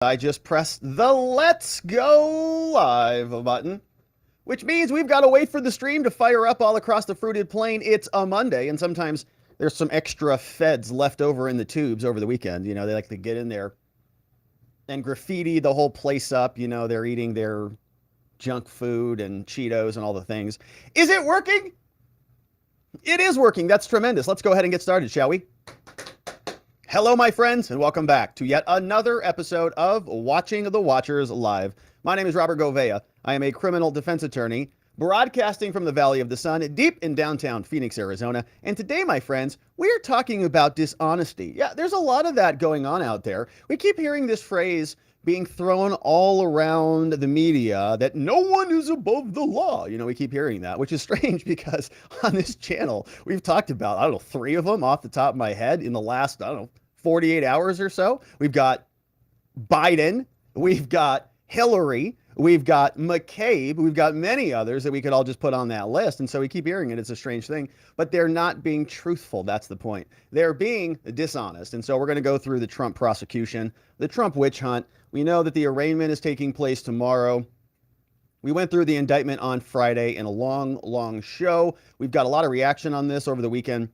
I just pressed the Let's Go Live button, which means we've got to wait for the stream to fire up all across the fruited plain. It's a Monday, and sometimes there's some extra feds left over in the tubes over the weekend. You know, they like to get in there and graffiti the whole place up. You know, they're eating their junk food and Cheetos and all the things. Is it working? It is working. That's tremendous. Let's go ahead and get started, shall we? Hello, my friends, and welcome back to yet another episode of Watching the Watchers Live. My name is Robert Gouveia. I am a criminal defense attorney broadcasting from the Valley of the Sun deep in downtown Phoenix, Arizona. And today, my friends, we are talking about dishonesty. Yeah, there's a lot of that going on out there. We keep hearing this phrase being thrown all around the media that no one is above the law. You know, we keep hearing that, which is strange because on this channel, we've talked about, I don't know, 3 of them off the top of my head in the last, 48 hours or so. We've got Biden, we've got Hillary, we've got McCabe, we've got many others that we could all just put on that list. And so we keep hearing it. It's a strange thing, but they're not being truthful. That's the point. They're being dishonest. And so we're going to go through the Trump prosecution, the Trump witch hunt. We know that the arraignment is taking place tomorrow. We went through the indictment on Friday in a long show. We've got a lot of reaction on this over the weekend.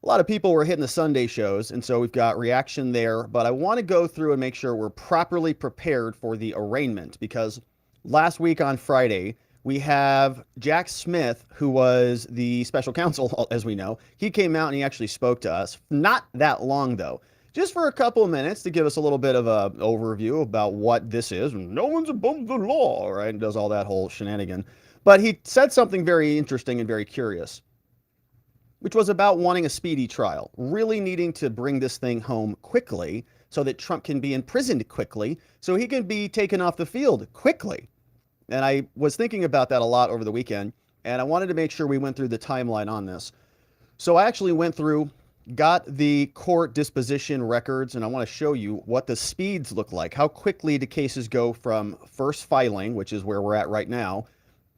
A lot of people were hitting the Sunday shows, and so we've got reaction there. But I want to go through and make sure we're properly prepared for the arraignment, because last week on Friday, we have Jack Smith, who was the special counsel, as we know. He came out and he actually spoke to us. Not that long, though. Just for a couple of minutes to give us a little bit of an overview about what this is. No one's above the law, right? And does all that whole shenanigan. But he said something very interesting and very curious, which was about wanting a speedy trial, really needing to bring this thing home quickly so that Trump can be imprisoned quickly, so he can be taken off the field quickly. And I was thinking about that a lot over the weekend, and I wanted to make sure we went through the timeline on this. So I actually went through, got the court disposition records, and I want to show you what the speeds look like, how quickly the cases go from first filing, which is where we're at right now,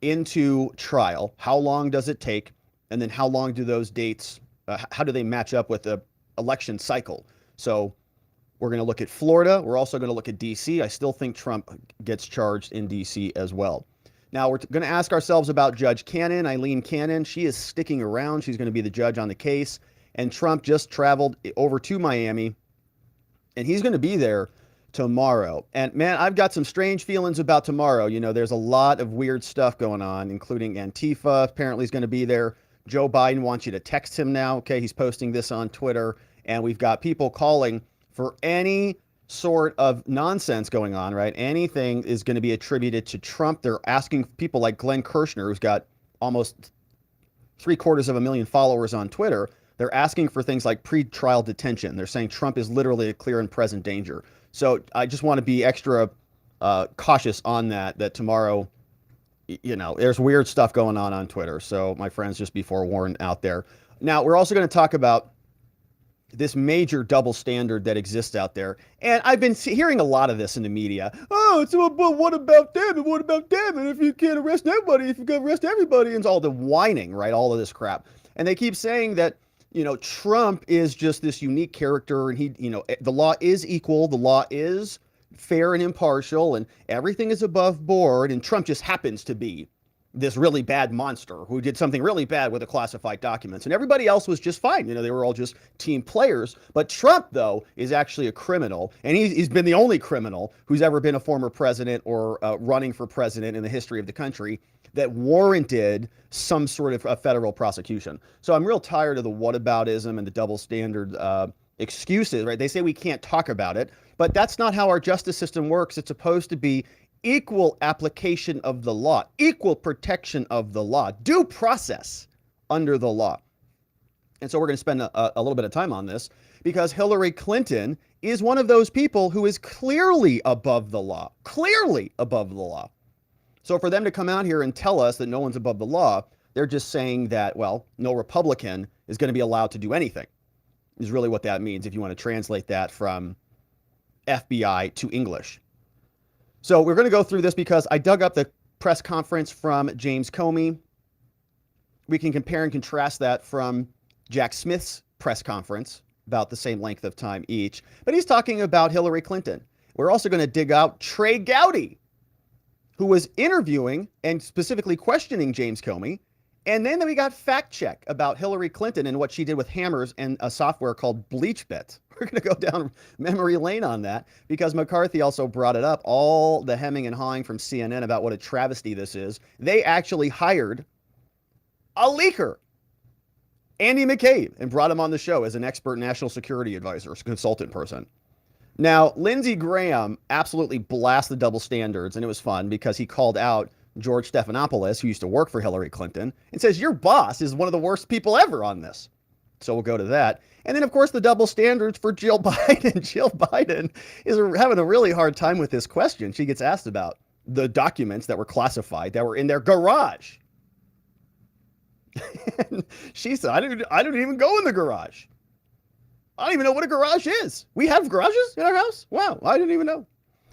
into trial. How long does it take? And then how long do those dates, how do they match up with the election cycle? So we're going to look at Florida. We're also going to look at D.C. I still think Trump gets charged in D.C. as well. Now, we're going to ask ourselves about Judge Cannon, Eileen Cannon. She is sticking around. She's going to be the judge on the case. And Trump just traveled over to Miami, and he's going to be there tomorrow. And man, I've got some strange feelings about tomorrow. You know, there's a lot of weird stuff going on, including Antifa apparently is going to be there. Joe Biden wants you to text him now. Okay, he's posting this on Twitter, and we've got people calling for any sort of nonsense going on, right? Anything is going to be attributed to Trump. They're asking people like Glenn Kirshner, who's got almost 750,000 followers on Twitter. They're asking for things like pre-trial detention. They're saying Trump is literally a clear and present danger. So I just want to be extra cautious on that tomorrow, you know, there's weird stuff going on Twitter. So my friends, just be forewarned out there. Now, we're also going to talk about this major double standard that exists out there. And I've been hearing a lot of this in the media. Oh, so but what about them? And what about them? And if you can't arrest nobody, if you can arrest everybody, and all the whining, right? All of this crap. And they keep saying that, you know, Trump is just this unique character, and he, you know, the law is equal. The law is fair and impartial, and everything is above board, and Trump just happens to be this really bad monster who did something really bad with the classified documents, and everybody else was just fine. You know, they were all just team players. But Trump, though, is actually a criminal, and he's been the only criminal who's ever been a former president or running for president in the history of the country that warranted some sort of a federal prosecution. So I'm real tired of the whataboutism and the double standard excuses, right? They say we can't talk about it, but that's not how our justice system works. It's supposed to be equal application of the law, equal protection of the law, due process under the law. And so we're going to spend a little bit of time on this, because Hillary Clinton is one of those people who is clearly above the law, clearly above the law. So for them to come out here and tell us that no one's above the law, they're just saying that, well, no Republican is going to be allowed to do anything, is really what that means if you want to translate that from FBI to English. So we're going to go through this because I dug up the press conference from James Comey. We can compare and contrast that from Jack Smith's press conference, about the same length of time each. But he's talking about Hillary Clinton. We're also going to dig out Trey Gowdy, who was interviewing and specifically questioning James Comey. And then we got fact check about Hillary Clinton and what she did with hammers and a software called BleachBit. We're going to go down memory lane on that because McCarthy also brought it up, all the hemming and hawing from CNN about what a travesty this is. They actually hired a leaker, Andy McCabe, and brought him on the show as an expert national security advisor, consultant person. Now, Lindsey Graham absolutely blasted double standards, and it was fun because he called out George Stephanopoulos, who used to work for Hillary Clinton, and says, your boss is one of the worst people ever on this. So we'll go to that. And then, of course, the double standards for Jill Biden. Jill Biden is having a really hard time with this question. She gets asked about the documents that were classified that were in their garage. And she said, I don't even go in the garage. I don't even know what a garage is. We have garages in our house? Wow, I didn't even know.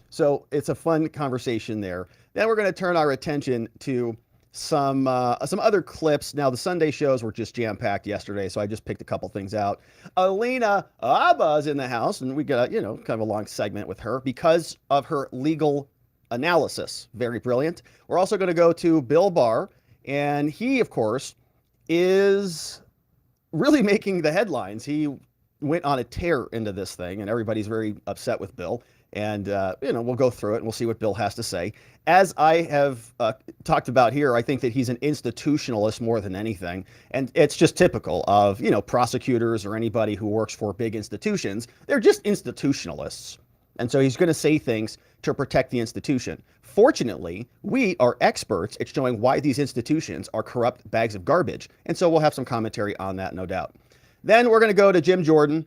So it's a fun conversation there. Then we're going to turn our attention to some other clips. Now, the Sunday shows were just jam-packed yesterday, so I just picked a couple things out. Alina Habba is in the house, and we got, kind of a long segment with her because of her legal analysis. Very brilliant. We're also going to go to Bill Barr, and he, of course, is really making the headlines. He went on a tear into this thing, and everybody's very upset with Bill. And, we'll go through it and we'll see what Bill has to say. As I have talked about here, I think that he's an institutionalist more than anything. And it's just typical of, prosecutors or anybody who works for big institutions. They're just institutionalists. And so he's going to say things to protect the institution. Fortunately, we are experts at showing why these institutions are corrupt bags of garbage. And so we'll have some commentary on that, no doubt. Then we're going to go to Jim Jordan.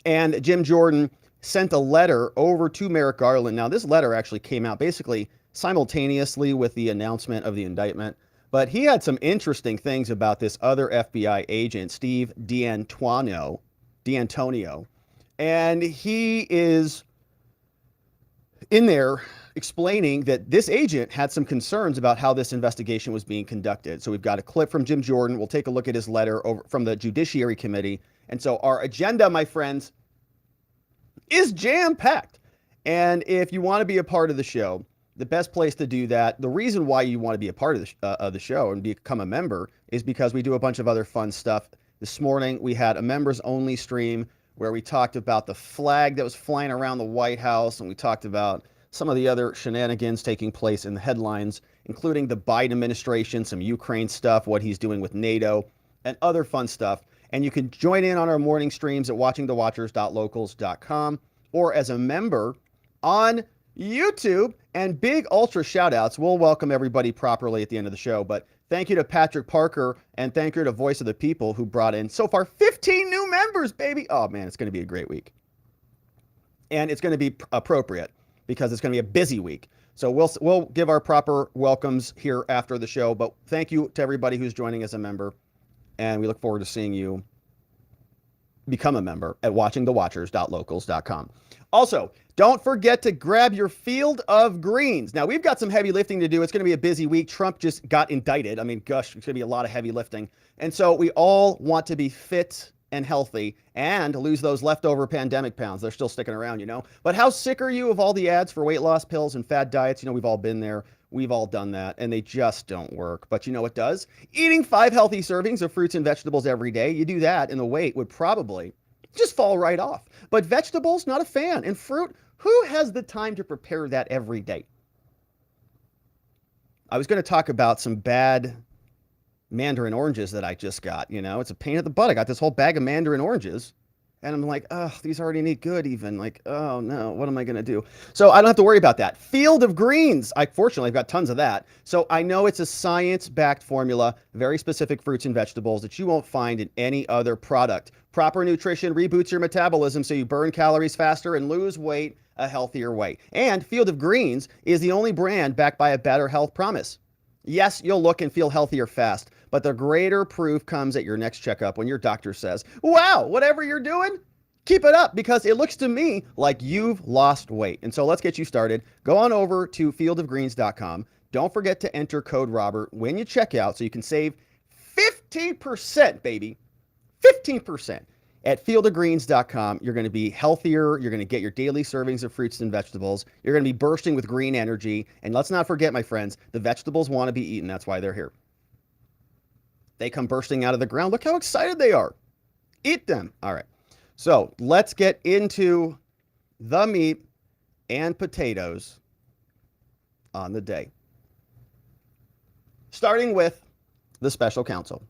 And Jim Jordan sent a letter over to Merrick Garland. Now, this letter actually came out basically simultaneously with the announcement of the indictment, but he had some interesting things about this other FBI agent, Steve D'Antonio, and he is in there explaining that this agent had some concerns about how this investigation was being conducted. So we've got a clip from Jim Jordan. We'll take a look at his letter over from the Judiciary Committee. And so our agenda, my friends, is jam-packed. And if you want to be a part of the show, the best place to do that, the reason why you want to be a part of the show and become a member is because we do a bunch of other fun stuff. This morning, we had a members-only stream where we talked about the flag that was flying around the White House, and we talked about some of the other shenanigans taking place in the headlines, including the Biden administration, some Ukraine stuff, what he's doing with NATO, and other fun stuff. And you can join in on our morning streams at watchingthewatchers.locals.com or as a member on YouTube. And big ultra shout outs. We'll welcome everybody properly at the end of the show. But thank you to Patrick Parker and thank you to Voice of the People who brought in so far 15 new members, baby. Oh, man, it's going to be a great week. And it's going to be appropriate because it's going to be a busy week. So we'll give our proper welcomes here after the show. But thank you to everybody who's joining as a member. And we look forward to seeing you become a member at watchingthewatchers.locals.com. Also, don't forget to grab your field of greens. Now, we've got some heavy lifting to do. It's going to be a busy week. Trump just got indicted. I mean, gosh, it's going to be a lot of heavy lifting. And so we all want to be fit and healthy and lose those leftover pandemic pounds. They're still sticking around, But how sick are you of all the ads for weight loss pills and fad diets? We've all been there. We've all done that, and they just don't work. But you know what does? Eating 5 healthy servings of fruits and vegetables every day. You do that, and the weight would probably just fall right off. But vegetables, not a fan. And fruit, who has the time to prepare that every day? I was going to talk about some bad mandarin oranges that I just got. It's a pain in the butt. I got this whole bag of mandarin oranges. And I'm like, oh, these already need good even. Like, oh, no, what am I going to do? So I don't have to worry about that. Field of greens. Fortunately, I've got tons of that. So I know it's a science-backed formula, very specific fruits and vegetables that you won't find in any other product. Proper nutrition reboots your metabolism so you burn calories faster and lose weight a healthier way. And Field of Greens is the only brand backed by a better health promise. Yes, you'll look and feel healthier fast, but the greater proof comes at your next checkup when your doctor says, wow, whatever you're doing, keep it up because it looks to me like you've lost weight. And so let's get you started. Go on over to fieldofgreens.com. Don't forget to enter code Robert when you check out so you can save 15%, baby. 15%. At fieldofgreens.com, you're going to be healthier. You're going to get your daily servings of fruits and vegetables. You're going to be bursting with green energy. And let's not forget, my friends, the vegetables want to be eaten. That's why they're here. They come bursting out of the ground. Look how excited they are. Eat them. All right. So let's get into the meat and potatoes on the day. Starting with the special counsel.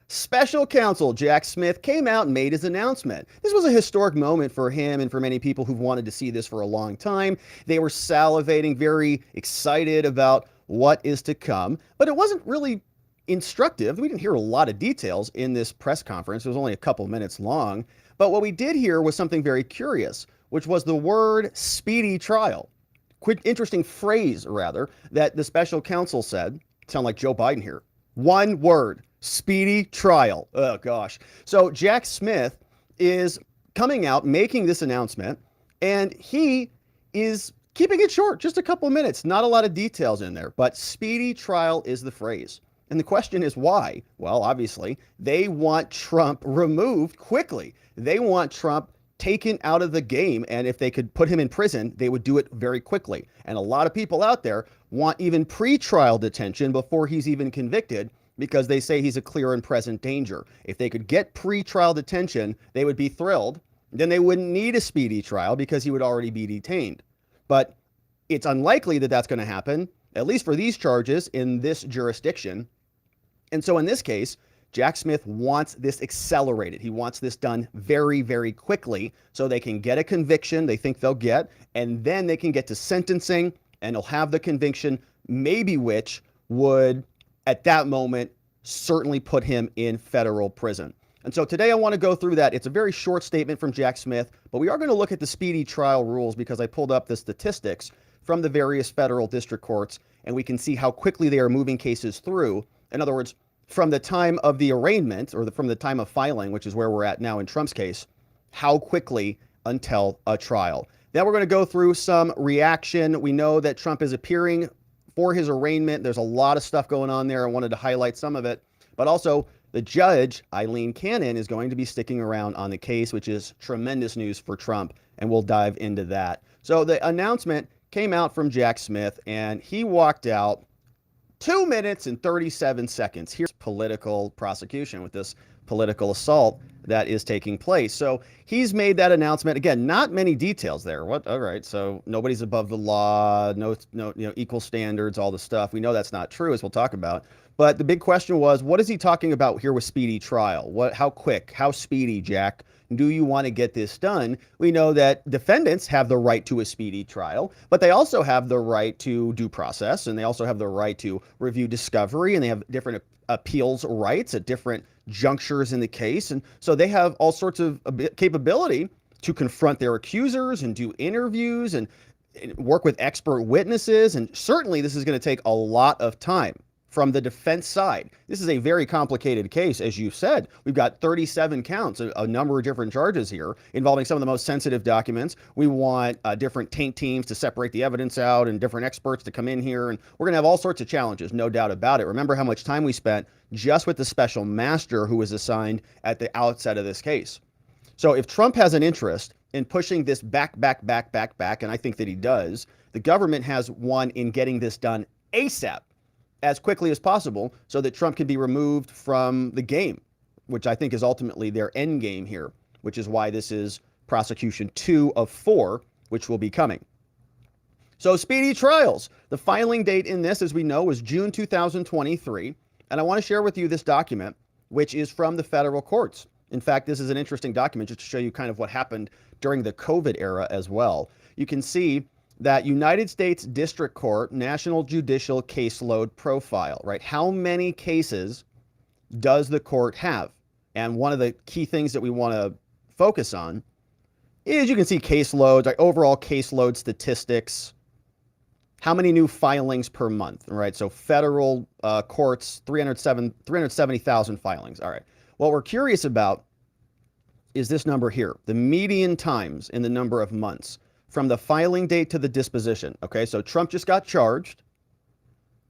Special counsel Jack Smith came out and made his announcement. This was a historic moment for him and for many people who've wanted to see this for a long time. They were salivating, very excited about what is to come, but it wasn't really instructive. We didn't hear a lot of details in this press conference. It was only a couple minutes long, but what we did hear was something very curious, which was the word speedy trial. Quick, interesting phrase, rather, that the special counsel said. Sound like Joe Biden here. One word. Speedy trial. Oh, gosh. So Jack Smith is coming out, making this announcement, and he is keeping it short, just a couple of minutes. Not a lot of details in there, but speedy trial is the phrase. And the question is why? Well, obviously, they want Trump removed quickly. They want Trump taken out of the game, and if they could put him in prison, they would do it very quickly. And a lot of people out there want even pre-trial detention before he's even convicted, because they say he's a clear and present danger. If they could get pre-trial detention, they would be thrilled. Then they wouldn't need a speedy trial because he would already be detained. But it's unlikely that that's going to happen, at least for these charges in this jurisdiction. And so in this case, Jack Smith wants this accelerated. He wants this done very, very quickly so they can get a conviction they think they'll get, and then they can get to sentencing, and he'll have the conviction, maybe which would, at that moment, certainly put him in federal prison. And so today I want to go through that. It's a very short statement from Jack Smith, but we are going to look at the speedy trial rules because I pulled up the statistics from the various federal district courts, and we can see how quickly they are moving cases through. In other words, from the time of the arraignment, or from the time of filing, which is where we're at now in Trump's case, how quickly until a trial. Then we're going to go through some reaction. We know that Trump is appearing for his arraignment. There's a lot of stuff going on there. I wanted to highlight some of it, but also the judge, Eileen Cannon, is going to be sticking around on the case, which is tremendous news for Trump, and we'll dive into that. So the announcement came out from Jack Smith, and he walked out 2 minutes and 37 seconds. Here's political prosecution with this political assault that is taking place. So he's made that announcement. Again, not many details there. What? All right. So nobody's above the law, no, equal standards, all the stuff. We know that's not true, as we'll talk about. But the big question was, what is he talking about here with speedy trial? How quick, how speedy, Jack, do you want to get this done? We know that defendants have the right to a speedy trial, but they also have the right to due process, and they also have the right to review discovery, and they have different appeals rights at different junctures in the case. And so they have all sorts of capability to confront their accusers and do interviews and work with expert witnesses. And certainly this is going to take a lot of time from the defense side. This is a very complicated case, as you said. We've got 37 counts, a number of different charges here involving some of the most sensitive documents. We want different taint teams to separate the evidence out and different experts to come in here. And we're going to have all sorts of challenges, no doubt about it. Remember how much time we spent just with the special master who was assigned at the outset of this case. So if Trump has an interest in pushing this back, and I think that he does, the government has one in getting this done ASAP, as quickly as possible, so that Trump can be removed from the game, which I think is ultimately their end game here, which is why this is prosecution 2 of 4, which will be coming. So speedy trials. The filing date in this, as we know, was June 2023. And I want to share with you this document, which is from the federal courts. In fact, this is an interesting document just to show you kind of what happened during the COVID era as well. You can see that United States District Court National Judicial Caseload Profile, right? How many cases does the court have? And one of the key things that we want to focus on is, you can see caseloads, like overall caseload statistics, how many new filings per month, right? So federal courts, 370,000 filings. All right. What we're curious about is this number here, the median times in the number of months from the filing date to the disposition. Okay, so Trump just got charged.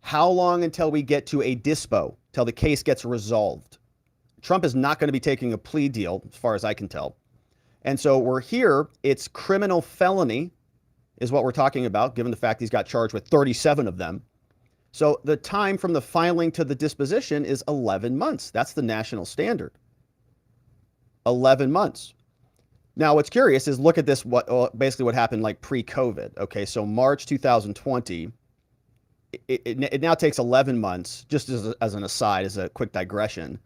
How long until we get to a dispo, till the case gets resolved? Trump is not going to be taking a plea deal, as far as I can tell. And so we're here. It's criminal felony is what we're talking about, given the fact he's got charged with 37 of them. So the time from the filing to the disposition is 11 months. That's the national standard. 11 months. Now, what's curious is look at this, basically what happened like pre-COVID. Okay, so March 2020, it now takes 11 months, just as an aside, as a quick digression.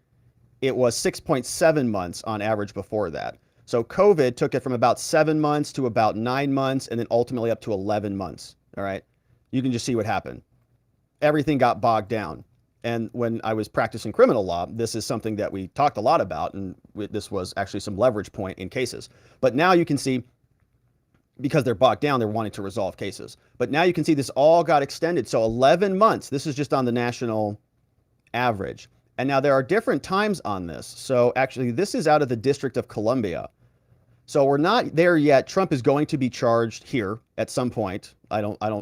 It was 6.7 months on average before that. So COVID took it from about 7 months to about 9 months, and then ultimately up to 11 months. All right, you can just see what happened. Everything got bogged down. And when I was practicing criminal law, this is something that we talked a lot about, and this was actually some leverage point in cases. But now you can see, because they're bogged down, they're wanting to resolve cases. But now you can see this all got extended. So 11 months, this is just on the national average. And now there are different times on this. So actually, this is out of the District of Columbia. So we're not there yet. Trump is going to be charged here at some point. I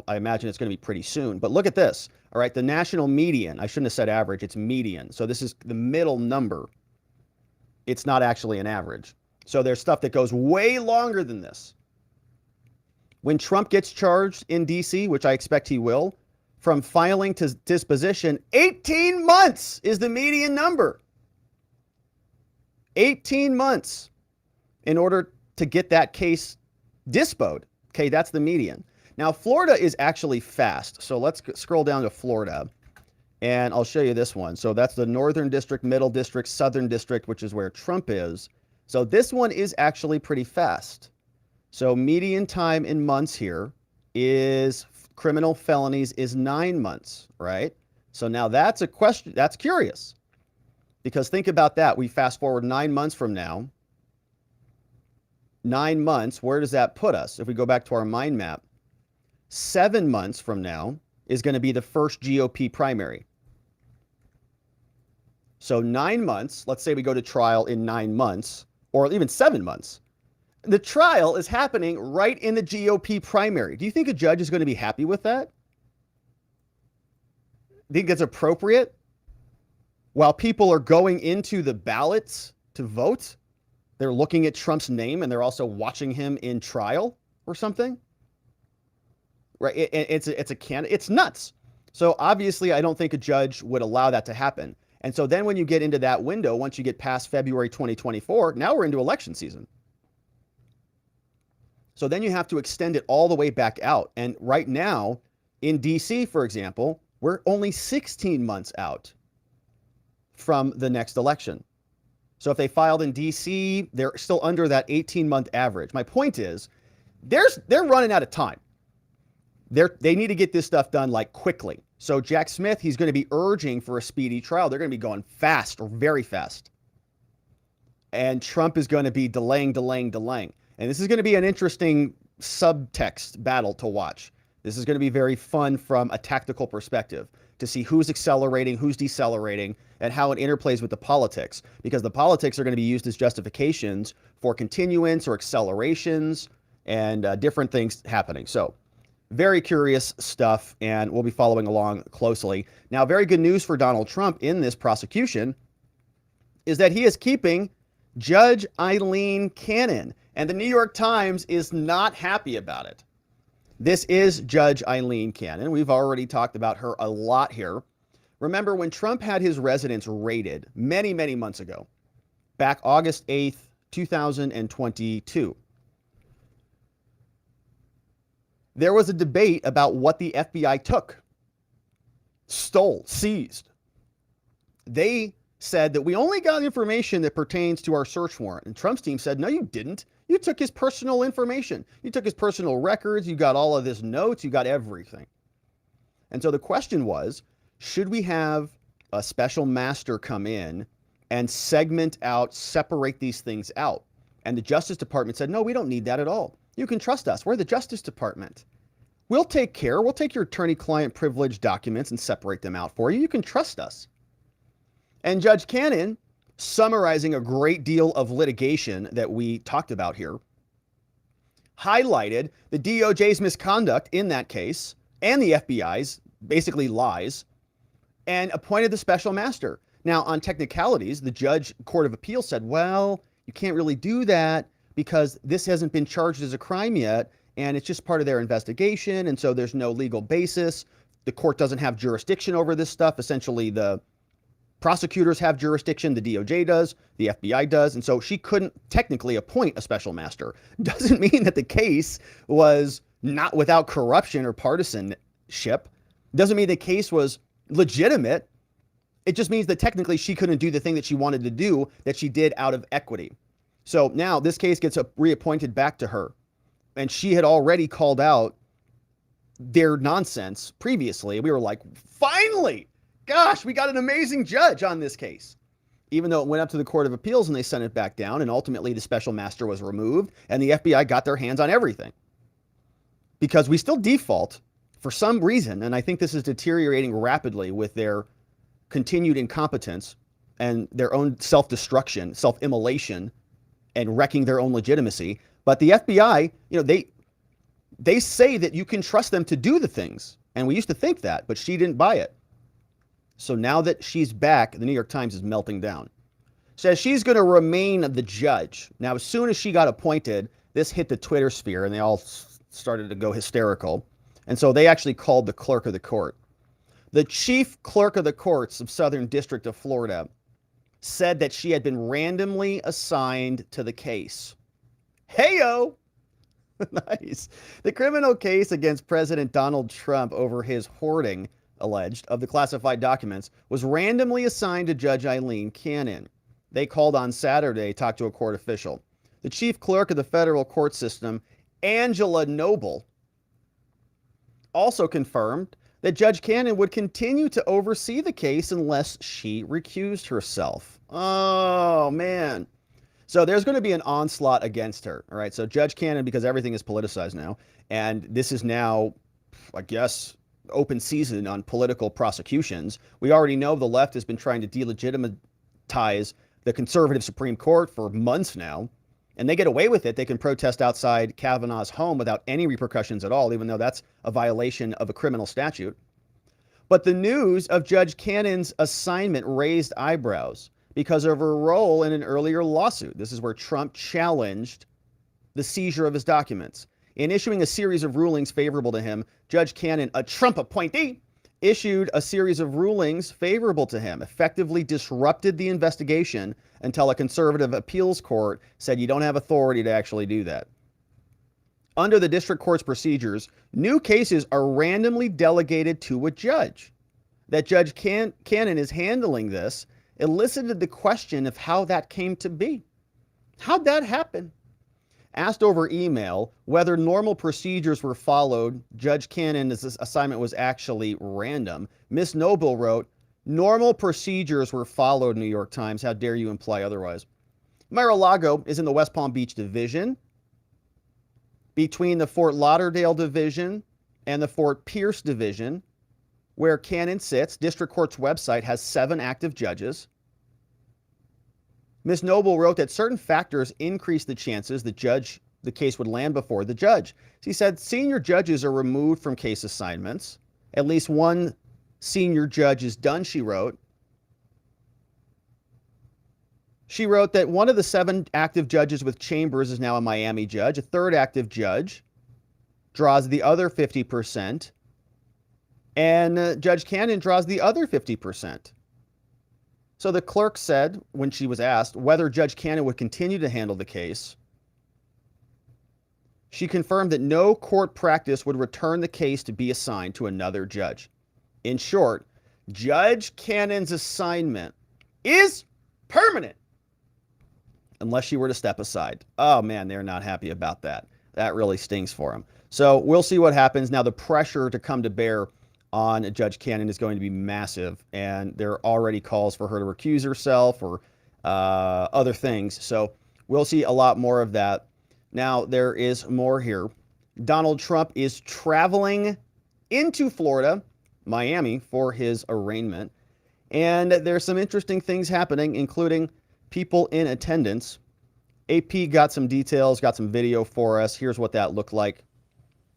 imagine it's going to be pretty soon. But look at this. All right, the national median. I shouldn't have said average. It's median. So this is the middle number. It's not actually an average. So there's stuff that goes way longer than this. When Trump gets charged in D.C., which I expect he will, from filing to disposition, 18 months is the median number. 18 months in order to get that case disposed. Okay, that's the median. Now, Florida is actually fast. So let's scroll down to Florida, and I'll show you this one. So that's the Northern District, Middle District, Southern District, which is where Trump is. So this one is actually pretty fast. So median time in months here is criminal felonies is 9 months, right? So now that's a question. That's curious, because think about that. We fast forward 9 months from now. 9 months, where does that put us? If we go back to our mind map, 7 months from now is going to be the first GOP primary. So 9 months, let's say we go to trial in 9 months, or even 7 months. The trial is happening right in the GOP primary. Do you think a judge is going to be happy with that? Think that's appropriate? While people are going into the ballots to vote, they're looking at Trump's name and they're also watching him in trial or something? Right? It's nuts. So obviously, I don't think a judge would allow that to happen. And so then when you get into that window, once you get past February 2024, now we're into election season. So then you have to extend it all the way back out. And right now in DC, for example, we're only 16 months out from the next election. So if they filed in DC, they're still under that 18-month average. My point is, they're running out of time. They need to get this stuff done like quickly. So Jack Smith, he's going to be urging for a speedy trial. They're going to be going fast or very fast. And Trump is going to be delaying. And this is going to be an interesting subtext battle to watch. This is going to be very fun from a tactical perspective to see who's accelerating, who's decelerating, and how it interplays with the politics. Because the politics are going to be used as justifications for continuance or accelerations and different things happening. So very curious stuff, and we'll be following along closely. Now, very good news for Donald Trump in this prosecution is that he is keeping Judge Aileen Cannon, and the New York Times is not happy about it. This is Judge Aileen Cannon. We've already talked about her a lot here. Remember when Trump had his residence raided many, many months ago, back August 8th, 2022. There was a debate about what the FBI took, stole, seized. They said that we only got information that pertains to our search warrant. And Trump's team said, no, you didn't. You took his personal information. You took his personal records. You got all of his notes. You got everything. And so the question was, should we have a special master come in and segment out, separate these things out? And the Justice Department said, no, we don't need that at all. You can trust us. We're the Justice Department. We'll take care. We'll take your attorney-client privilege documents and separate them out for you. You can trust us. And Judge Cannon, summarizing a great deal of litigation that we talked about here, highlighted the DOJ's misconduct in that case and the FBI's basically lies, and appointed the special master. Now, on technicalities, the Court of Appeals said, well, you can't really do that because this hasn't been charged as a crime yet, and it's just part of their investigation, and so there's no legal basis. The court doesn't have jurisdiction over this stuff. Essentially, the prosecutors have jurisdiction, the DOJ does, the FBI does, and so she couldn't technically appoint a special master. Doesn't mean that the case was not without corruption or partisanship. Doesn't mean the case was legitimate. It just means that technically she couldn't do the thing that she wanted to do that she did out of equity. So now this case gets reappointed back to her. And she had already called out their nonsense previously. We were like, finally, gosh, we got an amazing judge on this case. Even though it went up to the Court of Appeals and they sent it back down, and ultimately the special master was removed and the FBI got their hands on everything. Because we still default for some reason, and I think this is deteriorating rapidly with their continued incompetence and their own self-destruction, self-immolation, and wrecking their own legitimacy. But the FBI, they say that you can trust them to do the things. And we used to think that, but she didn't buy it. So now that she's back, the New York Times is melting down. Says she's going to remain the judge. Now, as soon as she got appointed, this hit the Twitter sphere and they all started to go hysterical. And so they actually called the clerk of the court. The chief clerk of the courts of Southern District of Florida said that she had been randomly assigned to the case. Heyo! Nice. The criminal case against President Donald Trump over his hoarding, alleged, of the classified documents was randomly assigned to Judge Eileen Cannon. They called on Saturday to talk to a court official. The chief clerk of the federal court system, Angela Noble, also confirmed that Judge Cannon would continue to oversee the case unless she recused herself. Oh, man. So there's going to be an onslaught against her. All right. So Judge Cannon, because everything is politicized now, and this is now, I guess, open season on political prosecutions. We already know the left has been trying to delegitimize the conservative Supreme Court for months now, and they get away with it. They can protest outside Kavanaugh's home without any repercussions at all, even though that's a violation of a criminal statute. But the news of Judge Cannon's assignment raised eyebrows because of her role in an earlier lawsuit. This is where Trump challenged the seizure of his documents. In issuing a series of rulings favorable to him, Judge Cannon, a Trump appointee, issued a series of rulings favorable to him, effectively disrupted the investigation until a conservative appeals court said you don't have authority to actually do that. Under the district court's procedures, new cases are randomly delegated to a judge. That Judge Cannon is handling this elicited the question of how that came to be. How'd that happen? Asked over email whether normal procedures were followed, Judge Cannon's assignment was actually random. Ms. Noble wrote, "Normal procedures were followed, New York Times. How dare you imply otherwise?" Mar-a-Lago is in the West Palm Beach Division, between the Fort Lauderdale Division and the Fort Pierce Division, where Cannon sits. District Court's website has 7 active judges. Ms. Noble wrote that certain factors increase the chances the case would land before the judge. She said senior judges are removed from case assignments. At least one senior judge is done, she wrote. She wrote that one of the 7 active judges with Chambers is now a Miami judge. A third active judge draws the other 50%. And Judge Cannon draws the other 50%. So the clerk said, when she was asked whether Judge Cannon would continue to handle the case, she confirmed that no court practice would return the case to be assigned to another judge. In short, Judge Cannon's assignment is permanent unless she were to step aside. Oh, man, they're not happy about that. That really stings for them. So we'll see what happens. Now, the pressure to come to bear on Judge Cannon is going to be massive, and there are already calls for her to recuse herself or other things. So we'll see a lot more of that. Now, there is more here. Donald Trump is traveling into Florida, Miami, for his arraignment. And there's some interesting things happening, including people in attendance. AP got some details, got some video for us. Here's what that looked like.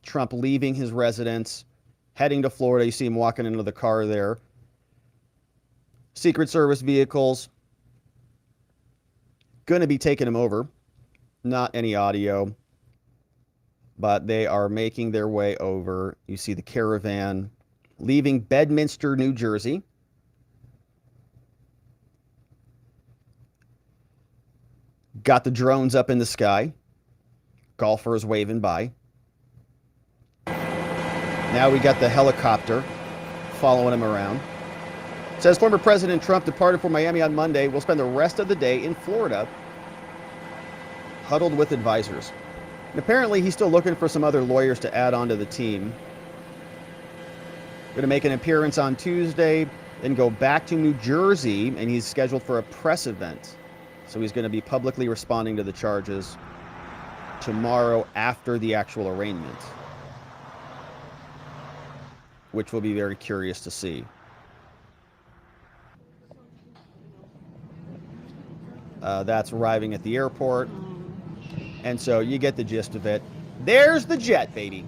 Trump leaving his residence, heading to Florida. You see him walking into the car there. Secret Service vehicles going to be taking him over. Not any audio, but they are making their way over. You see the caravan leaving Bedminster, New Jersey. Got the drones up in the sky. Golfers waving by. Now we got the helicopter following him around. It says former President Trump departed for Miami on Monday. Will spend the rest of the day in Florida, huddled with advisors. And apparently he's still looking for some other lawyers to add on to the team. Going to make an appearance on Tuesday, then go back to New Jersey, and he's scheduled for a press event. So he's going to be publicly responding to the charges tomorrow after the actual arraignment, which will be very curious to see. That's arriving at the airport. And so you get the gist of it. There's the jet, baby.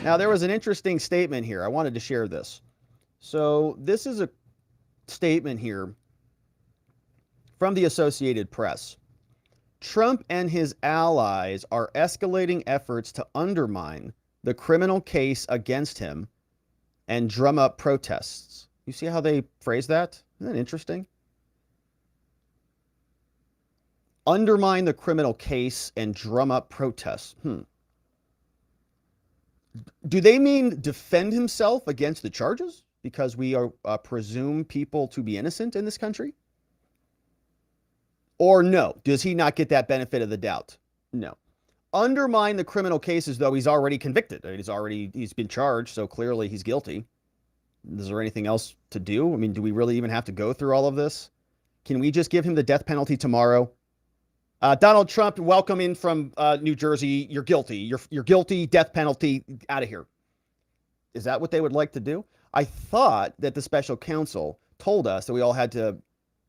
Now, there was an interesting statement here. I wanted to share this. So this is a statement here from the Associated Press. Trump and his allies are escalating efforts to undermine the criminal case against him and drum up protests. You see how they phrase that? Isn't that interesting? Undermine the criminal case and drum up protests. Do they mean defend himself against the charges? Because we are presume people to be innocent in this country? Or no? Does he not get that benefit of the doubt? No. Undermine the criminal cases, though he's already convicted. I mean, he's been charged, so clearly he's guilty. Is there anything else to do? I mean, do we really even have to go through all of this? Can we just give him the death penalty tomorrow? Donald Trump, welcome in from New Jersey. You're guilty. You're guilty. Death penalty. Out of here. Is that what they would like to do? I thought that the special counsel told us that we all had to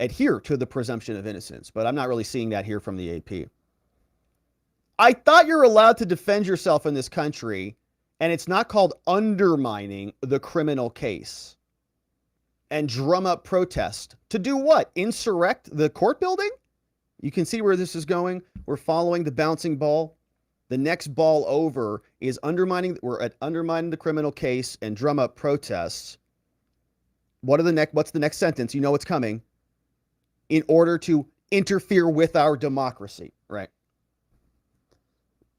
adhere to the presumption of innocence, but I'm not really seeing that here from the AP. I thought you're allowed to defend yourself in this country, and it's not called undermining the criminal case and drum up protest. To do what? Insurrect the court building? You can see where this is going. We're following the bouncing ball. The next ball over is undermining the criminal case and drum up protests. What's the next sentence? You know what's coming. In order to interfere with our democracy, right?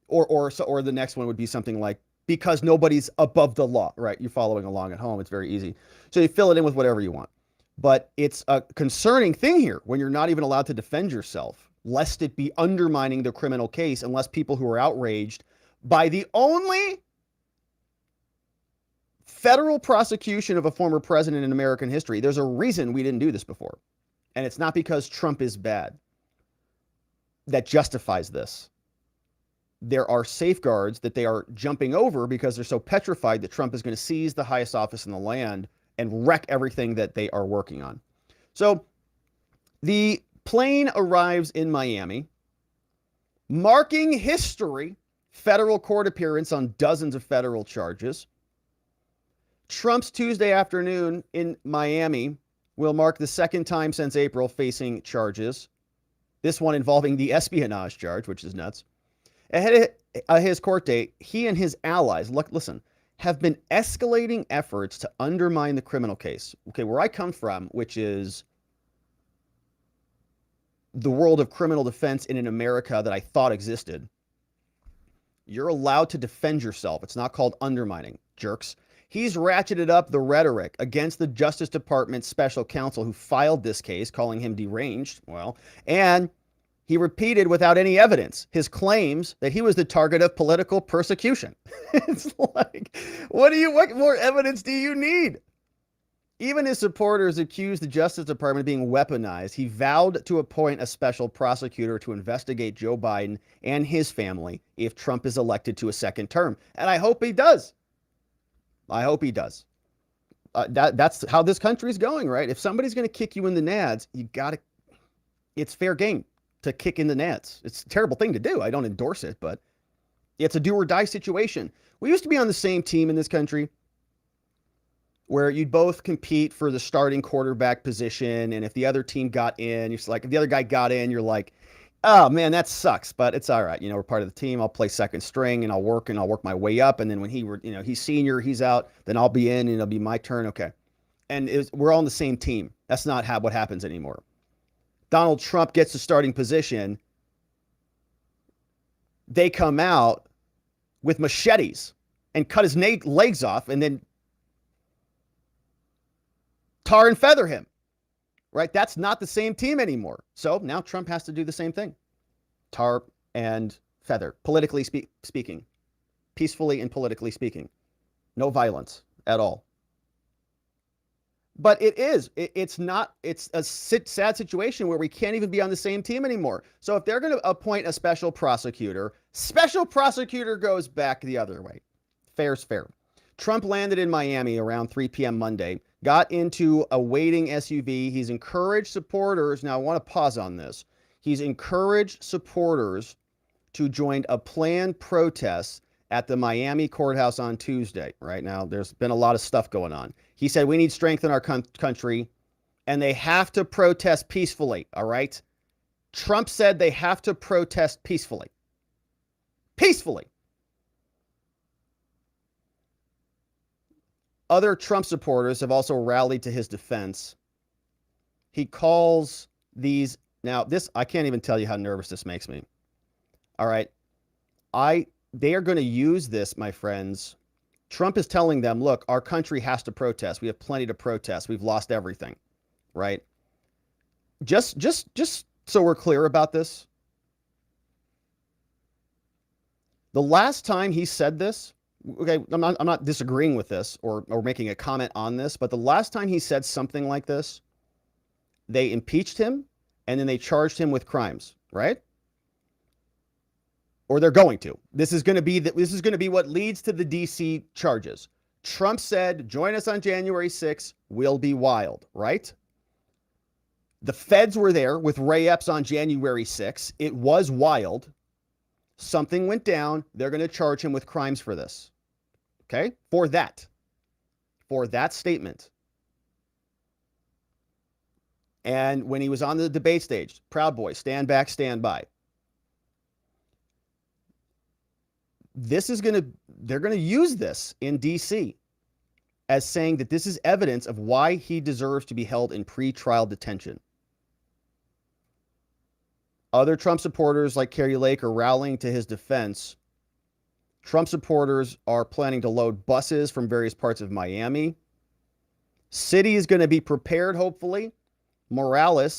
Or the next one would be something like, because nobody's above the law, right? You're following along at home. It's very easy. So you fill it in with whatever you want. But it's a concerning thing here when you're not even allowed to defend yourself, lest it be undermining the criminal case, unless people who are outraged by the only federal prosecution of a former president in American history. There's a reason we didn't do this before. And it's not because Trump is bad that justifies this. There are safeguards that they are jumping over because they're so petrified that Trump is going to seize the highest office in the land and wreck everything that they are working on. So the plane arrives in Miami, marking history, federal court appearance on dozens of federal charges. Trump's Tuesday afternoon in Miami will mark the second time since April facing charges. This one involving the espionage charge, which is nuts. Ahead of his court date, he and his allies, listen, have been escalating efforts to undermine the criminal case. Okay, where I come from, which is the world of criminal defense in an America that I thought existed, you're allowed to defend yourself. It's not called undermining, jerks. He's ratcheted up the rhetoric against the Justice Department special counsel who filed this case, calling him deranged. And he repeated without any evidence his claims that he was the target of political persecution. It's like, what more evidence do you need? Even his supporters accused the Justice Department of being weaponized. He vowed to appoint a special prosecutor to investigate Joe Biden and his family if Trump is elected to a second term. And I hope he does. I hope he does. That's how this country's going, right? If somebody's going to kick you in the nads, it's fair game to kick in the nads. It's a terrible thing to do. I don't endorse it, but it's a do or die situation. We used to be on the same team in this country. where you'd both compete for the starting quarterback position. And if the other team got in, you're like, if the other guy got in, you're like, oh man, that sucks, but it's all right. We're part of the team. I'll play second string and I'll work my way up. And then when he's senior, he's out, then I'll be in and it'll be my turn. Okay. And we're all on the same team. That's not what happens anymore. Donald Trump gets the starting position. They come out with machetes and cut his legs off and then tar and feather him, right? That's not the same team anymore. So now Trump has to do the same thing. Tar and feather, politically speaking, peacefully and politically speaking. No violence at all. But it's a sad situation where we can't even be on the same team anymore. So if they're going to appoint a special prosecutor goes back the other way. Fair's fair. Trump landed in Miami around 3 p.m. Monday, got into a waiting SUV. He's encouraged supporters. Now I want to pause on this. He's encouraged supporters to join a planned protest at the Miami courthouse on Tuesday. Right now, there's been a lot of stuff going on. He said, we need strength in our country, and they have to protest peacefully, all right? Trump said they have to protest peacefully. Peacefully. Other Trump supporters have also rallied to his defense. He calls these, now this, I can't even tell you how nervous this makes me. All right. They are going to use this, my friends. Trump is telling them, look, our country has to protest. We have plenty to protest. We've lost everything, right? Just so we're clear about this. The last time he said this, okay, I'm not disagreeing with this or making a comment on this, but the last time he said something like this, they impeached him and then they charged him with crimes, right? Or they're going to. This is going to be what leads to the DC charges. Trump said, join us on January 6th, we'll be wild, right? The feds were there with Ray Epps on January 6th. It was wild. Something went down. They're going to charge him with crimes for this. Okay? For that statement. And when he was on the debate stage, Proud Boys, stand back, stand by. They're going to use this in DC as saying that this is evidence of why he deserves to be held in pre-trial detention. Other Trump supporters like Carrie Lake are rallying to his defense. Trump supporters are planning to load buses from various parts of Miami. City is going to be prepared, hopefully. Manuel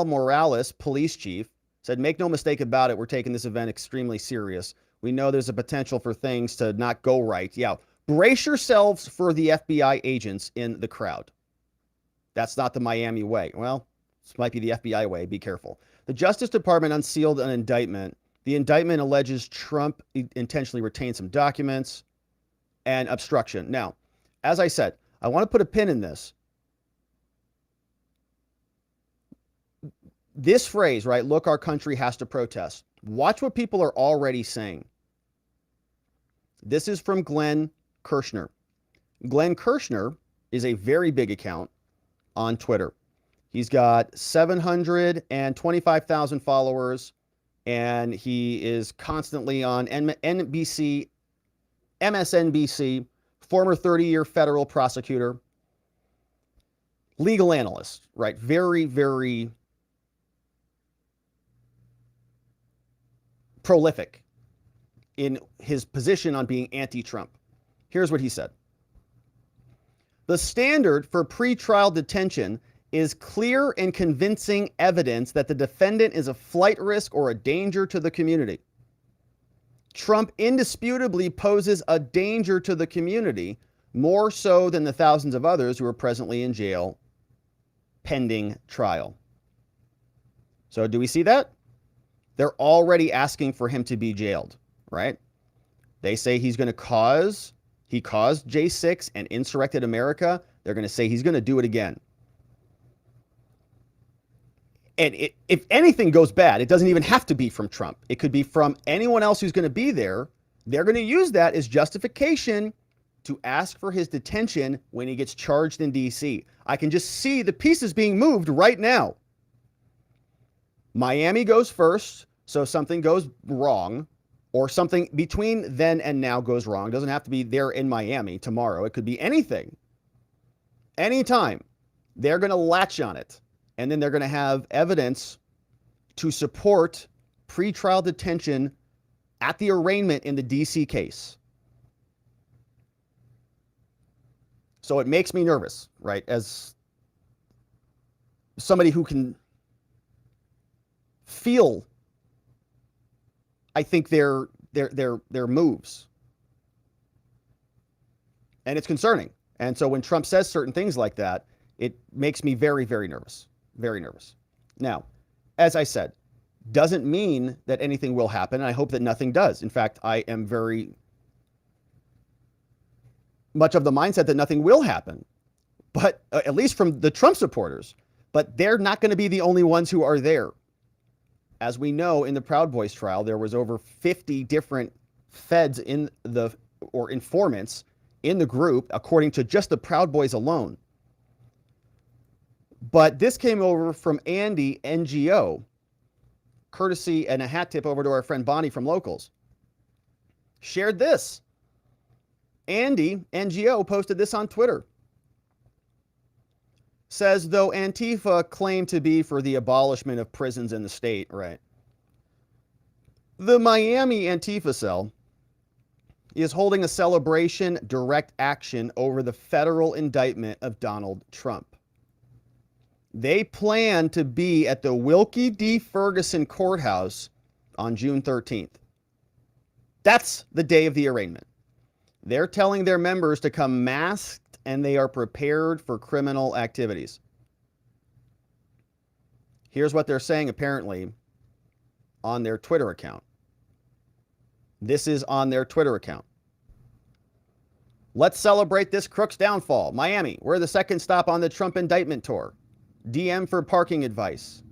Morales, police chief, said, make no mistake about it, we're taking this event extremely serious. We know there's a potential for things to not go right. Yeah, brace yourselves for the FBI agents in the crowd. That's not the Miami way. Well, this might be the FBI way. Be careful. The Justice Department unsealed an indictment. The indictment alleges Trump intentionally retained some documents and obstruction. Now, as I said, I want to put a pin in this. This phrase, right? Look, our country has to protest. Watch what people are already saying. This is from Glenn Kirshner. Glenn Kirshner is a very big account on Twitter. He's got 725,000 followers, and he is constantly on NBC, MSNBC, former 30-year federal prosecutor, legal analyst, right? Very, very prolific in his position on being anti-Trump. Here's what he said. The standard for pretrial detention is clear and convincing evidence that the defendant is a flight risk or a danger to the community. Trump indisputably poses a danger to the community, more so than the thousands of others who are presently in jail pending trial. So do we see that? They're already asking for him to be jailed, right? They say he caused J6 and insurrected America. They're going to say he's going to do it again. And if anything goes bad, it doesn't even have to be from Trump. It could be from anyone else who's going to be there. They're going to use that as justification to ask for his detention when he gets charged in D.C. I can just see the pieces being moved right now. Miami goes first, so something goes wrong, or something between then and now goes wrong. It doesn't have to be there in Miami tomorrow. It could be anything. Anytime. They're going to latch on it, and then they're going to have evidence to support pretrial detention at the arraignment in the D.C. case. So it makes me nervous, right? As somebody who can feel, I think, their moves. And it's concerning. And so when Trump says certain things like that, it makes me very, very nervous. Very nervous. Now, as I said, doesn't mean that anything will happen. And I hope that nothing does. In fact, I am very much of the mindset that nothing will happen, but at least from the Trump supporters. But they're not going to be the only ones who are there. As we know, in the Proud Boys trial, there was over 50 different feds or informants in the group, according to just the Proud Boys alone. But this came over from Andy, NGO, courtesy and a hat tip over to our friend Bonnie from Locals. Shared this. Andy, NGO, posted this on Twitter. Says, though Antifa claimed to be for the abolishment of prisons in the state, right? The Miami Antifa cell is holding a celebration direct action over the federal indictment of Donald Trump. They plan to be at the Wilkie D. Ferguson Courthouse on June 13th. That's the day of the arraignment. They're telling their members to come masked, and they are prepared for criminal activities. Here's what they're saying, apparently, on their Twitter account. This is on their Twitter account. Let's celebrate this crook's downfall. Miami, we're the second stop on the Trump indictment tour. DM for parking advice.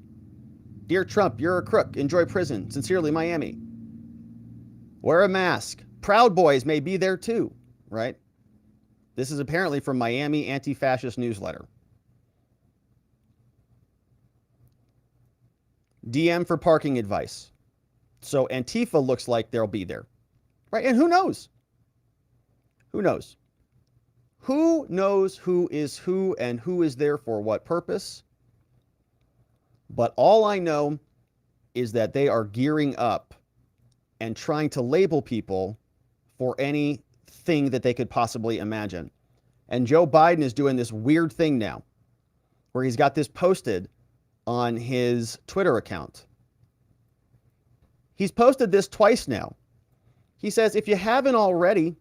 Dear Trump, you're a crook. Enjoy prison. Sincerely, Miami. Wear a mask. Proud Boys may be there too, right? This is apparently from Miami Anti-Fascist Newsletter. DM for parking advice. So Antifa looks like they'll be there, right? And who knows? Who knows? Who knows who is who and who is there for what purpose? But all I know is that they are gearing up and trying to label people for anything that they could possibly imagine. And Joe Biden is doing this weird thing now where he's got this posted on his Twitter account. He's posted this twice now. He says, if you haven't already,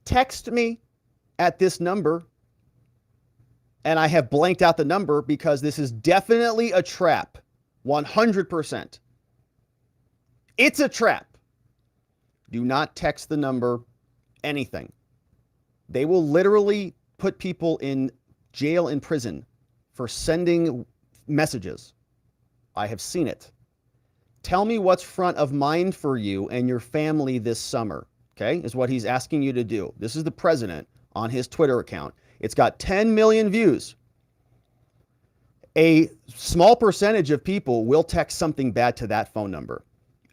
text me at this number. And I have blanked out the number because this is definitely a trap. 100%. It's a trap. Do not text the number anything. They will literally put people in jail and prison for sending messages. I have seen it. Tell me what's front of mind for you and your family this summer, okay, is what he's asking you to do. This is the president on his Twitter account. It's got 10 million views. A small percentage of people will text something bad to that phone number.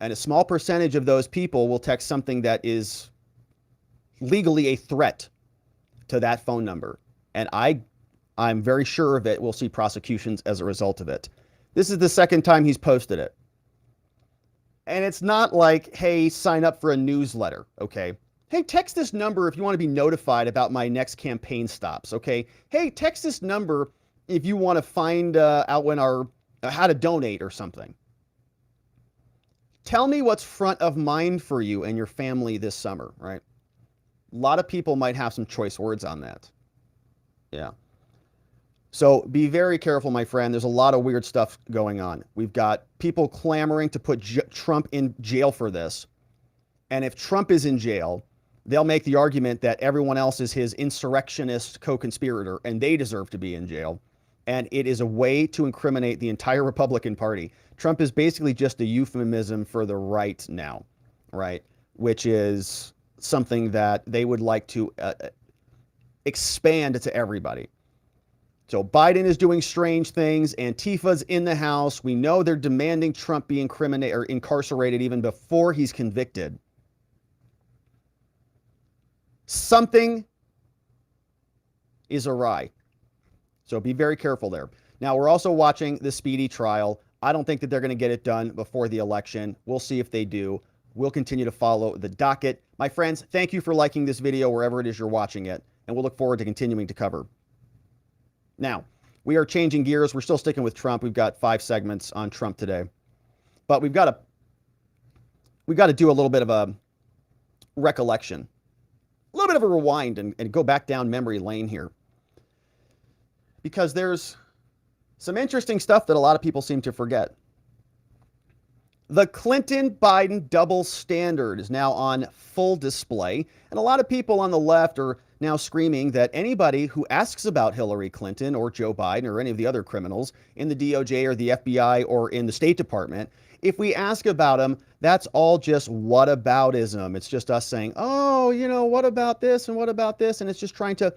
And a small percentage of those people will text something that is legally a threat to that phone number. And I'm very sure that we'll see prosecutions as a result of it. This is the second time he's posted it. And it's not like, hey, sign up for a newsletter, okay? Hey, text this number if you want to be notified about my next campaign stops, okay? Hey, text this number if you want to find out when how to donate or something. Tell me what's front of mind for you and your family this summer, right? A lot of people might have some choice words on that. Yeah. So be very careful, my friend. There's a lot of weird stuff going on. We've got people clamoring to put Trump in jail for this. And if Trump is in jail, they'll make the argument that everyone else is his insurrectionist co-conspirator and they deserve to be in jail. And it is a way to incriminate the entire Republican Party. Trump is basically just a euphemism for the right now, right? Which is something that they would like to expand to everybody. So Biden is doing strange things. Antifa's in the House. We know they're demanding Trump be incarcerated even before he's convicted. Something is awry. So be very careful there. Now, we're also watching the Speedy Trial. I don't think that they're going to get it done before the election. We'll see if they do. We'll continue to follow the docket. My friends, thank you for liking this video wherever it is you're watching it, and we'll look forward to continuing to cover. Now, we are changing gears. We're still sticking with Trump. We've got 5 segments on Trump today. But we've got to do a little bit of a recollection, a little bit of a rewind and go back down memory lane here. Because there's some interesting stuff that a lot of people seem to forget. The Clinton-Biden double standard is now on full display, and a lot of people on the left are now screaming that anybody who asks about Hillary Clinton or Joe Biden or any of the other criminals in the DOJ or the FBI or in the State Department, if we ask about them, that's all just whataboutism. It's just us saying, oh, you know, what about this and what about this? And it's just trying to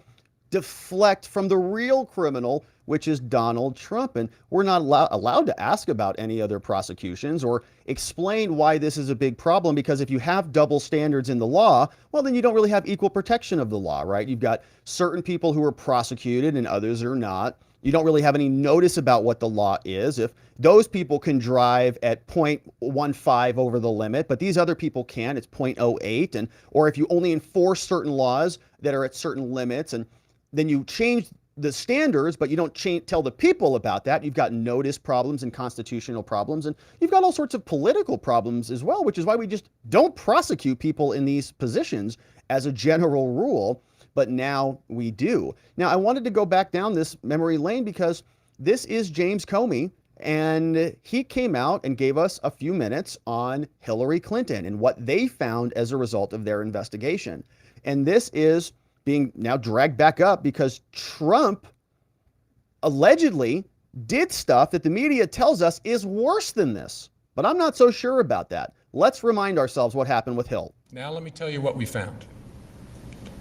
deflect from the real criminal, which is Donald Trump. And we're not allowed to ask about any other prosecutions or explain why this is a big problem, because if you have double standards in the law, well, then you don't really have equal protection of the law, right? You've got certain people who are prosecuted and others are not. You don't really have any notice about what the law is. If those people can drive at 0.15 over the limit, but these other people can't, it's 0.08. And, or if you only enforce certain laws that are at certain limits, and then you change the standards, but you don't tell the people about that. You've got notice problems and constitutional problems, and you've got all sorts of political problems as well, which is why we just don't prosecute people in these positions as a general rule, but now we do. Now, I wanted to go back down this memory lane because this is James Comey, and he came out and gave us a few minutes on Hillary Clinton and what they found as a result of their investigation. And this is being now dragged back up because Trump allegedly did stuff that the media tells us is worse than this. But I'm not so sure about that. Let's remind ourselves what happened with Hill. Now let me tell you what we found.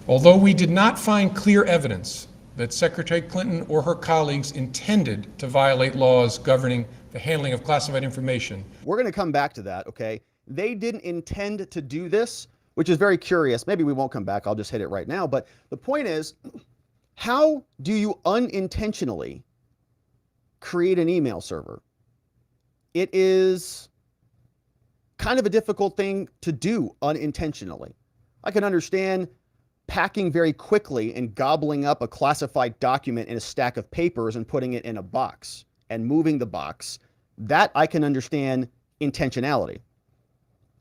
Although we did not find clear evidence that Secretary Clinton or her colleagues intended to violate laws governing the handling of classified information. We're going to come back to that, okay? They didn't intend to do this, which is very curious. Maybe we won't come back. I'll just hit it right now. But the point is, how do you unintentionally create an email server? It is kind of a difficult thing to do unintentionally. I can understand packing very quickly and gobbling up a classified document in a stack of papers and putting it in a box and moving the box. That I can understand intentionality.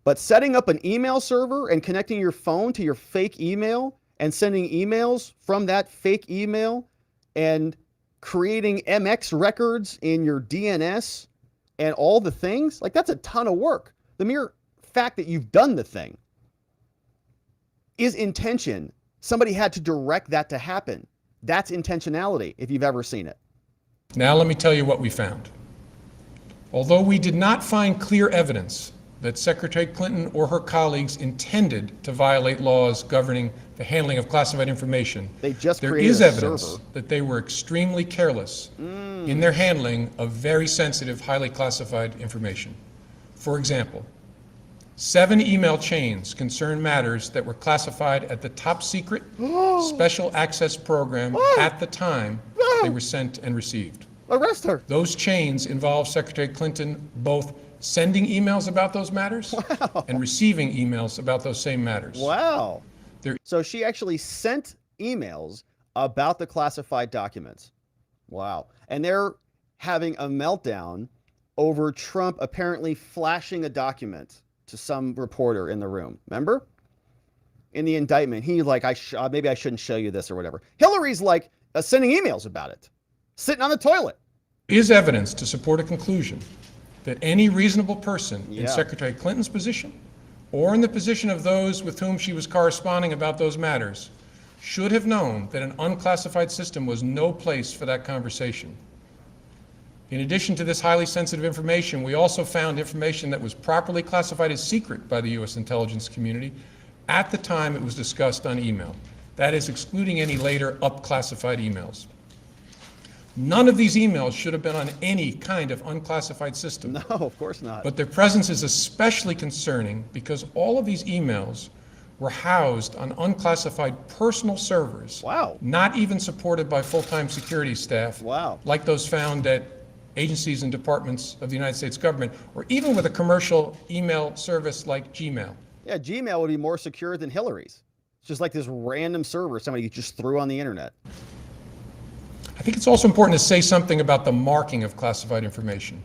But setting up an email server and connecting your phone to your fake email and sending emails from that fake email and creating MX records in your DNS and all the things, like that's a ton of work. The mere fact that you've done the thing is intention. Somebody had to direct that to happen. That's intentionality, if you've ever seen it. Now let me tell you what we found. Although we did not find clear evidence that Secretary Clinton or her colleagues intended to violate laws governing the handling of classified information, there is evidence that they were extremely careless in their handling of very sensitive, highly classified information. For example, 7 email chains concern matters that were classified at the top secret special access program at the time they were sent and received. Arrest her. Those chains involve Secretary Clinton both sending emails about those matters and receiving emails about those same matters. Wow. So she actually sent emails about the classified documents. Wow. And they're having a meltdown over Trump apparently flashing a document to some reporter in the room. Remember? In the indictment, he's like, maybe I shouldn't show you this or whatever. Hillary's like sending emails about it, sitting on the toilet. Is evidence to support a conclusion that any reasonable person in Secretary Clinton's position or in the position of those with whom she was corresponding about those matters should have known that an unclassified system was no place for that conversation. In addition to this highly sensitive information, we also found information that was properly classified as secret by the U.S. intelligence community at the time it was discussed on email. That is, excluding any later up-classified emails. None of these emails should have been on any kind of unclassified system. No, of course not. But their presence is especially concerning because all of these emails were housed on unclassified personal servers. Wow. Not even supported by full-time security staff. Wow. Like those found at agencies and departments of the United States government, or even with a commercial email service like Gmail. Yeah, Gmail would be more secure than Hillary's. It's just like this random server somebody just threw on the internet. I think it's also important to say something about the marking of classified information.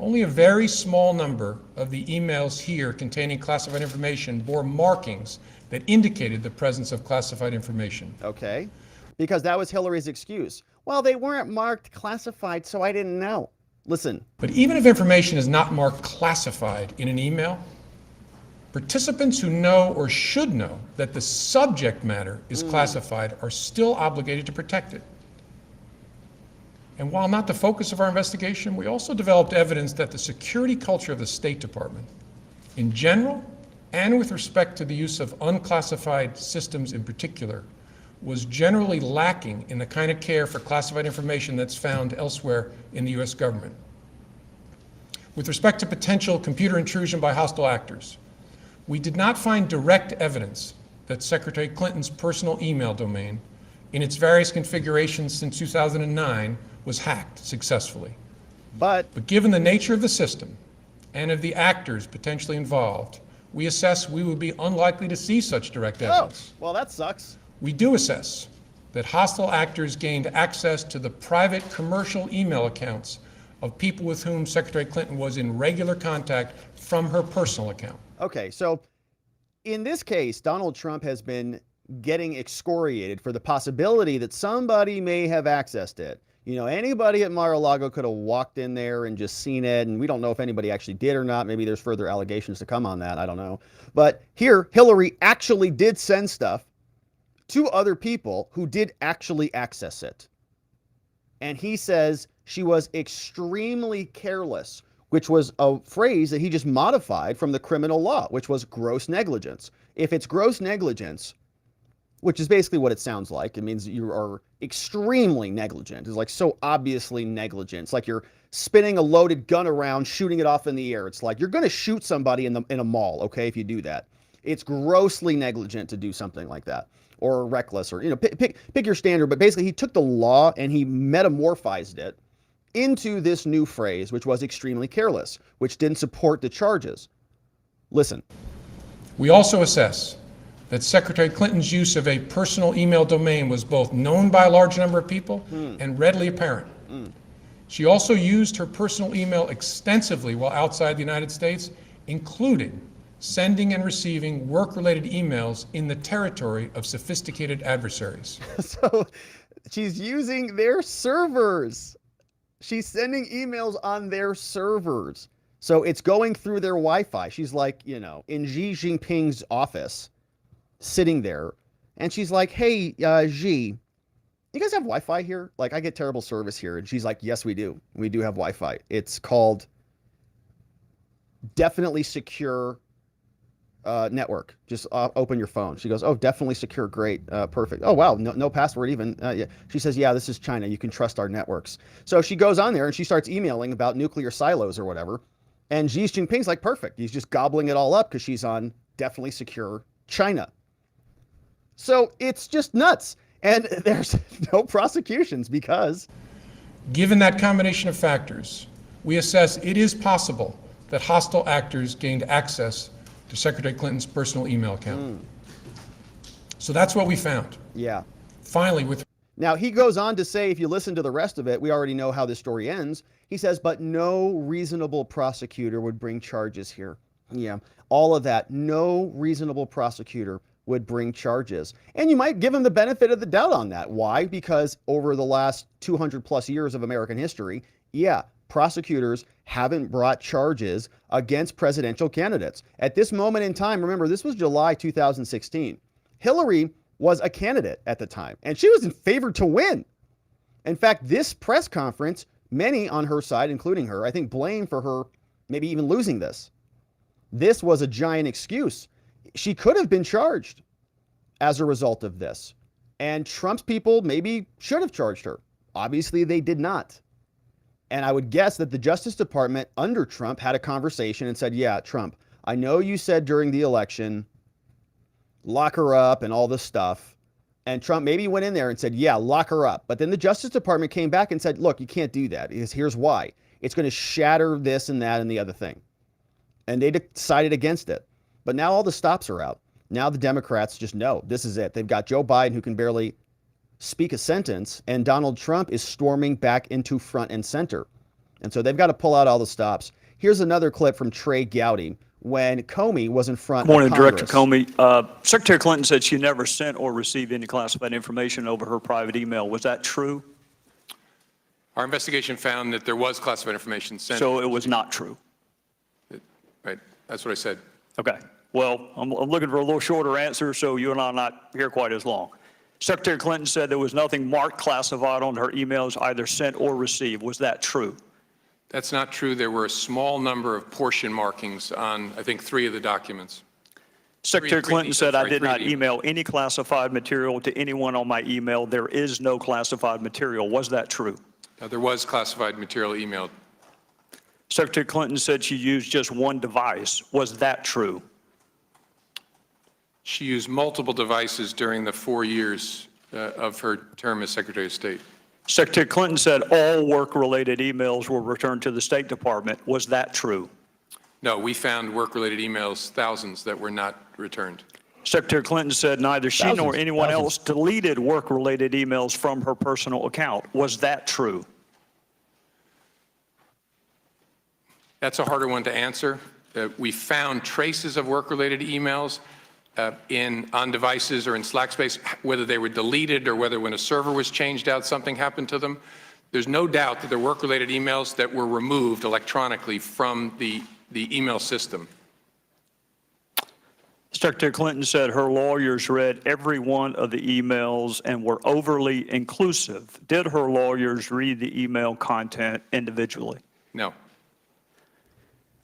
Only a very small number of the emails here containing classified information bore markings that indicated the presence of classified information. Okay, because that was Hillary's excuse. Well, they weren't marked classified, so I didn't know. Listen. But even if information is not marked classified in an email, participants who know or should know that the subject matter is classified are still obligated to protect it. And while not the focus of our investigation, we also developed evidence that the security culture of the State Department, in general, and with respect to the use of unclassified systems in particular, was generally lacking in the kind of care for classified information that's found elsewhere in the U.S. government. With respect to potential computer intrusion by hostile actors, we did not find direct evidence that Secretary Clinton's personal email domain, in its various configurations since 2009, was hacked successfully. But given the nature of the system and of the actors potentially involved, we assess we would be unlikely to see such direct evidence. Oh, well, that sucks. We do assess that hostile actors gained access to the private commercial email accounts of people with whom Secretary Clinton was in regular contact from her personal account. Okay, so in this case, Donald Trump has been getting excoriated for the possibility that somebody may have accessed it. You know, anybody at Mar-a-Lago could have walked in there and just seen it, and we don't know if anybody actually did or not. Maybe there's further allegations to come on that. I don't know. But here, Hillary actually did send stuff to other people who did actually access it. And he says she was extremely careless, which was a phrase that he just modified from the criminal law, which was gross negligence. If it's gross negligence, which is basically what it sounds like. It means you are extremely negligent. It's like so obviously negligent. It's like you're spinning a loaded gun around, shooting it off in the air. It's like you're going to shoot somebody in a mall, okay, if you do that. It's grossly negligent to do something like that, or reckless, or, you know, pick your standard. But basically, he took the law and he metamorphized it into this new phrase, which was extremely careless, which didn't support the charges. Listen. We also assess that Secretary Clinton's use of a personal email domain was both known by a large number of people and readily apparent. She also used her personal email extensively while outside the United States, including sending and receiving work-related emails in the territory of sophisticated adversaries. So she's using their servers. She's sending emails on their servers. So it's going through their Wi-Fi. She's like, you know, in Xi Jinping's office, sitting there, and she's like, hey, Xi, you guys have Wi-Fi here? Like, I get terrible service here. And she's like, yes, we do. We do have Wi-Fi. It's called Definitely Secure Network. Just open your phone. She goes, oh, definitely secure. Great. Perfect. Oh, wow. No password even. Yeah. She says, yeah, this is China. You can trust our networks. So she goes on there and she starts emailing about nuclear silos or whatever. And Xi Jinping's like, perfect. He's just gobbling it all up because she's on Definitely Secure China. So it's just nuts. And there's no prosecutions because... Given that combination of factors, we assess it is possible that hostile actors gained access to Secretary Clinton's personal email account. So that's what we found. Yeah. Finally, with... Now, he goes on to say, if you listen to the rest of it, we already know how this story ends. He says, but no reasonable prosecutor would bring charges here. Yeah, all of that. No reasonable prosecutor would bring charges. And you might give him the benefit of the doubt on that. Why? Because over the last 200 plus years of American history, yeah, prosecutors haven't brought charges against presidential candidates. At this moment in time, remember, this was July 2016. Hillary was a candidate at the time, and she was favored to win. In fact, this press conference, many on her side, including her, I think blame for her maybe even losing this. This was a giant excuse. she could have been charged as a result of this. And Trump's people maybe should have charged her. Obviously, they did not. And I would guess that the Justice Department under Trump had a conversation and said, yeah, Trump, I know you said during the election, lock her up and all this stuff. And Trump maybe went in there and said, yeah, lock her up. But then the Justice Department came back and said, look, you can't do that. Here's why. It's going to shatter this and that and the other thing. And they decided against it. But now all the stops are out. Now the Democrats just know this is it. They've got Joe Biden, who can barely speak a sentence, and Donald Trump is storming back into front and center. And so they've got to pull out all the stops. Here's another clip from Trey Gowdy when Comey was in front of Congress. Good morning, Director Comey. Secretary Clinton said she never sent or received any classified information over her private email. Was that true? Our investigation found that there was classified information sent. So it was not true? Right. That's what I said. Okay. Well, I'm looking for a little shorter answer so you and I are not here quite as long. Secretary Clinton said there was nothing marked classified on her emails either sent or received. Was that true? That's not true. There were a small number of portion markings on, I think, 3 of the documents. Secretary Clinton said, I did not email any classified material to anyone on my email. There is no classified material. Was that true? There was classified material emailed. Secretary Clinton said she used just one device. Was that true? She used multiple devices during the 4 years of her term as Secretary of State. Secretary Clinton said all work-related emails were returned to the State Department. Was that true? No, we found work-related emails, thousands, that were not returned. Secretary Clinton said neither she nor anyone else deleted work-related emails from her personal account. Was that true? That's a harder one to answer. We found traces of work-related emails on devices or in Slack space, whether they were deleted or whether when a server was changed out, something happened to them. There's no doubt that there were work-related emails that were removed electronically from the email system. Secretary Clinton said her lawyers read every one of the emails and were overly inclusive. Did her lawyers read the email content individually? No.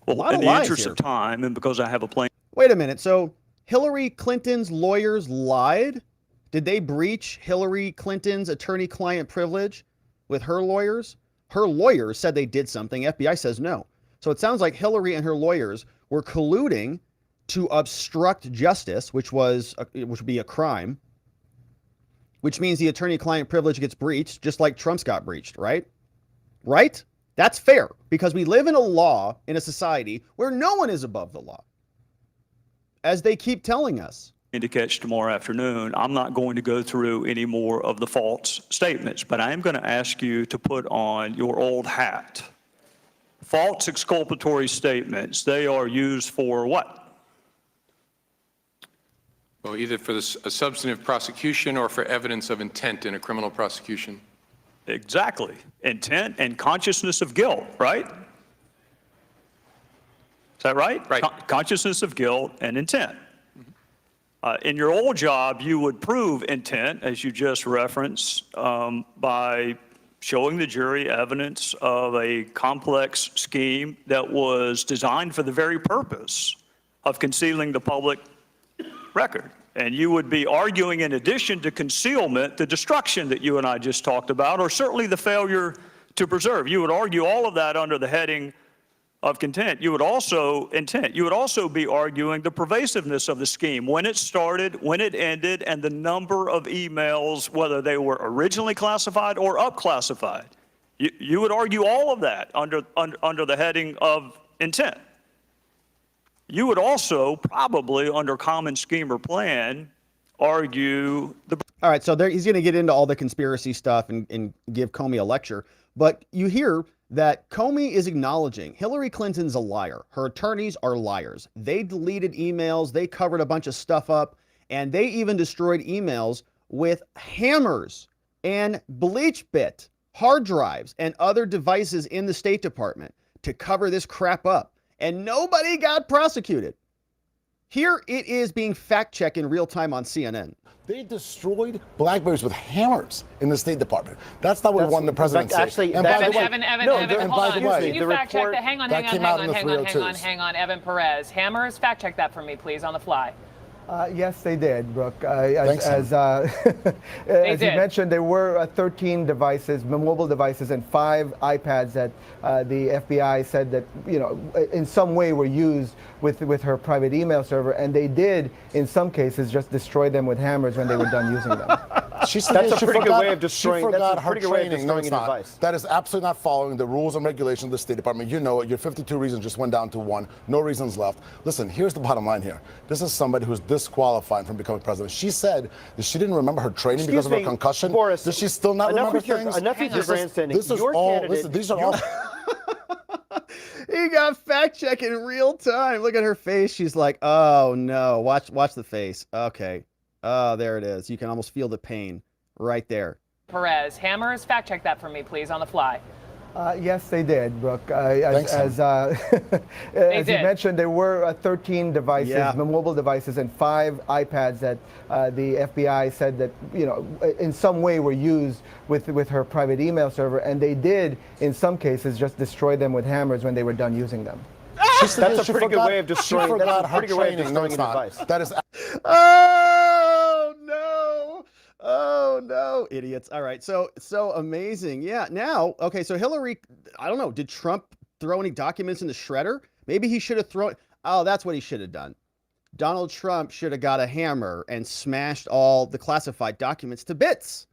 Well, in the interest of time, and because I have a plain... Wait a minute. So Hillary Clinton's lawyers lied? Did they breach Hillary Clinton's attorney-client privilege with her lawyers? Her lawyers said they did something. FBI says no. So it sounds like Hillary and her lawyers were colluding to obstruct justice, which would be a crime, which means the attorney-client privilege gets breached, just like Trump's got breached, right? Right? That's fair, because we live in a law, in a society where no one is above the law, as they keep telling us. To catch tomorrow afternoon, I'm not going to go through any more of the false statements, but I am going to ask you to put on your old hat. False exculpatory statements, they are used for what? Well, either for a substantive prosecution or for evidence of intent in a criminal prosecution. Exactly. Intent and consciousness of guilt, right? Is that right? Right. Consciousness of guilt and intent. In your old job, you would prove intent, as you just referenced, by showing the jury evidence of a complex scheme that was designed for the very purpose of concealing the public record. And you would be arguing, in addition to concealment, the destruction that you and I just talked about, or certainly the failure to preserve. You would argue all of that under the heading of intent. You would also be arguing the pervasiveness of the scheme, when it started, when it ended, and the number of emails, whether they were originally classified or up-classified. You would argue all of that under the heading of intent. You would also probably, under common scheme or plan, argue the... All right, so he's going to get into all the conspiracy stuff and give Comey a lecture. But you hear that Comey is acknowledging Hillary Clinton's a liar. Her attorneys are liars. They deleted emails. They covered a bunch of stuff up. And they even destroyed emails with hammers and bleach bit hard drives and other devices in the State Department to cover this crap up. And nobody got prosecuted. Here it is being fact-checked in real time on CNN. They destroyed BlackBerries with hammers in the State Department. That's not what we won the presidency. Actually, and by the way, Evan, hold on. Can you fact check that? Hang on, in the 302s. Evan Perez. Hammers, fact check that for me, please, on the fly. Yes, they did, Brooke. Thanks, as you mentioned, there were 13 devices, mobile devices, and 5 iPads that the FBI said that, in some way were used with her private email server, and they did, in some cases, just destroy them with hammers when they were done using them. That's a pretty good way of destroying. She forgot that's a her pretty good way of training. No, destroying it's a not. device. That is absolutely not following the rules and regulations of the State Department. You know it. Your 52 reasons just went down to 1. No reasons left. Listen, here's the bottom line here. This is somebody who's disqualified from becoming president. She said that she didn't remember her training because of her concussion. Boris, does she still not remember things? Enough with your grandstanding. This is all. Listen, these are all. He got fact check in real time. Look at her face. She's like, "Oh no!" Watch the face. Okay. Oh, there it is. You can almost feel the pain right there. Perez, hammers, fact check that for me, please, on the fly. Yes, they did, Brooke. Thanks, as you mentioned, there were 13 devices, mobile devices, and 5 iPads that the FBI said that, in some way were used with her private email server, and they did, in some cases, just destroy them with hammers when they were done using them. That's a pretty good way of destroying. She forgot that's a her pretty good way of training. No, destroying it's a not. device. That is. Oh no! Oh no, idiots! All right, so amazing. Yeah. Now, okay. So Hillary, I don't know. Did Trump throw any documents in the shredder? Maybe he should have thrown. Oh, that's what he should have done. Donald Trump should have got a hammer and smashed all the classified documents to bits.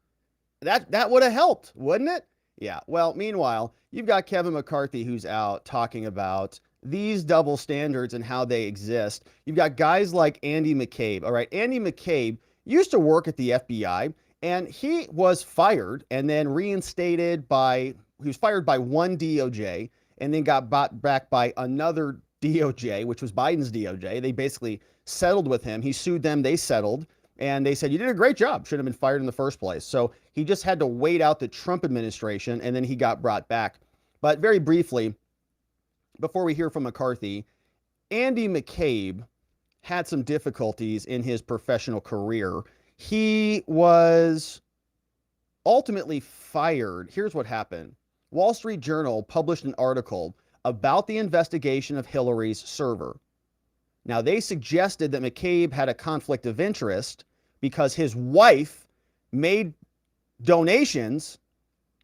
That would have helped, wouldn't it? Yeah. Well, meanwhile, you've got Kevin McCarthy who's out talking about these double standards and how they exist. You've got guys like Andy McCabe. All right, Andy McCabe used to work at the FBI, and he was fired and then reinstated he was fired by one DOJ and then got bought back by another DOJ, which was Biden's DOJ. They basically settled with him. He sued them, they settled, and they said, you did a great job, should have been fired in the first place. So he just had to wait out the Trump administration, and then he got brought back. But very briefly, before we hear from McCarthy, Andy McCabe had some difficulties in his professional career. He was ultimately fired. Here's what happened. Wall Street Journal published an article about the investigation of Hillary's server. Now, they suggested that McCabe had a conflict of interest because his wife made donations,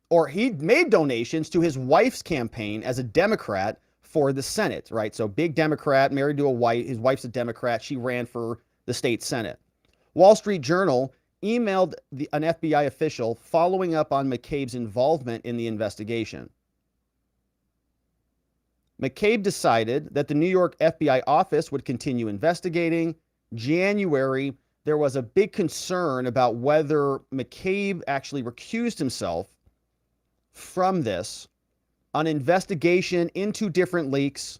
or he made donations to his wife's campaign as a Democrat for the Senate, right? So big Democrat, married to a white, his wife's a Democrat. She ran for the state Senate. Wall Street Journal emailed an FBI official following up on McCabe's involvement in the investigation. McCabe decided that the New York FBI office would continue investigating. January, there was a big concern about whether McCabe actually recused himself from this. An investigation into different leaks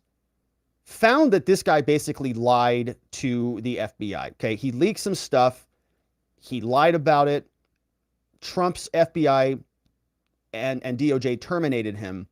found that this guy basically lied to the FBI. Okay, he leaked some stuff. He lied about it. Trump's FBI and DOJ terminated him.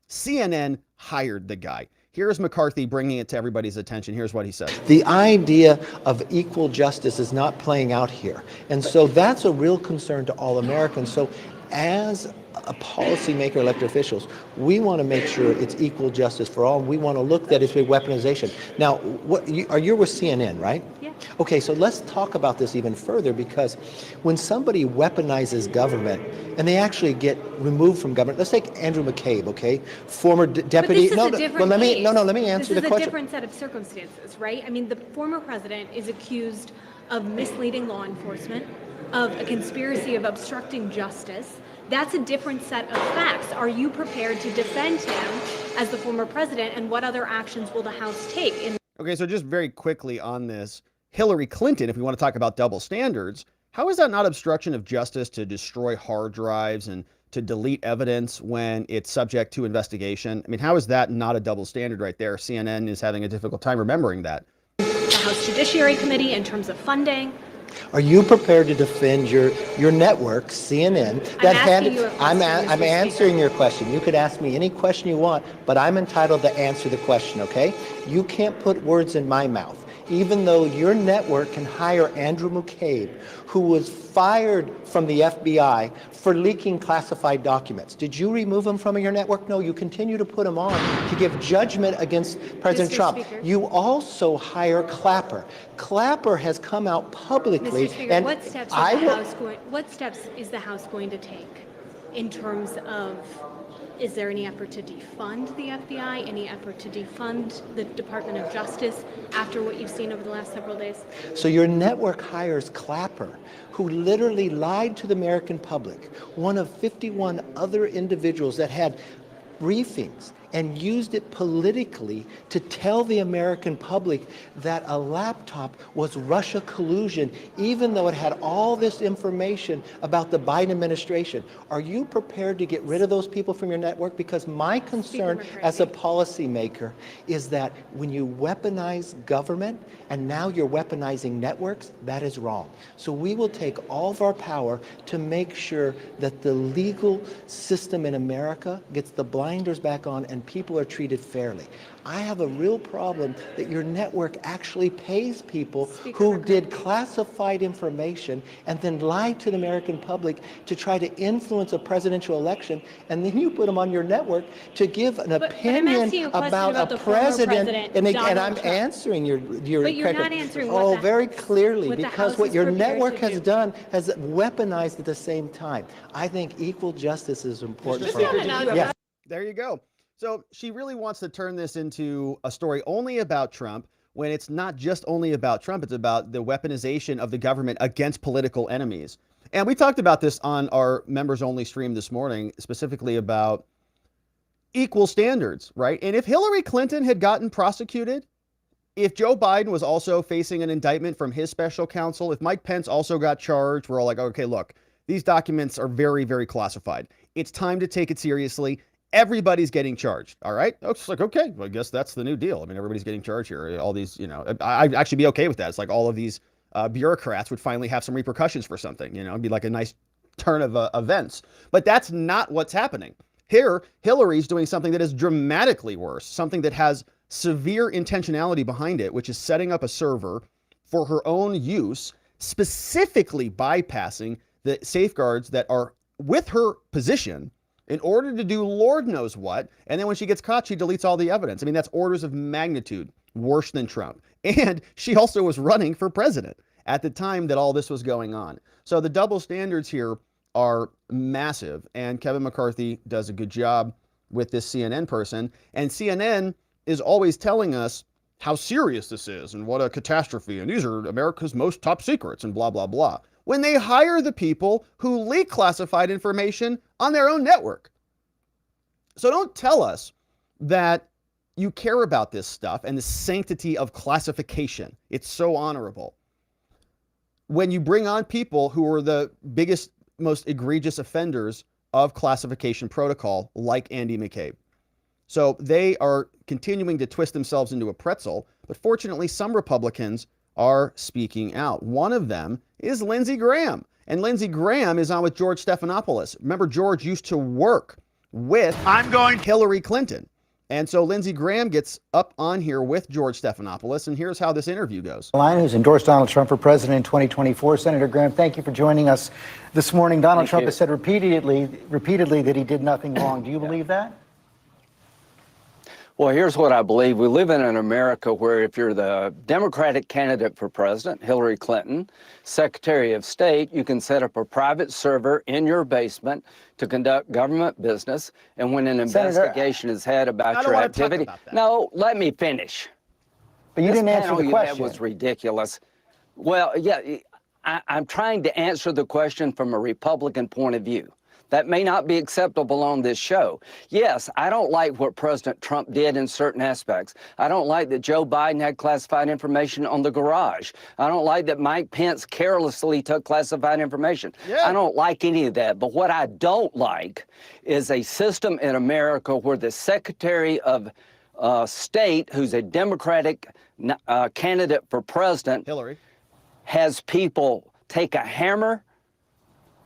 CNN hired the guy. Here's McCarthy bringing it to everybody's attention. Here's what he said. The idea of equal justice is not playing out here. And so that's a real concern to all Americans. So as a policymaker, elected officials, we want to make sure it's equal justice for all. We want to look at it as weaponization. Now, you're with CNN, right? Yeah. Okay, so let's talk about this even further, because when somebody weaponizes government and they actually get removed from government, let's take Andrew McCabe, okay, former deputy. But this is a different let me case. answer the question. This is a different set of circumstances, right? I mean, the former president is accused of misleading law enforcement, of a conspiracy of obstructing justice. That's a different set of facts. Are you prepared to defend him as the former president, and what other actions will the House take? Okay, so just very quickly on this, Hillary Clinton, if we want to talk about double standards, how is that not obstruction of justice to destroy hard drives and to delete evidence when it's subject to investigation? I mean, how is that not a double standard right there? CNN is having a difficult time remembering that. The House Judiciary Committee, in terms of funding. Are you prepared to defend your network, CNN? I'm answering your question. You could ask me any question you want, but I'm entitled to answer the question, okay? You can't put words in my mouth. even though your network can hire Andrew McCabe, who was fired from the FBI for leaking classified documents. Did you remove him from your network? No, you continue to put him on to give judgment against President Mr. Trump. Speaker. You also hire Clapper. Clapper has come out publicly, Mr. Speaker, and what steps is the House going to take in terms of, is there any effort to defund the FBI, any effort to defund the Department of Justice after what you've seen over the last several days? So your network hires Clapper, who literally lied to the American public, one of 51 other individuals that had briefings and used it politically to tell the American public that a laptop was Russia collusion, even though it had all this information about the Biden administration. Are you prepared to get rid of those people from your network? Because my concern as a policymaker is that when you weaponize government and now you're weaponizing networks, that is wrong. So we will take all of our power to make sure that the legal system in America gets the blinders back on and people are treated fairly. I have a real problem that your network actually pays people who did classified information and then lied to the American public to try to influence a presidential election, and then you put them on your network to give an opinion about a president. And I'm answering your But you're not answering what oh, the very House- clearly, what the because House what is your prepared network to has do. done has weaponized at the same time. I think equal justice is important for all. Yeah. There you go. So she really wants to turn this into a story only about Trump, when it's not just only about Trump, it's about the weaponization of the government against political enemies. And we talked about this on our members only stream this morning, specifically about equal standards, right? And if Hillary Clinton had gotten prosecuted, if Joe Biden was also facing an indictment from his special counsel, if Mike Pence also got charged, we're all like, okay, look, these documents are very, very classified. It's time to take it seriously. Everybody's getting charged. All right. It's like, okay, well, I guess that's the new deal. I mean, everybody's getting charged here. All these, I'd actually be okay with that. It's like all of these bureaucrats would finally have some repercussions for something, it'd be like a nice turn of events. But that's not what's happening. Here, Hillary's doing something that is dramatically worse, something that has severe intentionality behind it, which is setting up a server for her own use, specifically bypassing the safeguards that are with her position in order to do Lord knows what. And then when she gets caught, she deletes all the evidence. I mean, that's orders of magnitude worse than Trump. And she also was running for president at the time that all this was going on. So the double standards here are massive. And Kevin McCarthy does a good job with this CNN person. And CNN is always telling us how serious this is and what a catastrophe. And these are America's most top secrets and blah, blah, blah, when they hire the people who leak classified information on their own network. So don't tell us that you care about this stuff and the sanctity of classification. It's so honorable when you bring on people who are the biggest, most egregious offenders of classification protocol, like Andy McCabe. So they are continuing to twist themselves into a pretzel, but fortunately some Republicans are speaking out. One of them is Lindsey Graham. And Lindsey Graham is on with George Stephanopoulos. Remember, George used to work with Hillary Clinton. And so Lindsey Graham gets up on here with George Stephanopoulos, and here's how this interview goes. Line, who's endorsed Donald Trump for president in 2024. Senator Graham, thank you for joining us this morning. Donald Trump has said repeatedly that he did nothing wrong. Do you believe that? Well, here's what I believe. We live in an America where if you're the Democratic candidate for president, Hillary Clinton, Secretary of State, you can set up a private server in your basement to conduct government business. And when an investigation is had about your activity, no, let me finish. But you didn't answer the question. That was ridiculous. Well, yeah, I'm trying to answer the question from a Republican point of view. That may not be acceptable on this show. Yes, I don't like what President Trump did in certain aspects. I don't like that Joe Biden had classified information on the garage. I don't like that Mike Pence carelessly took classified information. I don't like any of that. But what I don't like is a system in America where the Secretary of State, who's a Democratic candidate for president, Hillary, has people take a hammer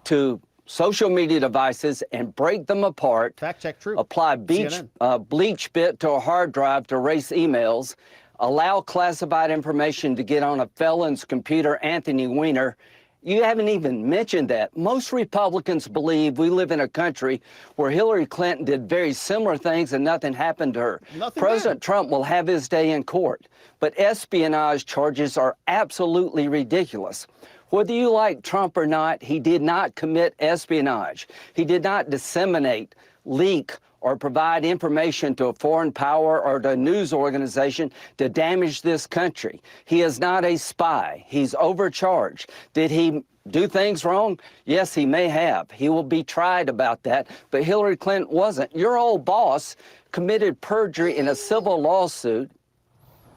to social media devices and break them apart. Fact check true. Apply bleach bit to a hard drive to erase emails. allow classified information to get on a felon's computer, Anthony Weiner. You haven't even mentioned that. Most Republicans believe we live in a country where Hillary Clinton did very similar things and nothing happened to her. President Trump will have his day in court, but espionage charges are absolutely ridiculous. Whether you like Trump or not, he did not commit espionage. He did not disseminate, leak, or provide information to a foreign power or to a news organization to damage this country. He is not a spy. He's overcharged. Did he do things wrong? Yes, he may have. He will be tried about that, but Hillary Clinton wasn't. Your old boss committed perjury in a civil lawsuit,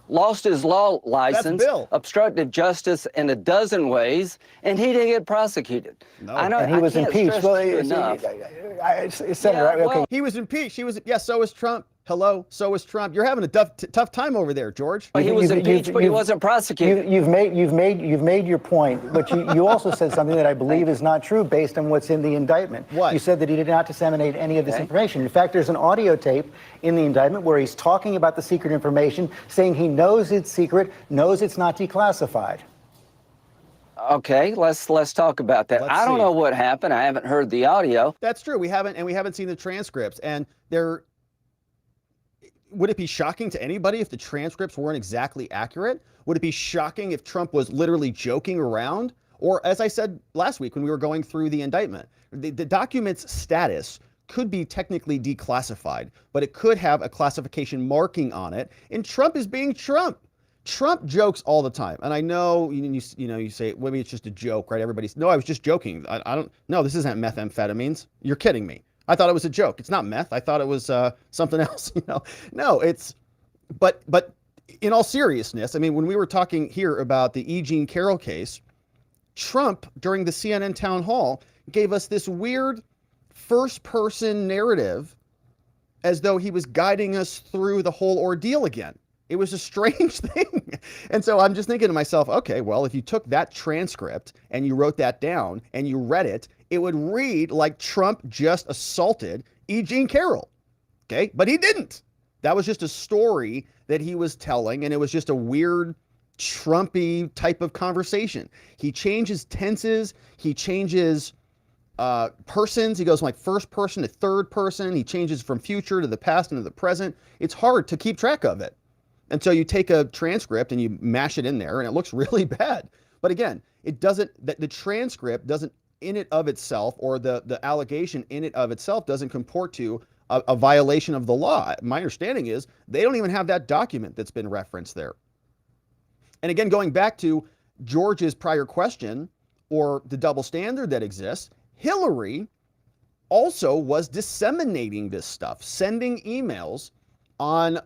lost his law license, obstructed justice in a dozen ways, and he didn't get prosecuted. No. And he was impeached. Senator, he was impeached. So was Trump. Hello, so was Trump. You're having a tough time over there, George. Well, he was impeached, but he wasn't prosecuted. You've made your point, but you also said something that I believe is not true based on what's in the indictment. What? You said that he did not disseminate any of this information. In fact, there's an audio tape in the indictment where he's talking about the secret information, saying he knows it's secret, knows it's not declassified. Okay, let's talk about that. I don't know what happened. I haven't heard the audio. That's true. We haven't seen the transcripts, and there. Would it be shocking to anybody if the transcripts weren't exactly accurate? Would it be shocking if Trump was literally joking around? Or, as I said last week when we were going through the indictment, the document's status could be technically declassified, but it could have a classification marking on it. And Trump is being Trump. Trump jokes all the time. And I know, you say, maybe it's just a joke, right? No, I was just joking. No, this isn't methamphetamines. You're kidding me. I thought it was a joke. It's not meth. I thought it was something else. No, it's. But in all seriousness, I mean, when we were talking here about the E. Jean Carroll case, Trump during the CNN town hall gave us this weird first-person narrative, as though he was guiding us through the whole ordeal again. It was a strange thing. And so I'm just thinking to myself, okay, well, if you took that transcript and you wrote that down and you read it, it would read like Trump just assaulted E. Jean Carroll. Okay, but he didn't. That was just a story that he was telling, and it was just a weird Trumpy type of conversation. He changes tenses. He changes persons. He goes from like first person to third person. He changes from future to the past and to the present. It's hard to keep track of it. And so you take a transcript and you mash it in there, and it looks really bad. But again, it doesn't. The transcript doesn't, in it of itself, or the allegation in it of itself, doesn't comport to a violation of the law. My understanding is they don't even have that document that's been referenced there. And again, going back to George's prior question, or the double standard that exists, Hillary also was disseminating this stuff, sending emails on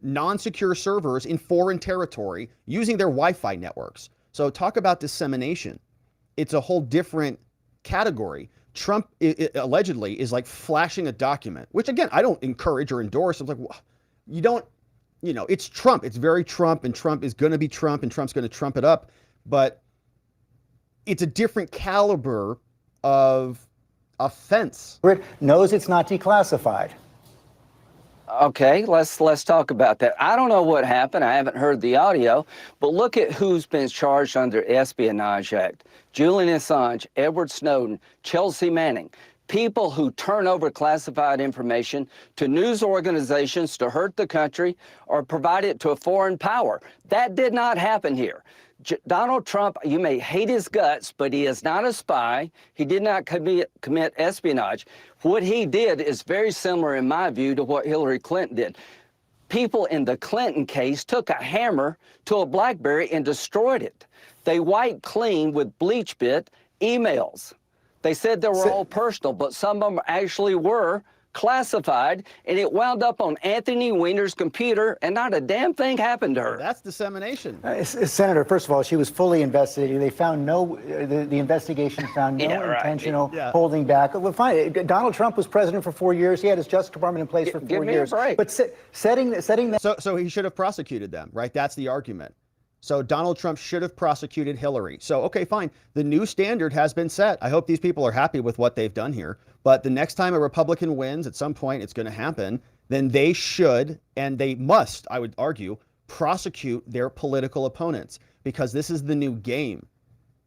non-secure servers in foreign territory using their Wi-Fi networks. So talk about dissemination. It's a whole different category. Trump allegedly is like flashing a document, which again, I don't encourage or endorse. I'm like, well, you don't, it's Trump. It's very Trump, and Trump is going to be Trump, and Trump's going to Trump it up. But it's a different caliber of offense. Knows it's not declassified. Okay, let's talk about that. I don't know what happened. I haven't heard the audio, but look at who's been charged under Espionage Act. Julian Assange, Edward Snowden, Chelsea Manning, people who turn over classified information to news organizations to hurt the country or provide it to a foreign power. That did not happen here. Donald Trump, you may hate his guts, but he is not a spy. He did not commit espionage. What he did is very similar, in my view, to what Hillary Clinton did. People in the Clinton case took a hammer to a BlackBerry and destroyed it. They wiped clean with bleach bit emails. They said they were all personal, but some of them actually were classified, and it wound up on Anthony Weiner's computer, and not a damn thing happened to her. That's dissemination. Senator, first of all, she was fully investigated. They found the investigation found no intentional holding back. Well, fine. Donald Trump was president for 4 years. He had his Justice Department in place for 4 years. But setting that. So he should have prosecuted them, right? That's the argument. So Donald Trump should have prosecuted Hillary. So, okay, fine. The new standard has been set. I hope these people are happy with what they've done here. But the next time a Republican wins, at some point it's going to happen, then they should, and they must, I would argue, prosecute their political opponents, because this is the new game.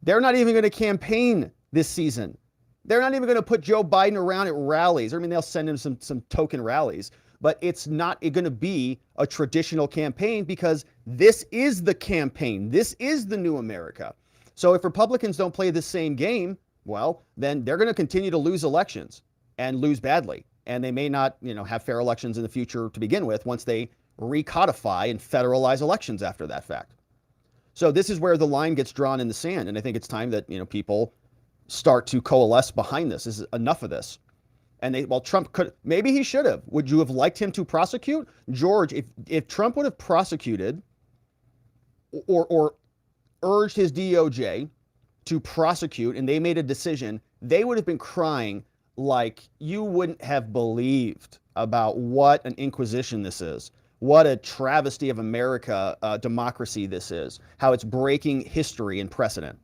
They're not even going to campaign this season. They're not even going to put Joe Biden around at rallies. I mean, they'll send him some token rallies, but it's not going to be a traditional campaign, because this is the campaign. This is the new America. So if Republicans don't play the same game, well, then they're going to continue to lose elections and lose badly. And they may not, have fair elections in the future to begin with once they recodify and federalize elections after that fact. So this is where the line gets drawn in the sand. And I think it's time that, people start to coalesce behind this. This is enough of this. And Trump could, maybe he should have. Would you have liked him to prosecute? George, if Trump would have prosecuted or urged his DOJ to prosecute and they made a decision, they would have been crying like you wouldn't have believed about what an inquisition this is, what a travesty of America democracy this is, how it's breaking history and precedent.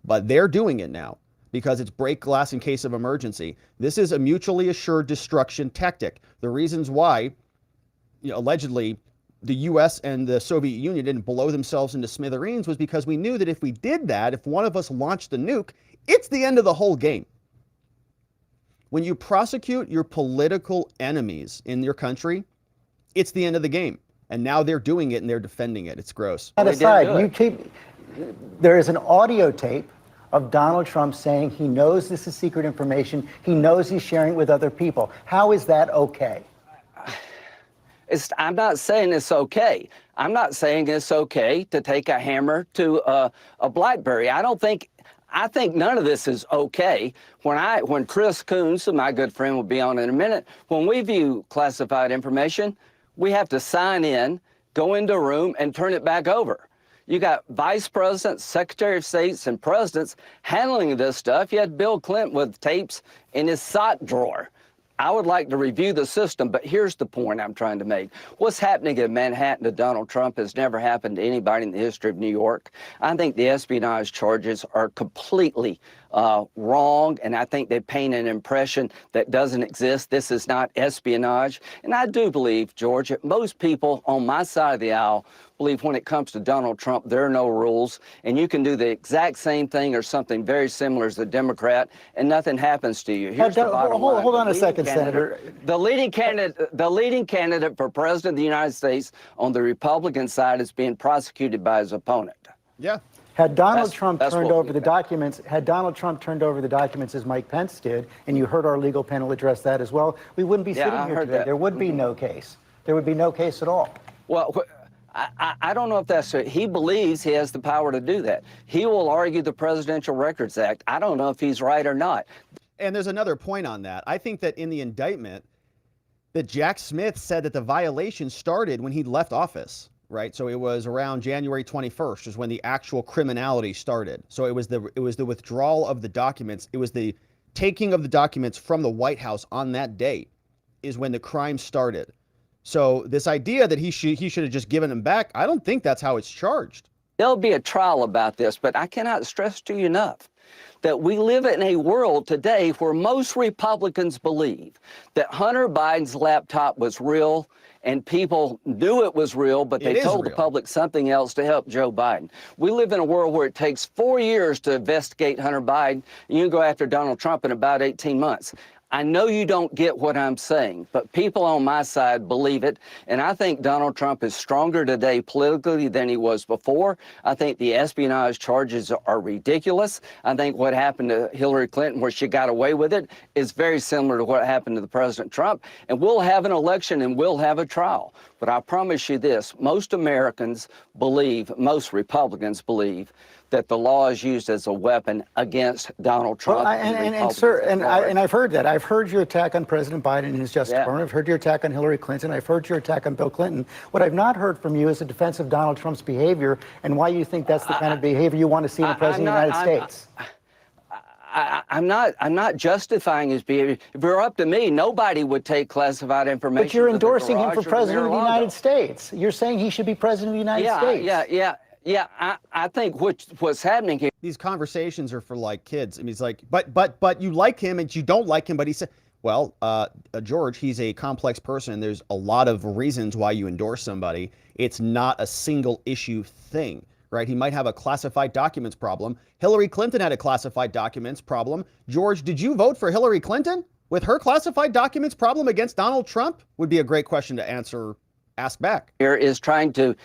But they're doing it now because it's break glass in case of emergency. This is a mutually assured destruction tactic. The reasons why, allegedly, the U.S. and the Soviet Union didn't blow themselves into smithereens was because we knew that if we did that, if one of us launched the nuke, it's the end of the whole game. When you prosecute your political enemies in your country, it's the end of the game. And now they're doing it and they're defending it. It's gross. Aside, there is an audio tape of Donald Trump saying he knows this is secret information. He knows he's sharing it with other people. How is that okay? I'm not saying it's okay. I'm not saying it's okay to take a hammer to a BlackBerry. I think none of this is okay. When Chris Coons, who my good friend will be on in a minute, when we view classified information, we have to sign in, go into a room, and turn it back over. You got vice presidents, secretary of states, and presidents handling this stuff. You had Bill Clinton with tapes in his sock drawer. I would like to review the system, but here's the point I'm trying to make. What's happening in Manhattan to Donald Trump has never happened to anybody in the history of New York. I think the espionage charges are completely wrong, and I think they paint an impression that doesn't exist. This is not espionage. And I do believe, George, that most people on my side of the aisle believe when it comes to Donald Trump, there are no rules, and you can do the exact same thing or something very similar as a Democrat, and nothing happens to you. Here's the bottom line. Hold on a second, Senator. The leading candidate for president of the United States on the Republican side is being prosecuted by his opponent. Yeah. Had Donald Trump turned over the documents as Mike Pence did, and you heard our legal panel address that as well, we wouldn't be sitting here today. There would be no case. There would be no case at all. Well, I don't know if that's true. He believes he has the power to do that. He will argue the Presidential Records Act. I don't know if he's right or not. And there's another point on that. I think that in the indictment, that Jack Smith said that the violation started when he left office, right? So it was around January 21st is when the actual criminality started. So it was the withdrawal of the documents. It was the taking of the documents from the White House on that date is when the crime started. So this idea that he should have just given them back, I don't think that's how it's charged. There'll be a trial about this, but I cannot stress to you enough that we live in a world today where most Republicans believe that Hunter Biden's laptop was real and people knew it was real, but they told the public something else to help Joe Biden. We live in a world where it takes 4 years to investigate Hunter Biden, and you can go after Donald Trump in about 18 months. I know you don't get what I'm saying, but people on my side believe it. And I think Donald Trump is stronger today politically than he was before. I think the espionage charges are ridiculous. I think what happened to Hillary Clinton, where she got away with it, is very similar to what happened to the President Trump. And we'll have an election and we'll have a trial. But I promise you this, most Americans believe, most Republicans believe, that the law is used as a weapon against Donald Trump. Well, and I've heard that. I've heard your attack on President Biden and his Justice Department. I've heard your attack on Hillary Clinton. I've heard your attack on Bill Clinton. What I've not heard from you is a defense of Donald Trump's behavior and why you think that's the kind of behavior you want to see in the President of the United States. I'm not justifying his behavior. If it were up to me, nobody would take classified information. But you're endorsing him for President of the United States. You're saying he should be President of the United States. Yeah, I think what's happening here. These conversations are for like kids. I mean, it's like, but you like him and you don't like him, but he said, Well, George, he's a complex person. There's a lot of reasons why you endorse somebody. It's not a single issue thing, right? He might have a classified documents problem. Hillary Clinton had a classified documents problem. George, did you vote for Hillary Clinton with her classified documents problem against Donald Trump? Would be a great question to ask back. Here is trying to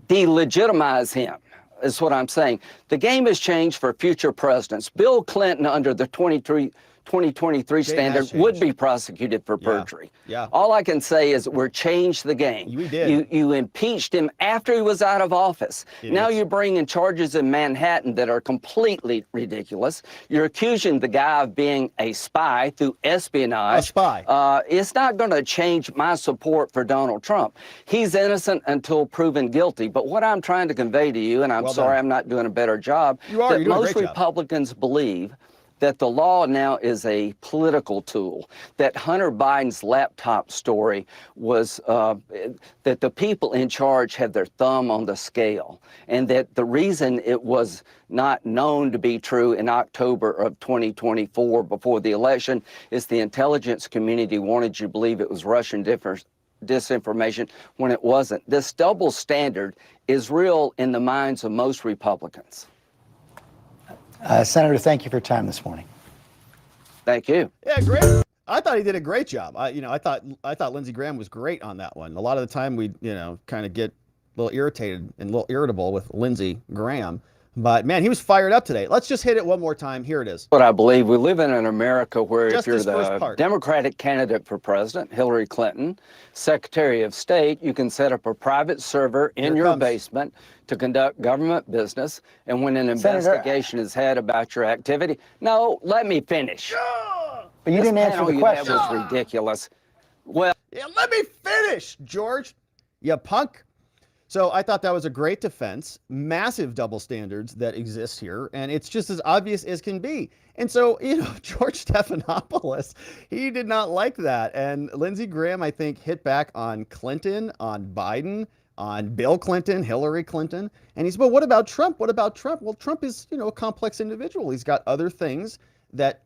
delegitimize him, is what I'm saying. The game has changed for future presidents. Bill Clinton, under the 2023 standard, would be prosecuted for perjury. Yeah. All I can say is we're changed the game. We did. You impeached him after he was out of office. Now you're bringing charges in Manhattan that are completely ridiculous. You're accusing the guy of being a spy through espionage. A spy. It's not going to change my support for Donald Trump. He's innocent until proven guilty. But what I'm trying to convey to you, and I'm sorry I'm not doing a better job, that most Republicans believe that the law now is a political tool, that Hunter Biden's laptop story was that the people in charge had their thumb on the scale, and that the reason it was not known to be true in October of 2024 before the election is the intelligence community wanted you to believe it was Russian disinformation when it wasn't. This double standard is real in the minds of most Republicans. Senator, thank you for your time this morning. Thank you. Yeah, great. I thought he did a great job. I thought Lindsey Graham was great on that one. A lot of the time we, kind of get a little irritated and a little irritable with Lindsey Graham. But man, he was fired up today. Let's just hit it one more time. Here it is. What I believe, we live in an America where Just if you're this first the part. Democratic candidate for president, Hillary Clinton, Secretary of State, you can set up a private server in your basement to conduct government business. And when an investigation is had about your activity, no, let me finish. But you didn't answer the question. That was ridiculous. Well, yeah, let me finish, George. You punk. So I thought that was a great defense, massive double standards that exist here, and it's just as obvious as can be. And so, George Stephanopoulos, he did not like that. And Lindsey Graham, I think, hit back on Clinton, on Biden, on Bill Clinton, Hillary Clinton. And he said, well, what about Trump? What about Trump? Well, Trump is, a complex individual. He's got other things that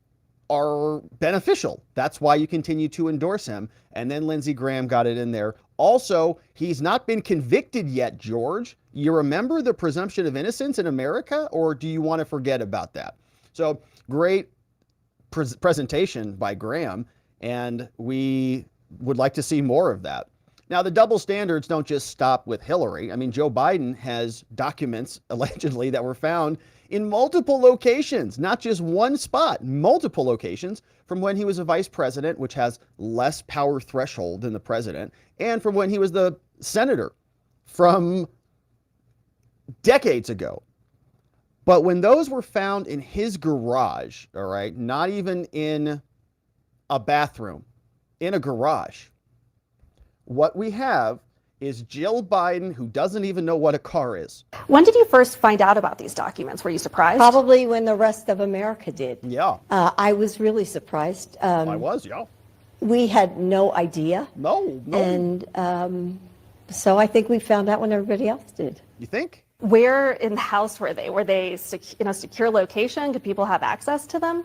are beneficial. That's why you continue to endorse him. And then Lindsey Graham got it in there. Also, he's not been convicted yet, George. You remember the presumption of innocence in America, or do you want to forget about that? So great presentation by Graham, and we would like to see more of that. Now, the double standards don't just stop with Hillary. I mean, Joe Biden has documents, allegedly, that were found in multiple locations, not just one spot, multiple locations from when he was a vice president, which has less power threshold than the president, and from when he was the senator from decades ago. But when those were found in his garage, all right, not even in a bathroom, in a garage, what we have is Jill Biden, who doesn't even know what a car is. When did you first find out about these documents? Were you surprised? Probably when the rest of America did. Yeah. I was really surprised. I was, yeah. We had no idea. No. And so I think we found out when everybody else did. You think? Where in the house were they? Were they in a secure location? Could people have access to them?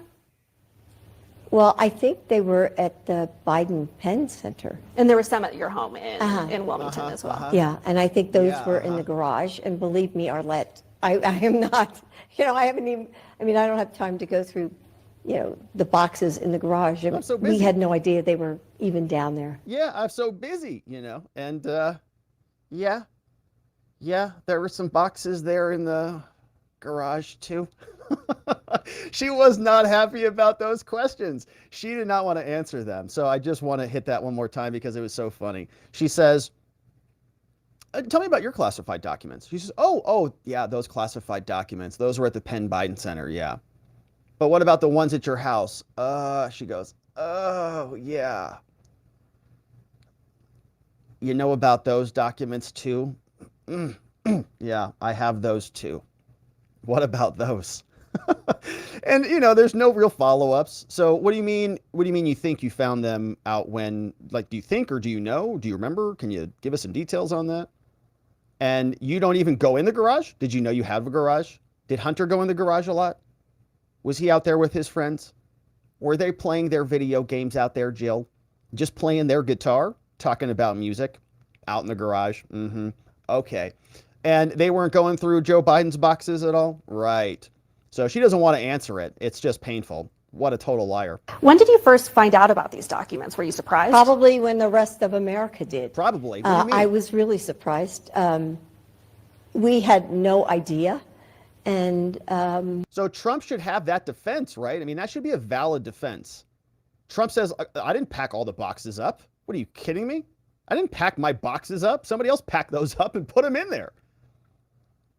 Well, I think they were at the Biden Penn Center. And there were some at your home in Wilmington as well. Yeah, and I think those were in the garage. And believe me, Arlette, I am not, I haven't even, I don't have time to go through, the boxes in the garage. I'm so busy. We had no idea they were even down there. Yeah, I'm so busy, and yeah, there were some boxes there in the garage too. She was not happy about those questions. She did not want to answer them. So I just want to hit that one more time because it was so funny. She says, tell me about your classified documents. She says, oh, yeah, those classified documents. Those were at the Penn Biden Center, yeah. But what about the ones at your house? She goes, oh, yeah. You know about those documents too? Yeah, I have those too. What about those? And, there's no real follow-ups. So what do you mean? What do you mean you think you found them out when, do you think, or do you know? Do you remember? Can you give us some details on that? And you don't even go in the garage? Did you know you have a garage? Did Hunter go in the garage a lot? Was he out there with his friends? Were they playing their video games out there, Jill? Just playing their guitar, talking about music out in the garage? Okay. And they weren't going through Joe Biden's boxes at all? Right. So she doesn't want to answer it. It's just painful. What a total liar. When did you first find out about these documents? Were you surprised? Probably when the rest of America did. Probably. What do you mean? I was really surprised. We had no idea. And so Trump should have that defense, right? I mean, that should be a valid defense. Trump says, I didn't pack all the boxes up. What are you kidding me? I didn't pack my boxes up. Somebody else packed those up and put them in there.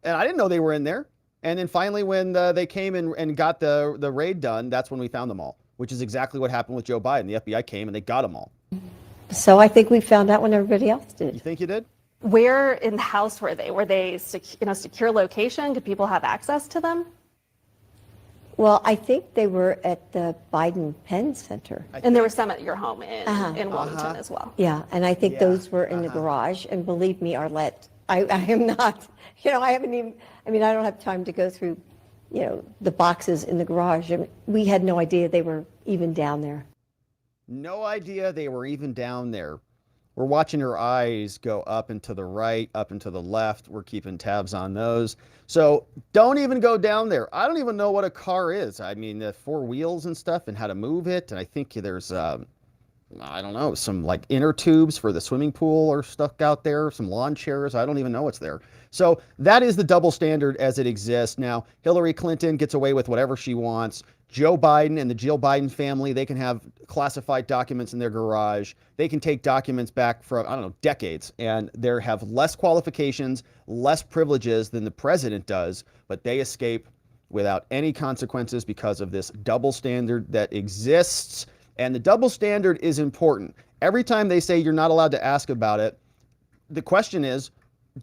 And I didn't know they were in there. And then finally, when they came and got the raid done, that's when we found them all, which is exactly what happened with Joe Biden. The FBI came and they got them all. so I think we found out when everybody else did. You think you did? Where in the house were they? Were they secure location? Could people have access to them? Well, I think they were at the Biden Penn Center. And there were some at your home in Wilmington as well. Yeah, and I think those were in the garage. And believe me, Arlette, I am not, I haven't even, I don't have time to go through, the boxes in the garage. We had no idea they were even down there. No idea they were even down there. We're watching her eyes go up and to the right, up and to the left. We're keeping tabs on those. So don't even go down there. I don't even know what a car is. I mean, the four wheels and stuff and how to move it. And I think there's, I don't know, some like inner tubes for the swimming pool are stuck out there, some lawn chairs. I don't even know what's there. So that is the double standard as it exists. Now, Hillary Clinton gets away with whatever she wants. Joe Biden and the Jill Biden family, they can have classified documents in their garage. They can take documents back from, decades, and they have less qualifications, less privileges than the president does, but they escape without any consequences because of this double standard that exists. And the double standard is important. Every time they say you're not allowed to ask about it, the question is,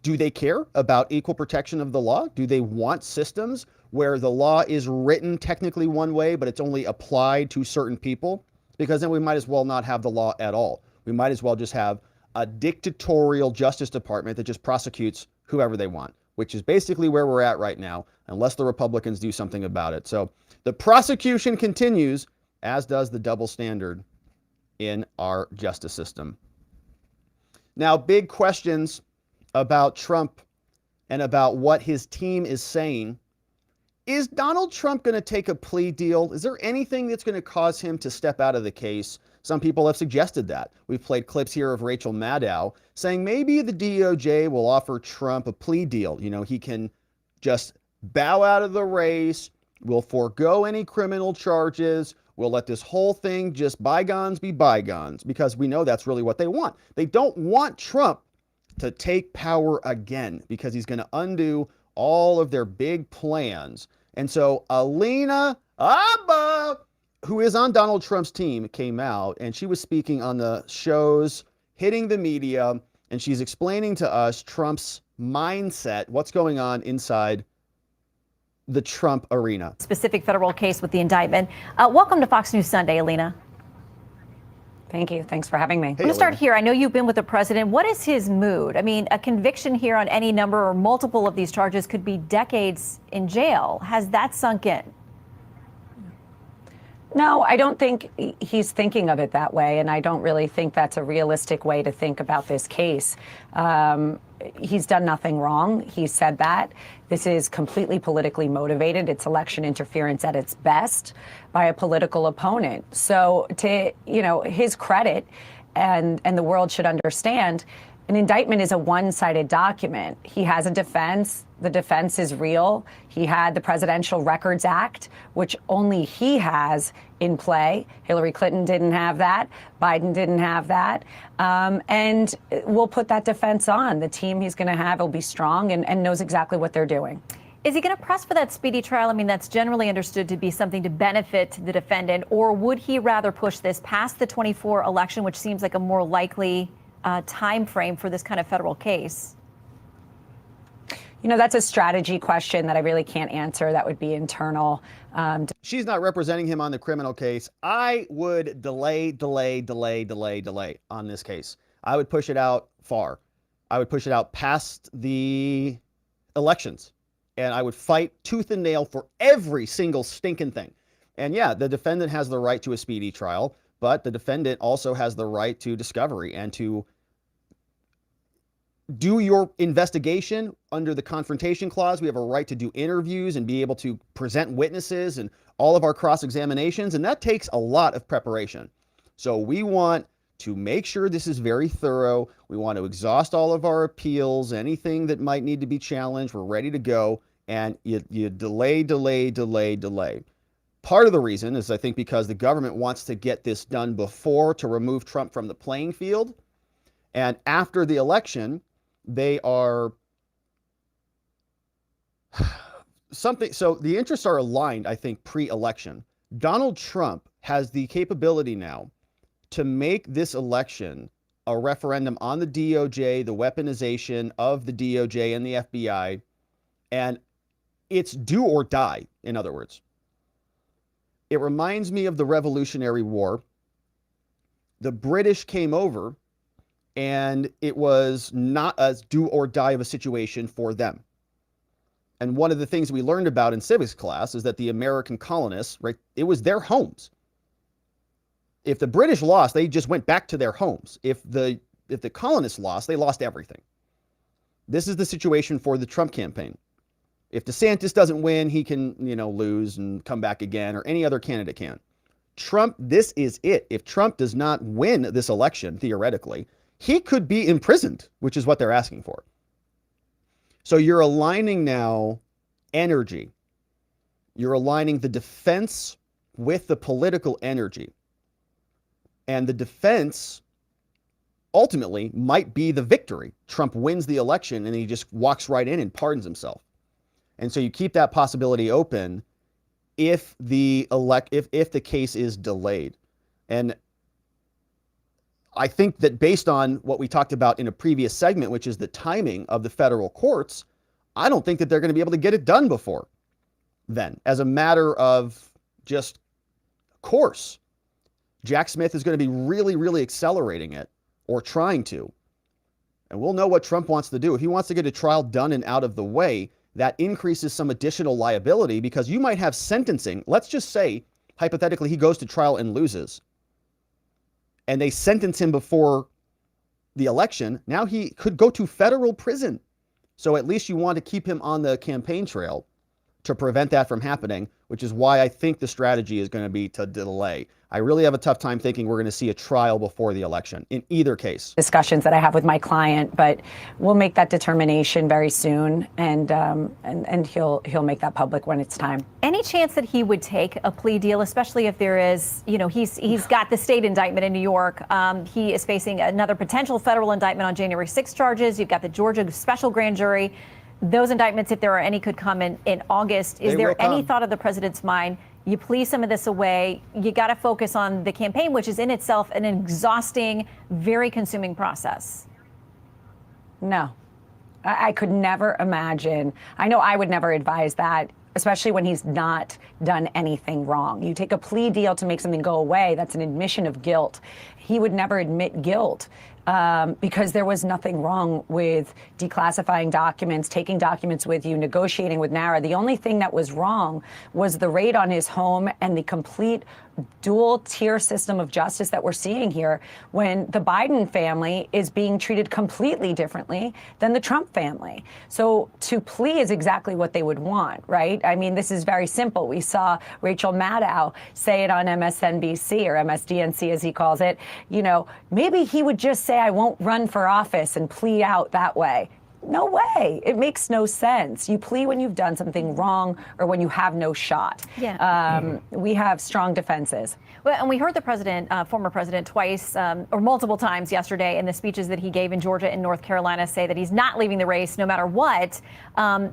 do they care about equal protection of the law? Do they want systems where the law is written technically one way, but it's only applied to certain people? Because then we might as well not have the law at all. We might as well just have a dictatorial Justice Department that just prosecutes whoever they want, which is basically where we're at right now, unless the Republicans do something about it. So the prosecution continues, as does the double standard in our justice system. Now, big questions about Trump and about what his team is saying. Is Donald Trump going to take a plea deal? Is there anything that's going to cause him to step out of the case? Some people have suggested that. We've played clips here of Rachel Maddow saying maybe the DOJ will offer Trump a plea deal. He can just bow out of the race. We'll forego any criminal charges. We'll let this whole thing just bygones be bygones, because we know that's really what they want. They don't want Trump to take power again because he's going to undo all of their big plans. And so Alina Habba, who is on Donald Trump's team, came out and she was speaking on the shows, hitting the media, and she's explaining to us Trump's mindset, what's going on inside the Trump arena. Specific federal case with the indictment. Welcome to Fox News Sunday, Alina. Thank you. Thanks for having me. I'm going to start here. I know you've been with the president. What is his mood? I mean, a conviction here on any number or multiple of these charges could be decades in jail. Has that sunk in? No, I don't think he's thinking of it that way, and I don't really think that's a realistic way to think about this case. He's done nothing wrong. He said that. This is completely politically motivated. It's election interference at its best by a political opponent. So to, his credit, and the world should understand, an indictment is a one-sided document. He has a defense. The defense is real. He had the Presidential Records Act, which only he has in play. Hillary Clinton didn't have that. Biden didn't have that. And we'll put that defense on. The team he's going to have will be strong and knows exactly what they're doing. Is he going to press for that speedy trial? I mean, that's generally understood to be something to benefit the defendant. Or would he rather push this past the 24 election, which seems like a more likely time frame for this kind of federal case? That's a strategy question that I really can't answer. That would be internal. She's not representing him on the criminal case. I would delay on this case. I would push it out far. I would push it out past the elections. And I would fight tooth and nail for every single stinking thing. And yeah, the defendant has the right to a speedy trial, but the defendant also has the right to discovery and to do your investigation under the confrontation clause. We have a right to do interviews and be able to present witnesses and all of our cross-examinations, and that takes a lot of preparation. So we want to make sure this is very thorough. We want to exhaust all of our appeals, anything that might need to be challenged, we're ready to go, and you delay. Part of the reason is, I think, because the government wants to get this done before to remove Trump from the playing field. And after the election, they are something. So the interests are aligned, I think, pre-election. Donald Trump has the capability now to make this election a referendum on the DOJ, the weaponization of the DOJ and the FBI, and it's do or die, in other words. It reminds me of the Revolutionary War. The British came over, and it was not as do or die of a situation for them. And one of the things we learned about in civics class is that the American colonists, right, it was their homes. If the British lost, they just went back to their homes. If the colonists lost, they lost everything. This is the situation for the Trump campaign. If DeSantis doesn't win, he can, lose and come back again, or any other candidate can. Trump, this is it. If Trump does not win this election, theoretically, he could be imprisoned, which is what they're asking for. So you're aligning now energy. You're aligning the defense with the political energy. And the defense ultimately might be the victory. Trump wins the election and he just walks right in and pardons himself. And so you keep that possibility open if the case is delayed. And I think that based on what we talked about in a previous segment, which is the timing of the federal courts, I don't think that they're going to be able to get it done before then. As a matter of just course, Jack Smith is going to be really, really accelerating it, or trying to. And we'll know what Trump wants to do. If he wants to get a trial done and out of the way, that increases some additional liability, because you might have sentencing. Let's just say, hypothetically, he goes to trial and loses, and they sentence him before the election. Now he could go to federal prison. So at least you want to keep him on the campaign trail to prevent that from happening, which is why I think the strategy is going to be to delay. I really have a tough time thinking we're going to see a trial before the election in either case. Discussions that I have with my client, but we'll make that determination very soon, and he'll make that public when it's time. Any chance that he would take a plea deal, especially if there is, he's got the state indictment in New York. He is facing another potential federal indictment on January 6 charges. You've got the Georgia special grand jury. Those indictments, if there are any, could come in August. Is there any thought of the president's mind? You plea some of this away. You got to focus on the campaign, which is in itself an exhausting, very consuming process. No, I could never imagine. I know I would never advise that, especially when he's not done anything wrong. You take a plea deal to make something go away. That's an admission of guilt. He would never admit guilt. Because there was nothing wrong with declassifying documents, taking documents with you, negotiating with NARA. The only thing that was wrong was the raid on his home and the complete dual-tier system of justice that we're seeing here, when the Biden family is being treated completely differently than the Trump family. So to plea is exactly what they would want, right? I mean, this is very simple. We saw Rachel Maddow say it on MSNBC, or MSDNC as he calls it. Maybe he would just say, I won't run for office, and plea out that way. No way. It makes no sense. You plea when you've done something wrong or when you have no shot. Yeah. We have strong defenses. Well, and we heard the president, former president, twice or multiple times yesterday in the speeches that he gave in Georgia and North Carolina say that he's not leaving the race no matter what.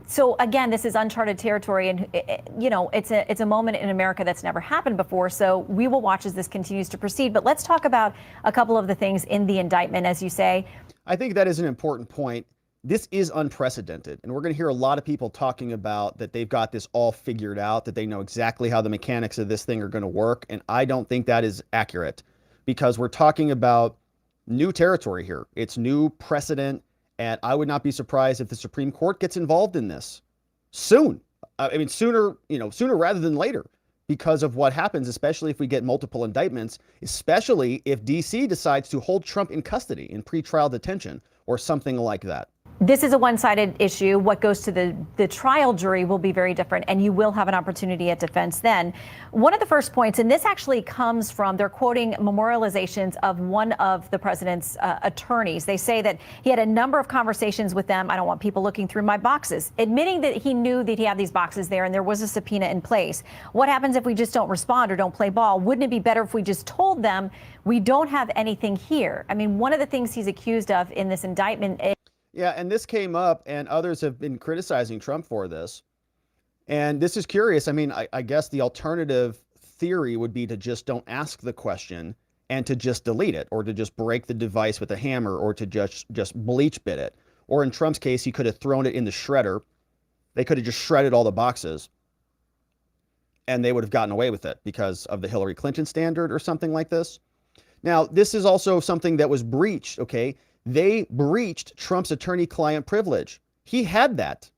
So again, this is uncharted territory, and it's a moment in America that's never happened before. So we will watch as this continues to proceed. But let's talk about a couple of the things in the indictment, as you say. I think that is an important point. This is unprecedented, and we're going to hear a lot of people talking about that they've got this all figured out, that they know exactly how the mechanics of this thing are going to work, and I don't think that is accurate, because we're talking about new territory here. It's new precedent, and I would not be surprised if the Supreme Court gets involved in this soon. I mean, sooner rather than later, because of what happens, especially if we get multiple indictments, especially if DC decides to hold Trump in custody in pretrial detention or something like that. This is a one-sided issue. What goes to the trial jury will be very different, and you will have an opportunity at defense then. One of the first points, and this actually comes from, they're quoting memorializations of one of the president's attorneys. They say that he had a number of conversations with them. I don't want people looking through my boxes, admitting that he knew that he had these boxes there and there was a subpoena in place. What happens if we just don't respond or don't play ball? Wouldn't it be better if we just told them we don't have anything here? I mean, one of the things he's accused of in this indictment is... Yeah, and this came up, and others have been criticizing Trump for this. And this is curious. I mean, I guess the alternative theory would be to just don't ask the question and to just delete it, or to just break the device with a hammer, or to just bleach bit it. Or in Trump's case, he could have thrown it in the shredder. They could have just shredded all the boxes, and they would have gotten away with it because of the Hillary Clinton standard or something like this. Now, this is also something that was breached, okay? They breached Trump's attorney-client privilege. He had that.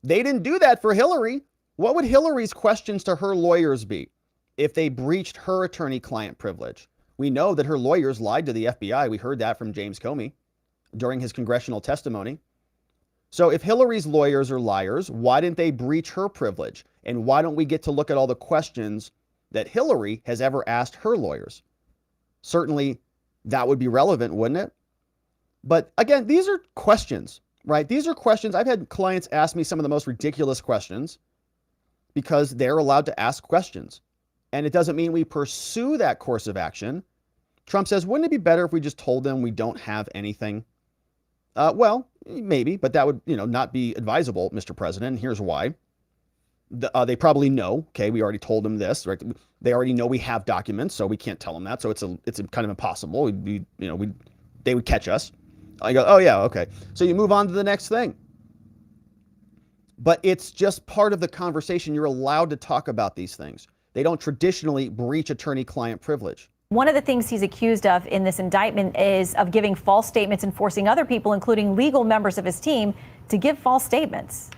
They didn't do that for Hillary. What would Hillary's questions to her lawyers be if they breached her attorney-client privilege? We know that her lawyers lied to the FBI. We heard that from James Comey during his congressional testimony. So if Hillary's lawyers are liars, why didn't they breach her privilege? And why don't we get to look at all the questions that Hillary has ever asked her lawyers? Certainly that would be relevant, wouldn't it? But again, these are questions, right? These are questions. I've had clients ask me some of the most ridiculous questions because they're allowed to ask questions. And it doesn't mean we pursue that course of action. Trump says, wouldn't it be better if we just told them we don't have anything? Well, maybe, but that would, not be advisable, Mr. President. And here's why. They probably know, okay, we already told them this, right? They already know we have documents, so we can't tell them that. So it's kind of impossible. They would catch us. I go, oh yeah, okay. So you move on to the next thing. But it's just part of the conversation. You're allowed to talk about these things. They don't traditionally breach attorney-client privilege. One of the things he's accused of in this indictment is of giving false statements and forcing other people, including legal members of his team, to give false statements.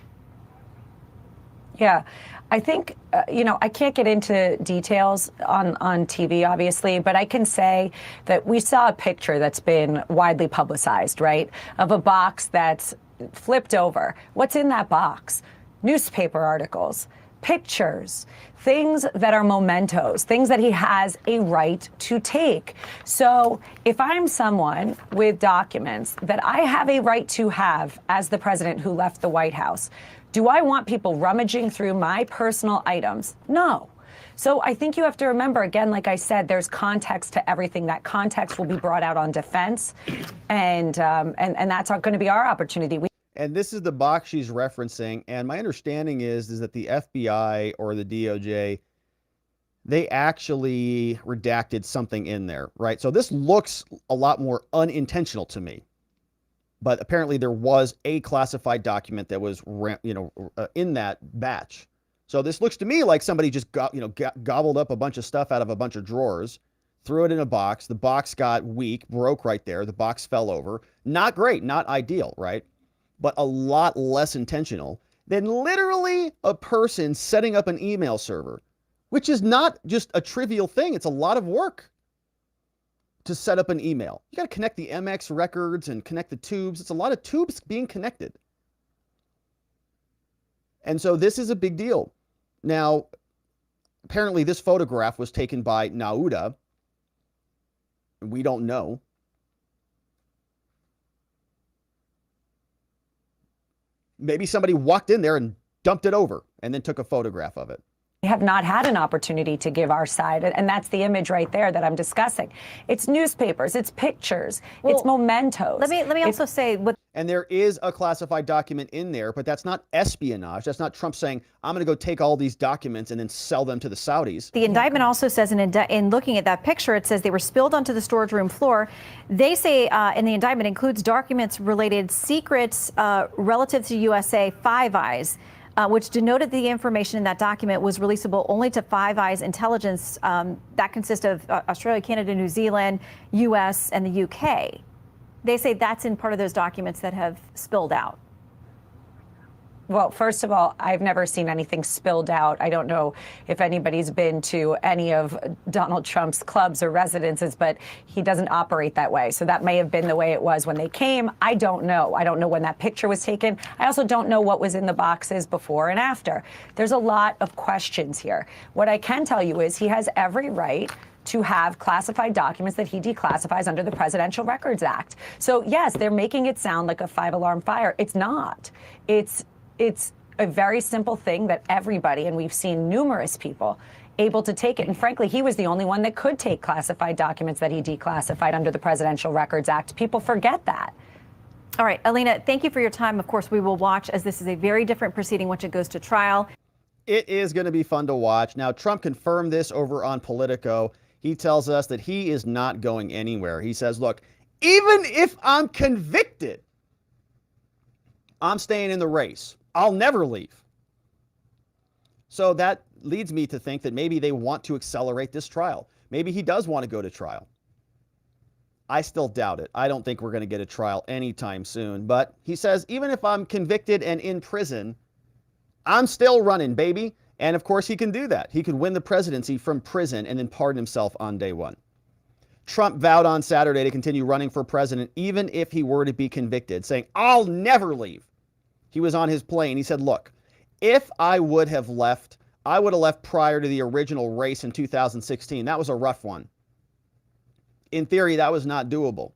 Yeah, I think, I can't get into details on TV, obviously, but I can say that we saw a picture that's been widely publicized, right, of a box that's flipped over. What's in that box? Newspaper articles, pictures, things that are mementos, things that he has a right to take. So if I'm someone with documents that I have a right to have as the president who left the White House, do I want people rummaging through my personal items? No. So I think you have to remember, again, like I said, there's context to everything. That context will be brought out on defense, and that's going to be our opportunity. And this is the box she's referencing. And my understanding is that the FBI or the DOJ, they actually redacted something in there, right? So this looks a lot more unintentional to me. But apparently there was a classified document that was, in that batch. So this looks to me like somebody just gobbled up a bunch of stuff out of a bunch of drawers, threw it in a box. The box got weak, broke right there. The box fell over. Not great, not ideal, right? But a lot less intentional than literally a person setting up an email server, which is not just a trivial thing. It's a lot of work to set up an email. You got to connect the MX records and connect the tubes. It's a lot of tubes being connected. And so this is a big deal. Now, apparently this photograph was taken by Nauda. We don't know. Maybe somebody walked in there and dumped it over and then took a photograph of it. We have not had an opportunity to give our side, and that's the image right there that I'm discussing. It's newspapers, it's pictures, it's mementos. Let me also say what. And there is a classified document in there, but that's not espionage. That's not Trump saying, I'm going to go take all these documents and then sell them to the Saudis. The indictment also says in looking at that picture, it says they were spilled onto the storage room floor. They say in the indictment includes documents related secrets relative to USA Five Eyes, which denoted the information in that document was releasable only to Five Eyes intelligence. That consists of Australia, Canada, New Zealand, U.S., and the U.K. They say that's in part of those documents that have spilled out. Well, first of all, I've never seen anything spilled out. I don't know if anybody's been to any of Donald Trump's clubs or residences, but he doesn't operate that way. So that may have been the way it was when they came. I don't know. I don't know when that picture was taken. I also don't know what was in the boxes before and after. There's a lot of questions here. What I can tell you is he has every right to have classified documents that he declassifies under the Presidential Records Act. So yes, they're making it sound like a 5-alarm fire. It's not. It's a very simple thing that everybody, and we've seen numerous people, able to take it. And frankly, he was the only one that could take classified documents that he declassified under the Presidential Records Act. People forget that. All right, Alina, thank you for your time. Of course, we will watch, as this is a very different proceeding once it goes to trial. It is going to be fun to watch. Now, Trump confirmed this over on Politico. He tells us that he is not going anywhere. He says, look, even if I'm convicted, I'm staying in the race. I'll never leave. So that leads me to think that maybe they want to accelerate this trial. Maybe he does want to go to trial. I still doubt it. I don't think we're going to get a trial anytime soon. But he says, even if I'm convicted and in prison, I'm still running, baby. And of course, he can do that. He could win the presidency from prison and then pardon himself on day one. Trump vowed on Saturday to continue running for president, even if he were to be convicted, saying, I'll never leave. He was on his plane. He said, look, if I would have left, I would have left prior to the original race in 2016. That was a rough one. In theory, that was not doable.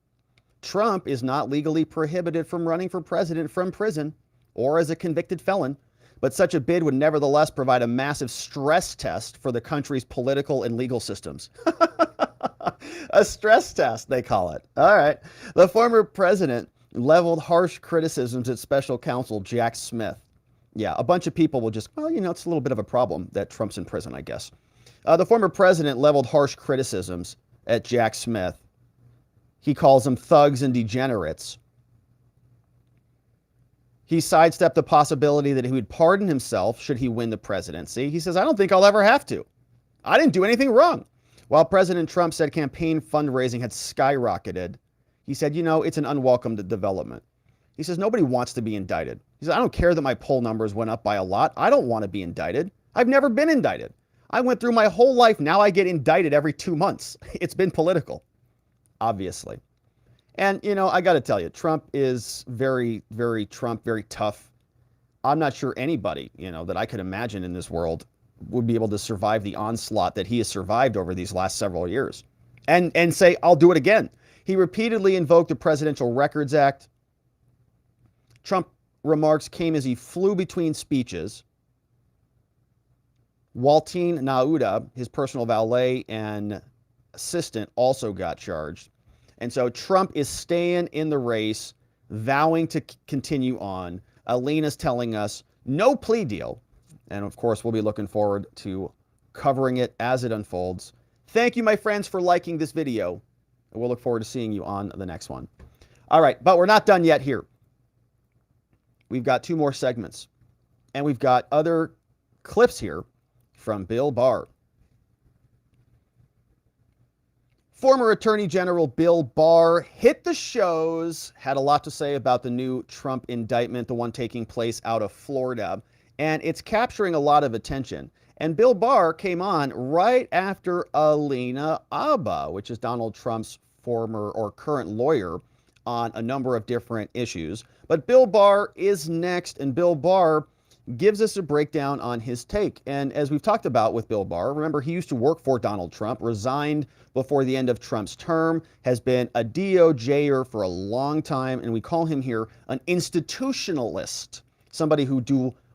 Trump is not legally prohibited from running for president from prison or as a convicted felon. But such a bid would nevertheless provide a massive stress test for the country's political and legal systems. A stress test, they call it. All right. The former president leveled harsh criticisms at special counsel Jack Smith. Yeah, a bunch of people will just, well, it's a little bit of a problem that Trump's in prison, I guess. The former president leveled harsh criticisms at Jack Smith. He calls them thugs and degenerates. He sidestepped the possibility that he would pardon himself should he win the presidency. He says, I don't think I'll ever have to. I didn't do anything wrong. While President Trump said campaign fundraising had skyrocketed, he said, it's an unwelcome development. He says, nobody wants to be indicted. He says, I don't care that my poll numbers went up by a lot. I don't want to be indicted. I've never been indicted. I went through my whole life. Now I get indicted every 2 months. It's been political, obviously. And, I got to tell you, Trump is very, very Trump, very tough. I'm not sure anybody, that I could imagine in this world would be able to survive the onslaught that he has survived over these last several years and say, I'll do it again. He repeatedly invoked the Presidential Records Act. Trump remarks came as he flew between speeches. Waltine Nauda, his personal valet and assistant, also got charged. And so Trump is staying in the race, vowing to continue on. Alina's telling us no plea deal. And of course, we'll be looking forward to covering it as it unfolds. Thank you, my friends, for liking this video. And we'll look forward to seeing you on the next one. All right, but we're not done yet here. We've got 2 more segments. And we've got other clips here from Bill Barr. Former Attorney General Bill Barr hit the shows, had a lot to say about the new Trump indictment, the one taking place out of Florida, and it's capturing a lot of attention. And Bill Barr came on right after Alina Habba, which is Donald Trump's former or current lawyer on a number of different issues. But Bill Barr is next, and Bill Barr gives us a breakdown on his take. And as we've talked about with Bill Barr, remember, he used to work for Donald Trump, resigned before the end of Trump's term, has been a DOJer for a long time, and we call him here an institutionalist, somebody who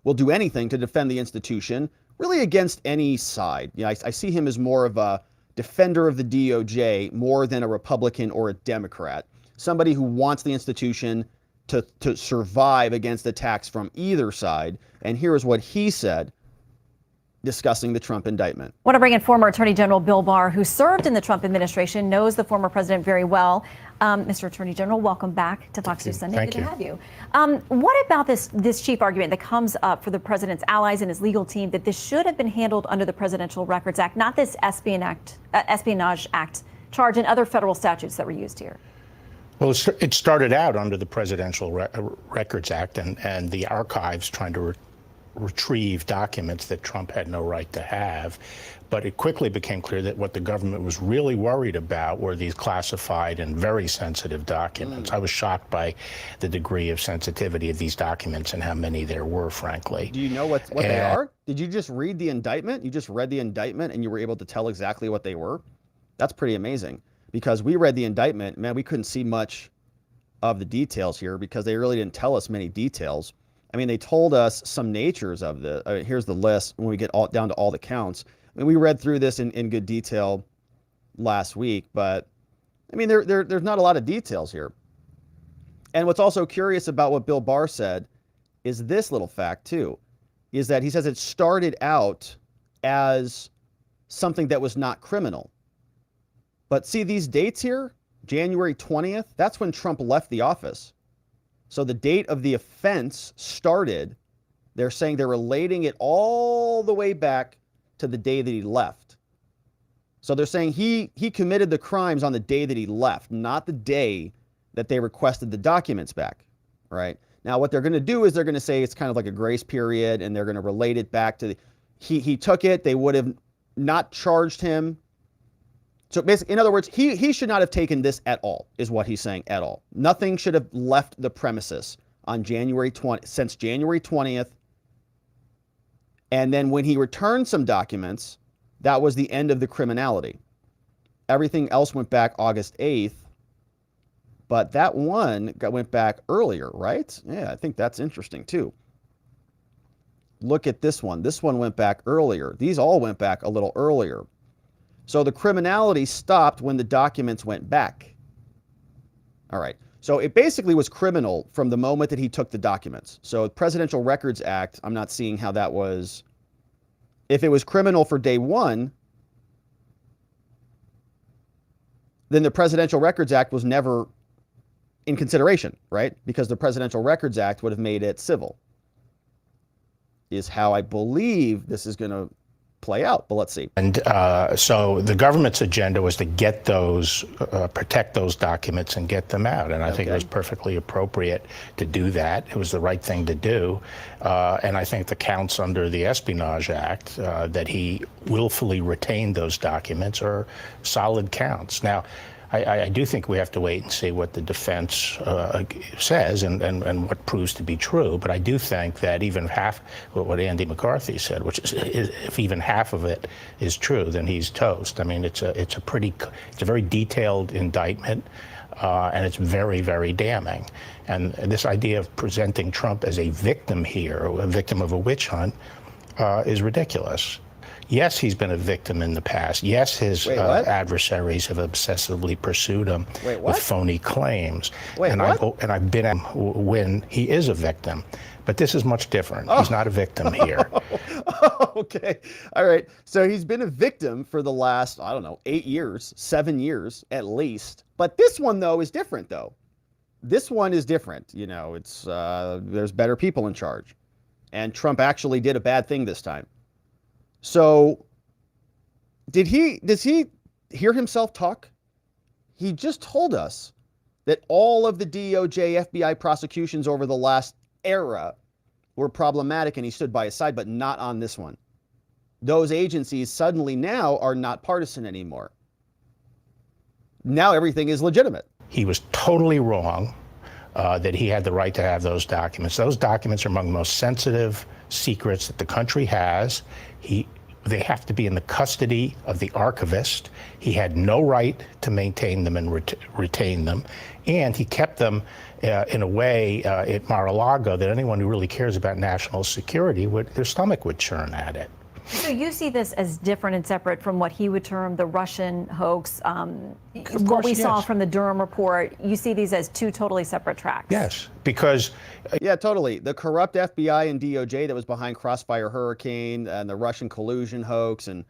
will do anything to defend the institution, really against any side. I see him as more of a defender of the DOJ more than a Republican or a Democrat, somebody who wants the institution to survive against attacks from either side. And here is what he said discussing the Trump indictment. I want to bring in former Attorney General Bill Barr, who served in the Trump administration, knows the former president very well. Mr. Attorney General, welcome back to Fox News Sunday. Good to have you. What about this chief argument that comes up for the president's allies and his legal team that this should have been handled under the Presidential Records Act, not this Espionage Act charge and other federal statutes that were used here? Well, it started out under the Presidential Records Act and the archives trying to retrieve documents that Trump had no right to have. But it quickly became clear that what the government was really worried about were these classified and very sensitive documents. I was shocked by the degree of sensitivity of these documents and how many there were, frankly. Do you know what they are? Did you just read the indictment? You just read the indictment and you were able to tell exactly what they were? That's pretty amazing. Because we read the indictment, man, we couldn't see much of the details here because they really didn't tell us many details. I mean, they told us some natures of here's the list when we get down to all the counts. I mean, we read through this in good detail last week, but I mean, there's not a lot of details here. And what's also curious about what Bill Barr said is this little fact too, is that he says it started out as something that was not criminal. But see these dates here, January 20th, that's when Trump left the office. So the date of the offense started, they're saying they're relating it all the way back to the day that he left. So they're saying he committed the crimes on the day that he left, not the day that they requested the documents back, right? Now what they're going to do is they're going to say it's kind of like a grace period and they're going to relate it back to he took it, they would have not charged him. So basically, in other words, he should not have taken this at all, is what he's saying, at all. Nothing should have left the premises on since January 20th. And then when he returned some documents, that was the end of the criminality. Everything else went back August 8th. But that one went back earlier, right? Yeah, I think that's interesting too. Look at this one. This one went back earlier. These all went back a little earlier. So the criminality stopped when the documents went back. All right. So it basically was criminal from the moment that he took the documents. So the Presidential Records Act, I'm not seeing how that was. If it was criminal for day one, then the Presidential Records Act was never in consideration, right? Because the Presidential Records Act would have made it civil, is how I believe this is going to play out, but let's see. And so the government's agenda was to get those, protect those documents and get them out. And I think it was perfectly appropriate to do that. It was the right thing to do. And I think the counts under the Espionage Act that he willfully retained those documents are solid counts. Now, I do think we have to wait and see what the defense says and what proves to be true. But I do think that even half what Andy McCarthy said, which is if even half of it is true, then he's toast. I mean, it's a very detailed indictment, and it's very, very damning. And this idea of presenting Trump as a victim here, a victim of a witch hunt, is ridiculous. Yes, he's been a victim in the past. Yes, his adversaries have obsessively pursued him with phony claims. I've been when he is a victim. But this is much different. He's not a victim here. Okay. All right. So he's been a victim for the last, I don't know, 8 years, 7 years at least. But this one, though, is different, though. This one is different. You know, it's there's better people in charge. And Trump actually did a bad thing this time. So does he hear himself talk? He just told us that all of the DOJ, FBI prosecutions over the last era were problematic and he stood by his side, but not on this one. Those agencies suddenly now are not partisan anymore. Now everything is legitimate. He was totally wrong that he had the right to have those documents. Those documents are among the most sensitive secrets that the country has. They have to be in the custody of the archivist. He had no right to maintain them and retain them. And he kept them in a way at Mar-a-Lago that anyone who really cares about national security, their stomach would churn at it. So you see this as different and separate from what he would term the Russian hoax, what we saw from the Durham report. You see these as two totally separate tracks. Yes, because... Yeah, totally. The corrupt FBI and DOJ that was behind Crossfire Hurricane and the Russian collusion hoax and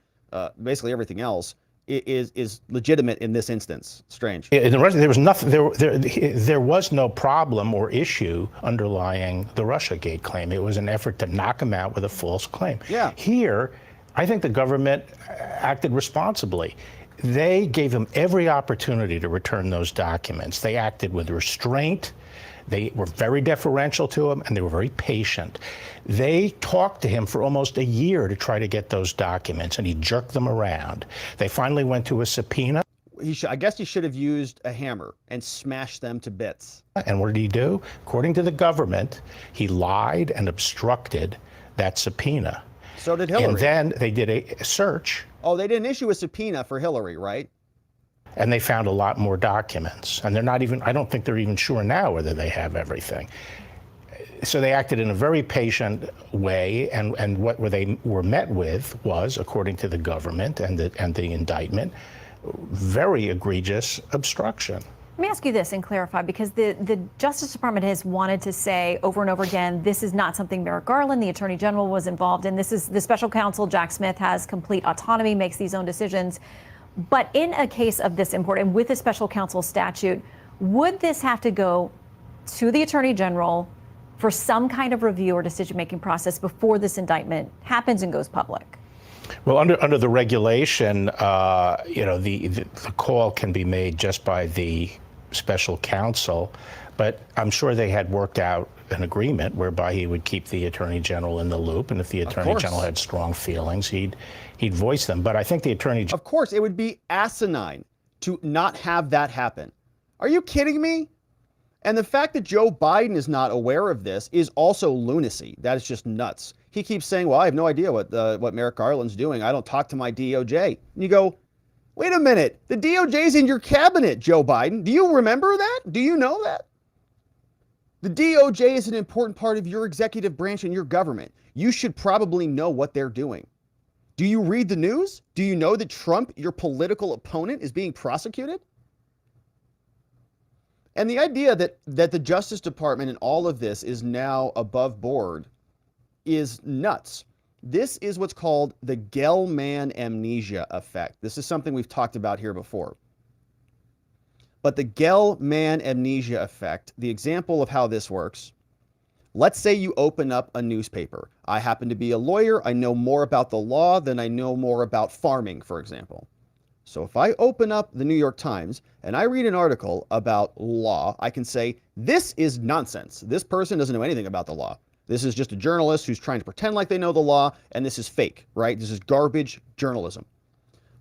basically everything else is legitimate in this instance. Strange. In the Russia, there was nothing. There was no problem or issue underlying the Russiagate claim. It was an effort to knock him out with a false claim. Yeah. Here, I think the government acted responsibly. they gave him every opportunity to return those documents. They acted with restraint. They were very deferential to him, and they were very patient. They talked to him for almost a year to try to get those documents, and he jerked them around. They finally went to a subpoena. I guess he should have used a hammer and smashed them to bits. And what did he do? According to the government, he lied and obstructed that subpoena. So did Hillary. And then they did a search. Oh, they didn't issue a subpoena for Hillary, right? And they found a lot more documents. And they're not even, I don't think they're even sure now whether they have everything. So they acted in a very patient way, and what they were met with was, according to the government and the indictment, very egregious obstruction. Let me ask you this and clarify, because the Justice Department has wanted to say over and over again, this is not something Merrick Garland, the Attorney General, was involved in. This is the special counsel, Jack Smith, has complete autonomy, makes these own decisions. But in a case of this import, and with a special counsel statute, would this have to go to the Attorney General for some kind of review or decision-making process before this indictment happens and goes public? Well, under the regulation, the call can be made just by the special counsel, but I'm sure they had worked out an agreement whereby he would keep the Attorney General in the loop, and if the Attorney General had strong feelings, he'd voice them. But I think the Attorney General... Of course, it would be asinine to not have that happen. Are you kidding me? And the fact that Joe Biden is not aware of this is also lunacy. That is just nuts. He keeps saying, well, I have no idea what Merrick Garland's doing. I don't talk to my DOJ. And you go, wait a minute. The DOJ's in your cabinet, Joe Biden. Do you remember that? Do you know that? The DOJ is an important part of your executive branch and your government. You should probably know what they're doing. Do you read the news? Do you know that Trump, your political opponent, is being prosecuted? And the idea that the Justice Department and all of this is now above board is nuts. This is what's called the Gelman amnesia effect. This is something we've talked about here before. But the Gelman amnesia effect, the example of how this works, let's say you open up a newspaper. I happen to be a lawyer. I know more about the law than I know more about farming, for example. So if I open up the New York Times and I read an article about law, I can say, this is nonsense. This person doesn't know anything about the law. This is just a journalist who's trying to pretend like they know the law, and this is fake, right? This is garbage journalism.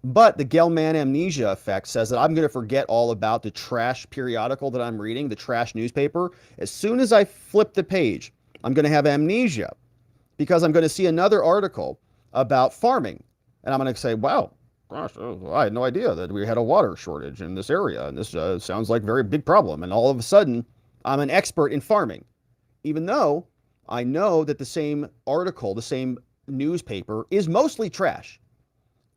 But the Gelman amnesia effect says that I'm going to forget all about the trash periodical that I'm reading, the trash newspaper. As soon as I flip the page, I'm going to have amnesia because I'm going to see another article about farming. And I'm going to say, wow, gosh, I had no idea that we had a water shortage in this area. And this sounds like a very big problem. And all of a sudden, I'm an expert in farming, even though I know that the same article, the same newspaper is mostly trash.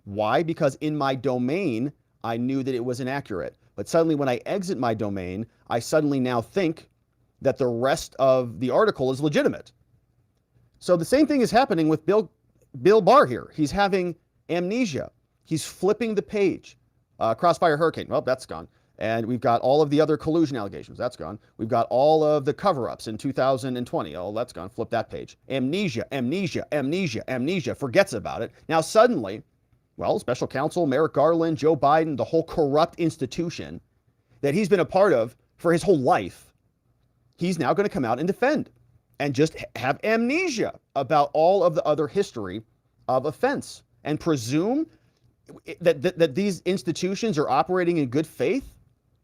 Why? Because in my domain, I knew that it was inaccurate. But suddenly when I exit my domain, I suddenly now think that the rest of the article is legitimate. So the same thing is happening with Bill Barr here. He's having amnesia. He's flipping the page. Crossfire Hurricane, well, that's gone. And we've got all of the other collusion allegations. That's gone. We've got all of the cover-ups in 2020. Oh, that's gone. Flip that page. Amnesia, amnesia, amnesia, amnesia. Forgets about it. Now suddenly, well, special counsel, Merrick Garland, Joe Biden, the whole corrupt institution that he's been a part of for his whole life, he's now going to come out and defend and just have amnesia about all of the other history of offense and presume that these institutions are operating in good faith.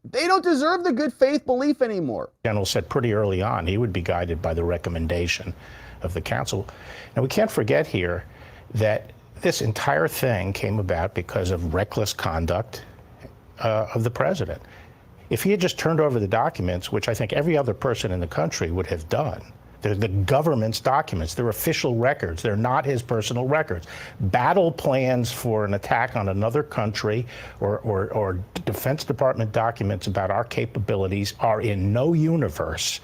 They don't deserve the good faith belief anymore. General said pretty early on he would be guided by the recommendation of the counsel. Now, we can't forget here that this entire thing came about because of reckless conduct of the president. If he had just turned over the documents, which I think every other person in the country would have done, they're the government's documents. They're official records. They're not his personal records. Battle plans for an attack on another country or Defense Department documents about our capabilities are in no universe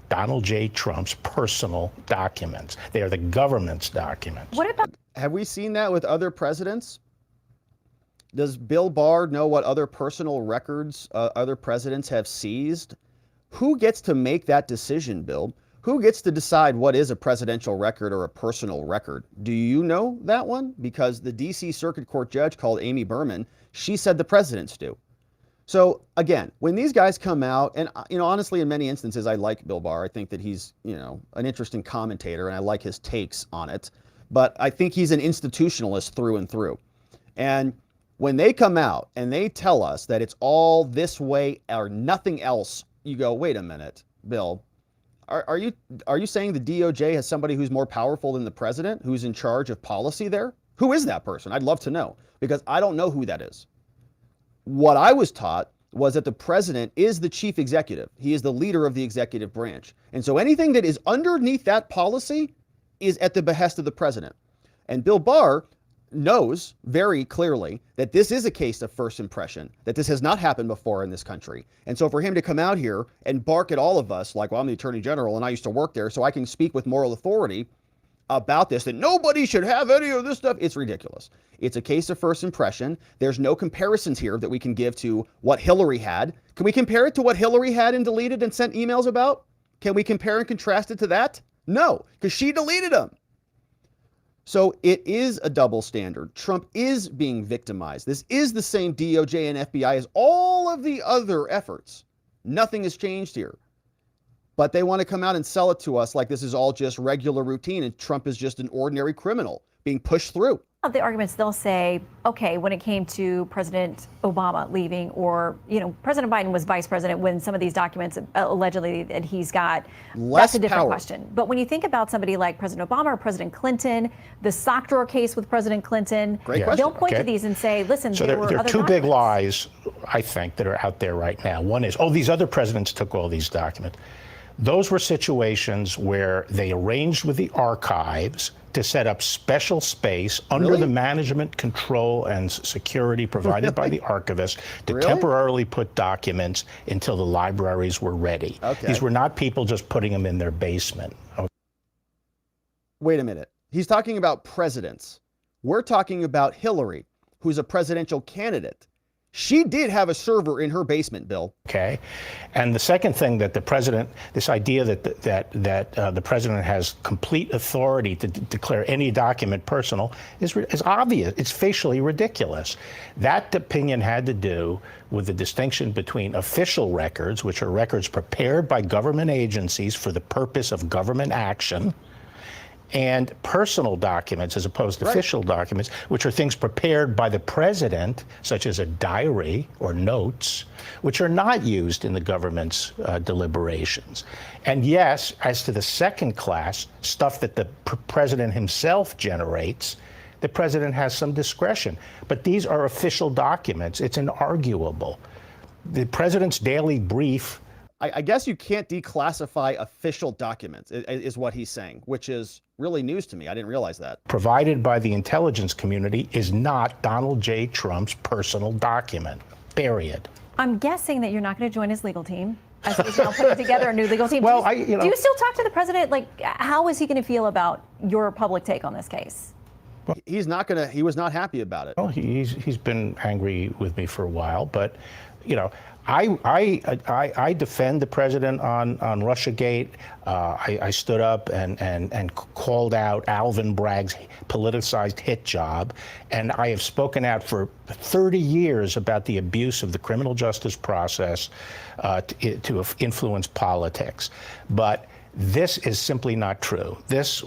Donald J. Trump's personal documents. They are the government's documents. What about... Have we seen that with other presidents? Does Bill Barr know what other personal records other presidents have seized? Who gets to make that decision, Bill? Who gets to decide what is a presidential record or a personal record? Do you know that one? Because the DC Circuit Court judge called Amy Berman, she said the presidents do. So again, when these guys come out, and honestly, in many instances, I like Bill Barr. I think that he's, an interesting commentator, and I like his takes on it. But I think he's an institutionalist through and through. And when they come out and they tell us that it's all this way or nothing else, you go, wait a minute, Bill. Are you saying the DOJ has somebody who's more powerful than the president, who's in charge of policy there? Who is that person? I'd love to know, because I don't know who that is. What I was taught was that the president is the chief executive. He is the leader of the executive branch. And so anything that is underneath that policy is at the behest of the president. And Bill Barr knows very clearly that this is a case of first impression, that this has not happened before in this country. And so for him to come out here and bark at all of us like, well, I'm the Attorney General and I used to work there, so I can speak with moral authority about this, that nobody should have any of this stuff, it's ridiculous. It's a case of first impression. There's no comparisons here that we can give to what Hillary had. Can we compare it to what Hillary had and deleted and sent emails about? Can we compare and contrast it to that? No, because she deleted them. So it is a double standard. Trump is being victimized. This is the same DOJ and FBI as all of the other efforts. Nothing has changed here. But they want to come out and sell it to us like this is all just regular routine and Trump is just an ordinary criminal being pushed through. Of the arguments, they'll say, okay, when it came to President Obama leaving, or, President Biden was vice president when some of these documents allegedly that he's got, that's a different question. But when you think about somebody like President Obama or President Clinton, the sock drawer case with President Clinton, they'll point to these and say, listen, so there are two big lies, I think, that are out there right now. One is, these other presidents took all these documents. Those were situations where they arranged with the archives to set up special space under the management, control, and security provided by the archivist to temporarily put documents until the libraries were ready. These were not people just putting them in their basement. Wait a minute. He's talking about presidents. We're talking about Hillary, who's a presidential candidate. She did have a server in her basement, Bill. Okay. And the second thing that the president, this idea that the president has complete authority to declare any document personal is obvious. It's facially ridiculous. That opinion had to do with the distinction between official records, which are records prepared by government agencies for the purpose of government action, and personal documents as opposed to official documents, which are things prepared by the president, such as a diary or notes, which are not used in the government's deliberations. And yes, as to the second class, stuff that the president himself generates, the president has some discretion. But these are official documents. It's inarguable. The president's daily brief. I guess you can't declassify official documents, is what he's saying, which is really news to me. I didn't realize that. Provided by the intelligence community is not Donald J. Trump's personal document, period. I'm guessing that you're not going to join his legal team, as he's now putting together a new legal team. Well, do you still talk to the president? Like, how is he going to feel about your public take on this case? He's not going to. He was not happy about it. Well, he's been angry with me for a while, but I defend the president on Russiagate. I stood up and called out Alvin Bragg's politicized hit job, and I have spoken out for 30 years about the abuse of the criminal justice process to influence politics. But this is simply not true. This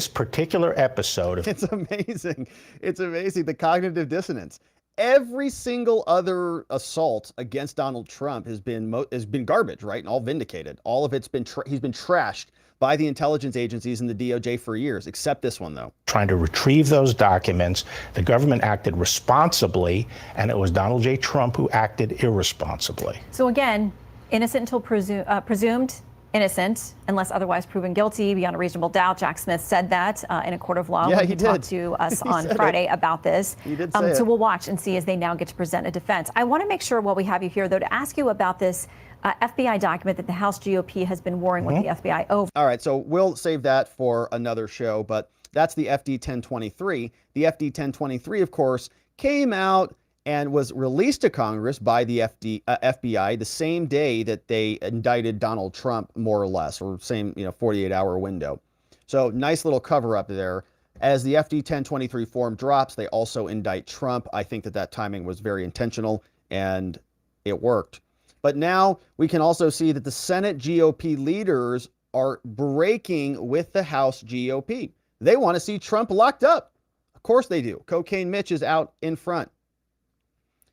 particular episode of— It's amazing. It's amazing, the cognitive dissonance. Every single other assault against Donald Trump has been garbage, right? And all vindicated. All of it's been he's been trashed by the intelligence agencies and the DOJ for years, except this one, though. Trying to retrieve those documents, the government acted responsibly, and it was Donald J. Trump who acted irresponsibly. So again, innocent until presumed innocent unless otherwise proven guilty beyond a reasonable doubt. Jack Smith said that in a court of law when he talked to us on Friday about this. He did say so we'll watch and see as they now get to present a defense. I want to make sure while we have you here, though, to ask you about this FBI document that the House GOP has been warring with the FBI over. All right, so we'll save that for another show, but that's the FD 1023. The FD 1023, of course, came out and was released to Congress by the FBI the same day that they indicted Donald Trump, more or less, or same 48-hour window. So nice little cover up there. As the FD 1023 form drops, they also indict Trump. I think that timing was very intentional, and it worked. But now we can also see that the Senate GOP leaders are breaking with the House GOP. They want to see Trump locked up. Of course they do. Cocaine Mitch is out in front.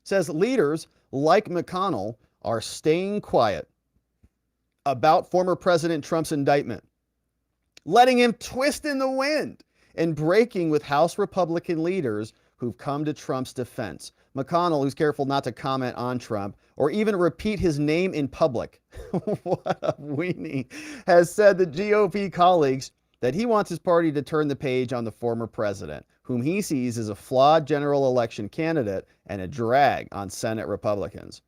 Says leaders like McConnell are staying quiet about former President Trump's indictment, letting him twist in the wind and breaking with House Republican leaders who've come to Trump's defense. McConnell, who's careful not to comment on Trump or even repeat his name in public, what a weenie, has said to GOP colleagues that he wants his party to turn the page on the former president, whom he sees as a flawed general election candidate and a drag on Senate Republicans.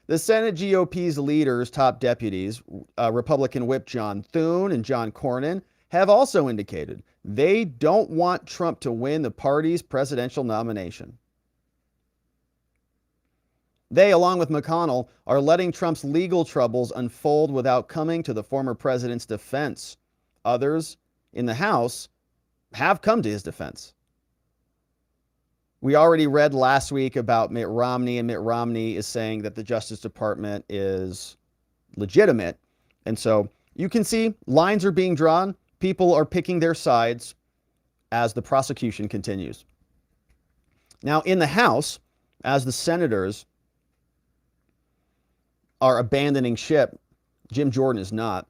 The Senate GOP's leaders, top deputies, Republican Whip John Thune and John Cornyn, have also indicated they don't want Trump to win the party's presidential nomination. They, along with McConnell, are letting Trump's legal troubles unfold without coming to the former president's defense. Others in the House have come to his defense. We already read last week about Mitt Romney, and Mitt Romney is saying that the Justice Department is legitimate. And so you can see lines are being drawn. People are picking their sides as the prosecution continues. Now, in the House, as the senators are abandoning ship, Jim Jordan is not.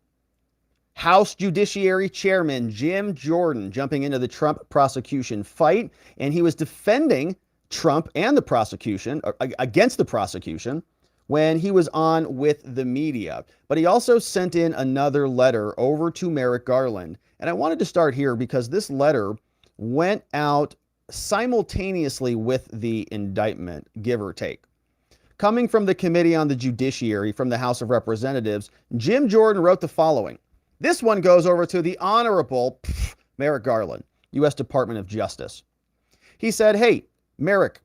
House Judiciary Chairman Jim Jordan jumping into the Trump prosecution fight, and he was defending Trump and the prosecution, against the prosecution, when he was on with the media. But he also sent in another letter over to Merrick Garland. And I wanted to start here because this letter went out simultaneously with the indictment, give or take. Coming from the Committee on the Judiciary from the House of Representatives, Jim Jordan wrote the following. This one goes over to the Honorable Merrick Garland, U.S. Department of Justice. He said, hey, Merrick,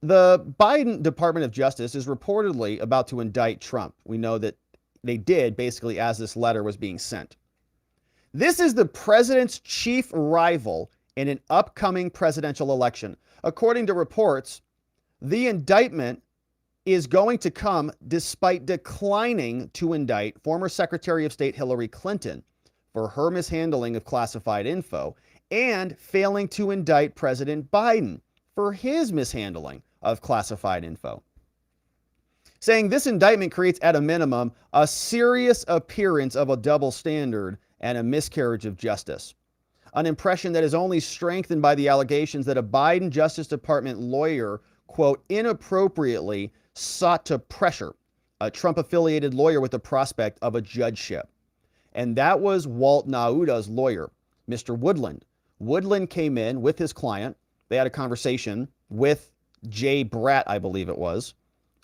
the Biden Department of Justice is reportedly about to indict Trump. We know that they did basically as this letter was being sent. This is the president's chief rival in an upcoming presidential election. According to reports, the indictment is going to come despite declining to indict former Secretary of State Hillary Clinton for her mishandling of classified info and failing to indict President Biden for his mishandling of classified info. Saying this indictment creates at a minimum a serious appearance of a double standard and a miscarriage of justice. An impression that is only strengthened by the allegations that a Biden Justice Department lawyer, quote, inappropriately sought to pressure a Trump-affiliated lawyer with the prospect of a judgeship. And that was Walt Nauda's lawyer, Mr. Woodland. Woodland came in with his client. They had a conversation with Jay Bratt, I believe it was,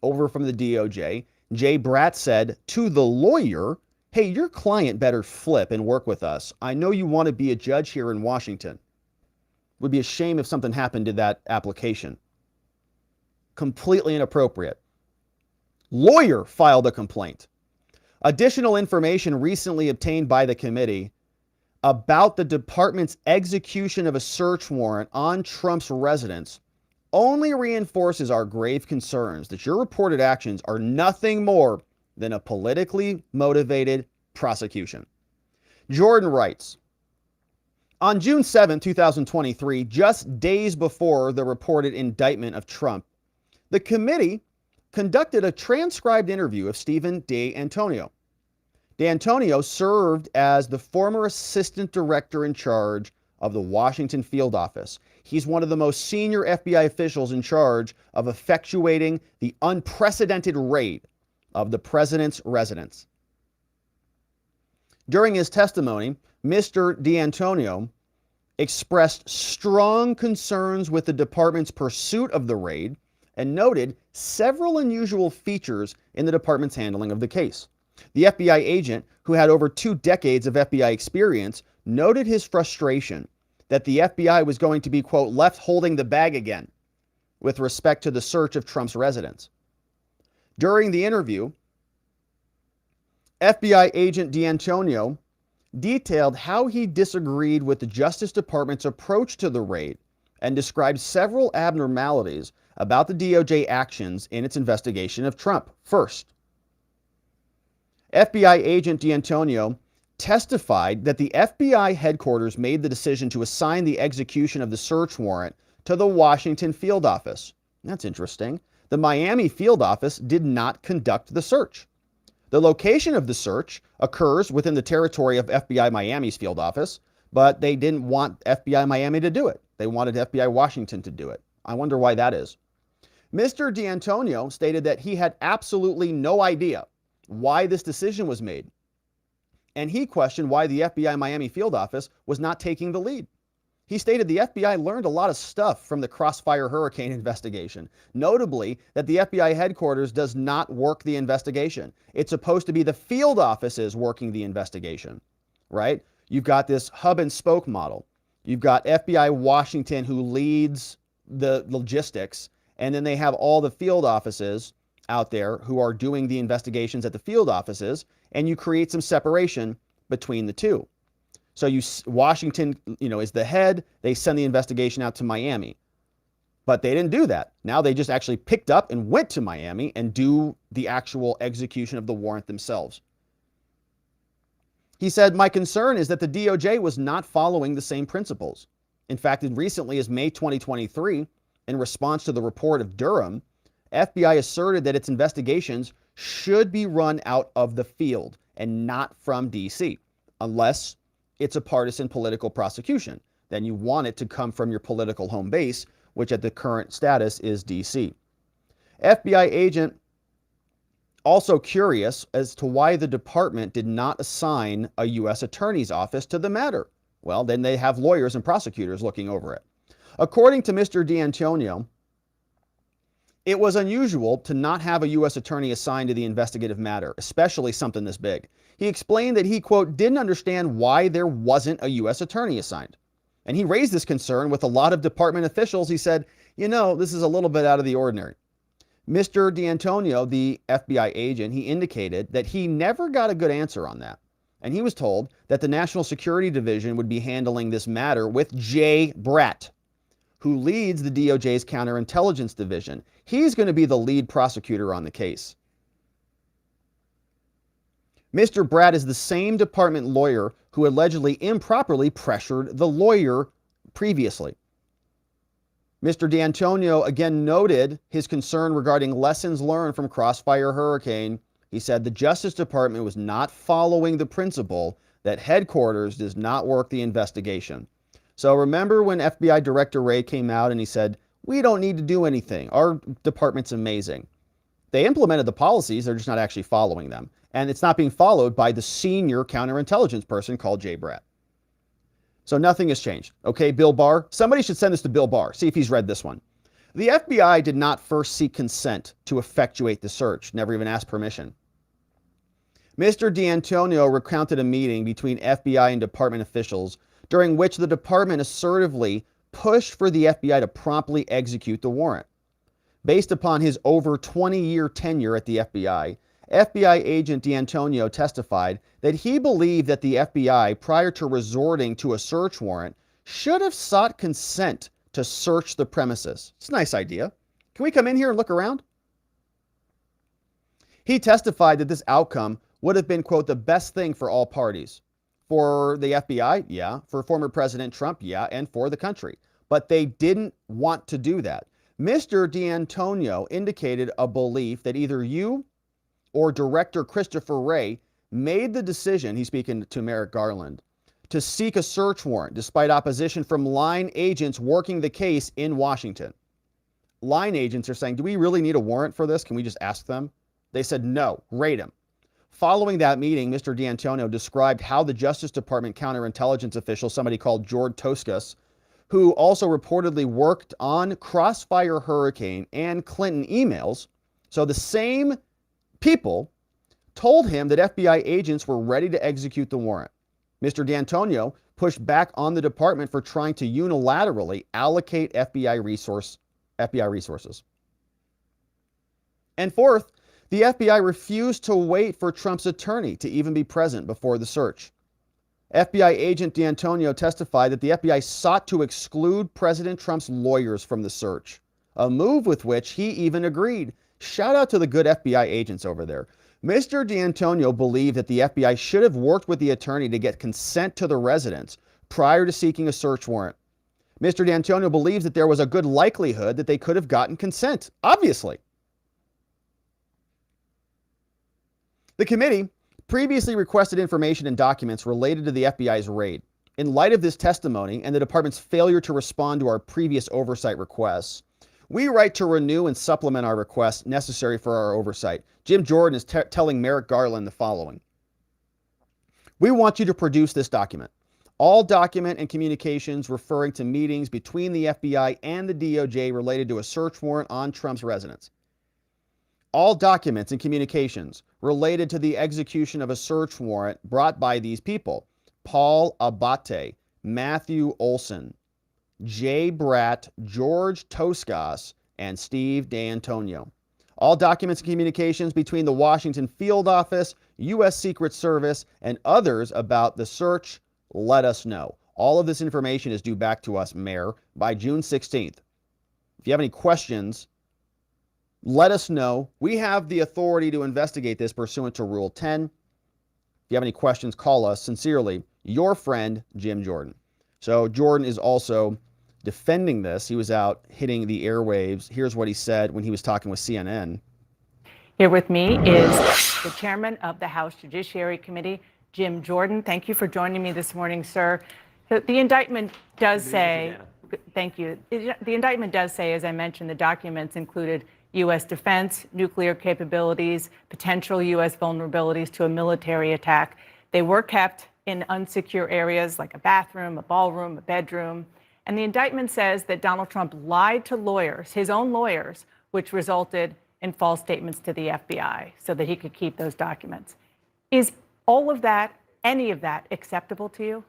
over from the DOJ. Jay Bratt said to the lawyer, hey, your client better flip and work with us. I know you want to be a judge here in Washington. Would be a shame if something happened to that application. Completely inappropriate. Lawyer filed a complaint. Additional information recently obtained by the committee about the department's execution of a search warrant on Trump's residence only reinforces our grave concerns that your reported actions are nothing more than a politically motivated prosecution. Jordan writes, on June 7, 2023, just days before the reported indictment of Trump, the committee conducted a transcribed interview of Stephen D'Antonio. D'Antonio served as the former assistant director in charge of the Washington field office. He's one of the most senior FBI officials in charge of effectuating the unprecedented raid of the president's residence. During his testimony, Mr. D'Antonio expressed strong concerns with the department's pursuit of the raid and noted several unusual features in the department's handling of the case. The FBI agent, who had over 2 decades of FBI experience, noted his frustration that the FBI was going to be, quote, left holding the bag again. with respect to the search of Trump's residence. During the interview, FBI agent D'Antonio detailed how he disagreed with the Justice Department's approach to the raid and described several abnormalities about the DOJ actions in its investigation of Trump. First, FBI agent D'Antonio testified that the FBI headquarters made the decision to assign the execution of the search warrant to the Washington field office. That's interesting. The Miami field office did not conduct the search. The location of the search occurs within the territory of FBI Miami's field office, but they didn't want FBI Miami to do it. They wanted FBI Washington to do it. I wonder why that is. Mr. D'Antonio stated that he had absolutely no idea why this decision was made, and he questioned why the FBI Miami field office was not taking the lead. He stated the FBI learned a lot of stuff from the Crossfire Hurricane investigation, notably that the FBI headquarters does not work the investigation. It's supposed to be the field offices working the investigation, right? You've got this hub and spoke model. You've got FBI Washington who leads the logistics, and then they have all the field offices out there who are doing the investigations at the field offices, and you create some separation between the two. So Washington, is the head. They send the investigation out to Miami, but they didn't do that. Now they just actually picked up and went to Miami and do the actual execution of the warrant themselves. He said, "My concern is that the DOJ was not following the same principles. In fact, as recently as May 2023, in response to the report of Durham, FBI asserted that its investigations should be run out of the field and not from DC, unless it's a partisan political prosecution. Then you want it to come from your political home base, which at the current status is DC. FBI agent also curious as to why the department did not assign a U.S. attorney's office to the matter. Well, then they have lawyers and prosecutors looking over it. According to Mr. D'Antonio, it was unusual to not have a U.S. attorney assigned to the investigative matter, especially something this big. He explained that he, quote, didn't understand why there wasn't a U.S. attorney assigned. And he raised this concern with a lot of department officials. He said, this is a little bit out of the ordinary. Mr. D'Antonio, the FBI agent, he indicated that he never got a good answer on that. And he was told that the National Security Division would be handling this matter with Jay Bratt, who leads the DOJ's Counterintelligence Division. He's going to be the lead prosecutor on the case. Mr. Bratt is the same department lawyer who allegedly improperly pressured the lawyer previously. Mr. D'Antonio again noted his concern regarding lessons learned from Crossfire Hurricane. He said the Justice Department was not following the principle that headquarters does not work the investigation. So remember when FBI Director Wray came out and he said, we don't need to do anything. Our department's amazing. They implemented the policies, they're just not actually following them. And it's not being followed by the senior counterintelligence person called Jay Bratt. So nothing has changed. Okay, Bill Barr, somebody should send this to Bill Barr, see if he's read this one. The FBI did not first seek consent to effectuate the search, never even asked permission. Mr. D'Antonio recounted a meeting between FBI and department officials during which the department assertively pushed for the FBI to promptly execute the warrant. Based upon his over 20-year tenure at the FBI, FBI agent D'Antonio testified that he believed that the FBI, prior to resorting to a search warrant, should have sought consent to search the premises. It's a nice idea. Can we come in here and look around? He testified that this outcome would have been, quote, the best thing for all parties. For the FBI, yeah. For former President Trump, yeah. And for the country. But they didn't want to do that. Mr. D'Antonio indicated a belief that either you or Director Christopher Wray made the decision, he's speaking to Merrick Garland, to seek a search warrant despite opposition from line agents working the case in Washington. Line agents are saying, do we really need a warrant for this? Can we just ask them? They said, no, raid him. Following that meeting, Mr. D'Antonio described how the Justice Department counterintelligence official, somebody called George Toscas, who also reportedly worked on Crossfire Hurricane and Clinton emails, so the same people told him that FBI agents were ready to execute the warrant. Mr. D'Antonio pushed back on the department for trying to unilaterally allocate FBI resource FBI resources. And fourth, the FBI refused to wait for Trump's attorney to even be present before the search. FBI agent D'Antonio testified that the FBI sought to exclude President Trump's lawyers from the search, a move with which he even agreed. Shout out to the good FBI agents over there. Mr. D'Antonio believed that the FBI should have worked with the attorney to get consent to the residence prior to seeking a search warrant. Mr. D'Antonio believes that there was a good likelihood that they could have gotten consent, obviously. The committee previously requested information and documents related to the FBI's raid. In light of this testimony and the department's failure to respond to our previous oversight requests, we write to renew and supplement our requests necessary for our oversight. Jim Jordan is telling Merrick Garland the following. We want you to produce this document. All document and communications referring to meetings between the FBI and the DOJ related to a search warrant on Trump's residence. All documents and communications related to the execution of a search warrant brought by these people: Paul Abate, Matthew Olson, Jay Bratt, George Toscas, and Steve D'Antonio. All documents and communications between the Washington Field Office, U.S. Secret Service, and others about the search, let us know. All of this information is due back to us, Mayor, by June 16th. If you have any questions, let us know. We have the authority to investigate this pursuant to Rule 10. If you have any questions, call us. Sincerely, your friend, Jim Jordan. So Jordan is also defending this. He was out hitting the airwaves. Here's what he said when he was talking with CNN. Here with me is the chairman of the House Judiciary Committee, Jim Jordan. Thank you for joining me this morning, sir. The indictment does say, thank you. The indictment does say, as I mentioned, the documents included U.S. defense, nuclear capabilities, potential U.S. vulnerabilities to a military attack. They were kept in unsecure areas like a bathroom, a ballroom, a bedroom. And the indictment says that Donald Trump lied to lawyers, his own lawyers, which resulted in false statements to the FBI so that he could keep those documents. Is all of that, any of that, acceptable to you?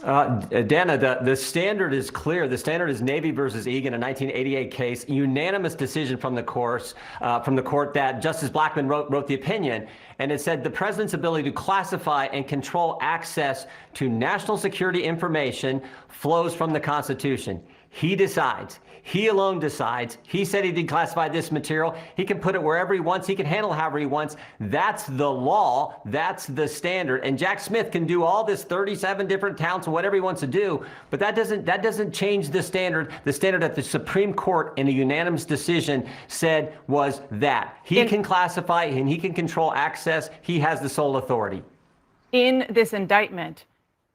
Dana, the standard is clear. The standard is Navy versus Egan, a 1988 case, unanimous decision from the court that Justice Blackmun wrote the opinion, and it said the president's ability to classify and control access to national security information flows from the Constitution. He decides. He alone decides. He said he declassified this material. He can put it wherever he wants. He can handle it however he wants. That's the law. That's the standard. And Jack Smith can do all this 37 different counts and whatever he wants to do, but that doesn't change the standard. The standard that the Supreme Court in a unanimous decision said was that he can classify and he can control access. He has the sole authority. In this indictment,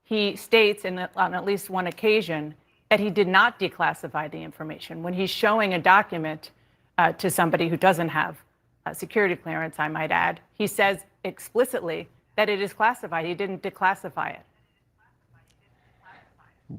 he states on at least one occasion that he did not declassify the information. When he's showing a document to somebody who doesn't have a security clearance, I might add, he says explicitly that it is classified. He didn't declassify it.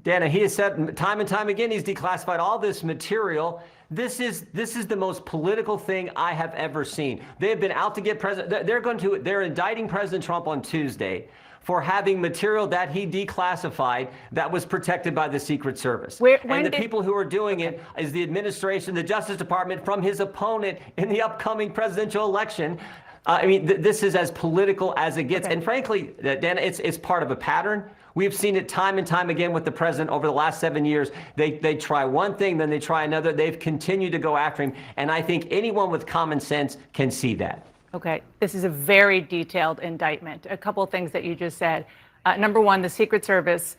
Dana, he has said time and time again he's declassified all this material. This is the most political thing I have ever seen. They've been out to get President. They're indicting President Trump on Tuesday for having material that he declassified that was protected by the Secret Service. And the people who are doing it is the administration, the Justice Department, from his opponent in the upcoming presidential election. I mean, this is as political as it gets. And frankly, Dana, it's part of a pattern. We've seen it time and time again with the president over the last 7 years. They try one thing, then they try another. They've continued to go after him. And I think anyone with common sense can see that. Okay, this is a very detailed indictment. A couple of things that you just said. Number one, the Secret Service,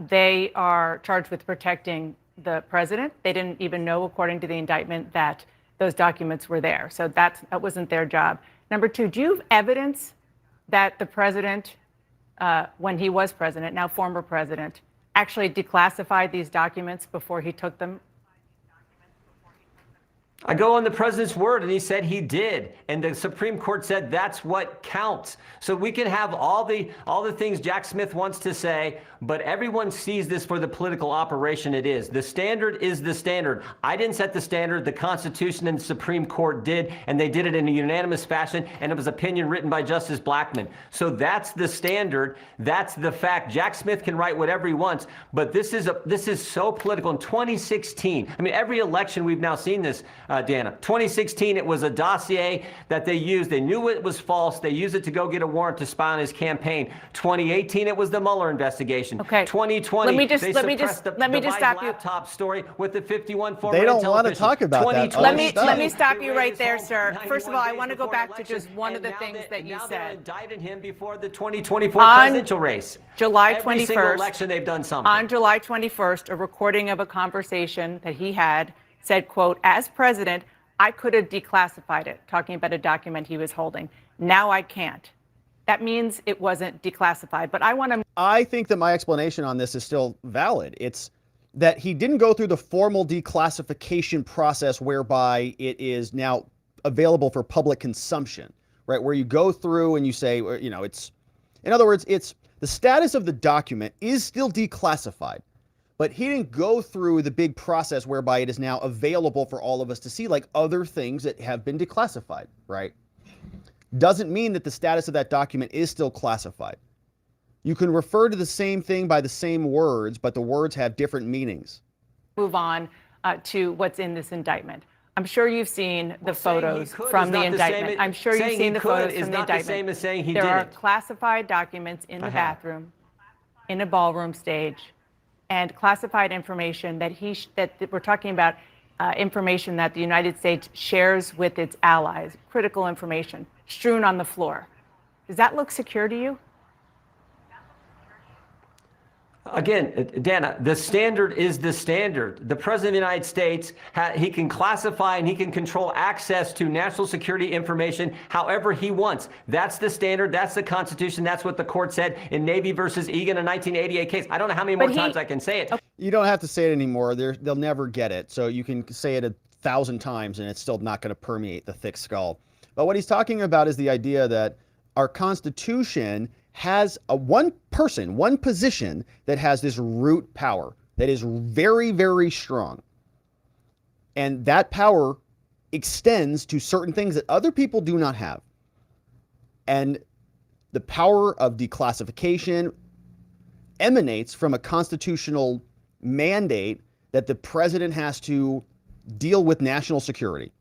they are charged with protecting the president. They didn't even know, according to the indictment, that those documents were there. So that wasn't their job. Number two, do you have evidence that the president, when he was president, now former president, actually declassified these documents before he took them? I go on the president's word, and he said he did, and the Supreme Court said that's what counts. So we can have all the things Jack Smith wants to say, but everyone sees this for the political operation it is. The standard is the standard. I didn't set the standard. The Constitution and the Supreme Court did, and they did it in a unanimous fashion, and it was opinion written by Justice Blackmun. So that's the standard. That's the fact. Jack Smith can write whatever he wants, but this is so political. In 2016, I mean, every election we've now seen this. Dana. 2016, it was a dossier that they used. They knew it was false. They used it to go get a warrant to spy on his campaign. 2018, it was the Mueller investigation. Okay. 2020, let me just Biden stop you. laptop story with the 51 former They don't intel want to officials. talk about that. Let me stop you right there, sir. First of all, I want to go back to just one of the things that you Now said. they're indicting him before the 2024 presidential race. July 21st, Every single election, they've done something. On July 21st, a recording of a conversation that he had said, quote, as president, I could have declassified it, talking about a document he was holding. Now I can't. That means it wasn't declassified. But I think that my explanation on this is still valid. It's that he didn't go through the formal declassification process whereby it is now available for public consumption, right? Where you go through and you say, you know, it's, in other words, it's the status of the document is still declassified. But he didn't go through the big process whereby it is now available for all of us to see, like other things that have been declassified, right? Doesn't mean that the status of that document is still classified. You can refer to the same thing by the same words, but the words have different meanings. move on to what's in this indictment. I'm sure you've seen the photos from the indictment. I'm sure you've seen the photos from the indictment. The same as saying he there are didn't. classified documents in the bathroom, in a ballroom stage, and classified information that we're talking about, information that the United States shares with its allies, critical information, strewn on the floor. Does that look secure to you? Again, Dana, the standard is the standard. The President of the United States, he can classify and he can control access to national security information however he wants. That's the standard. That's the Constitution. That's what the court said in Navy versus Egan, a 1988 case. I don't know how many more times I can say it. You don't have to say it anymore. They'll never get it. So you can say it 1,000 times and it's still not going to permeate the thick skull. But what he's talking about is the idea that our Constitution has one position that has this root power that is very, very strong. And that power extends to certain things that other people do not have. And the power of declassification emanates from a constitutional mandate that the president has to deal with national security.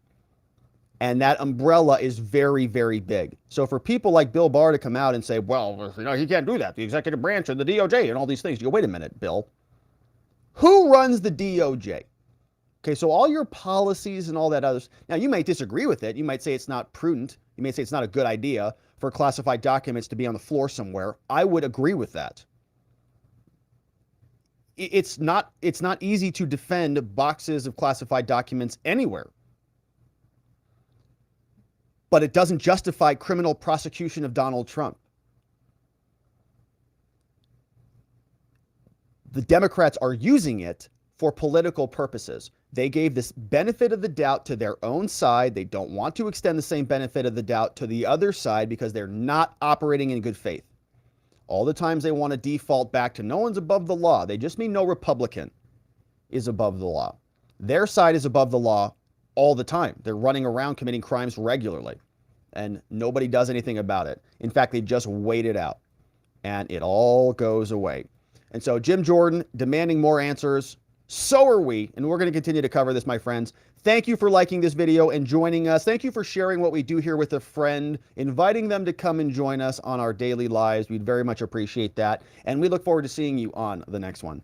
And that umbrella is very, very big. So for people like Bill Barr to come out and say, well, you know, he can't do that, the executive branch and the DOJ and all these things. You go, wait a minute, Bill. Who runs the DOJ? Okay, so all your policies and all that others. Now, you might disagree with it. You might say it's not prudent. You may say it's not a good idea for classified documents to be on the floor somewhere. I would agree with that. It's not easy to defend boxes of classified documents anywhere. But it doesn't justify criminal prosecution of Donald Trump. The Democrats are using it for political purposes. They gave this benefit of the doubt to their own side. They don't want to extend the same benefit of the doubt to the other side because they're not operating in good faith. All the times they want to default back to no one's above the law. They just mean no Republican is above the law. Their side is above the law all the time. They're running around committing crimes regularly, and nobody does anything about it. In fact, they just wait it out, and it all goes away. And so Jim Jordan demanding more answers. So are we, and we're going to continue to cover this, my friends. Thank you for liking this video and joining us. Thank you for sharing what we do here with a friend, inviting them to come and join us on our daily lives. We'd very much appreciate that, and we look forward to seeing you on the next one.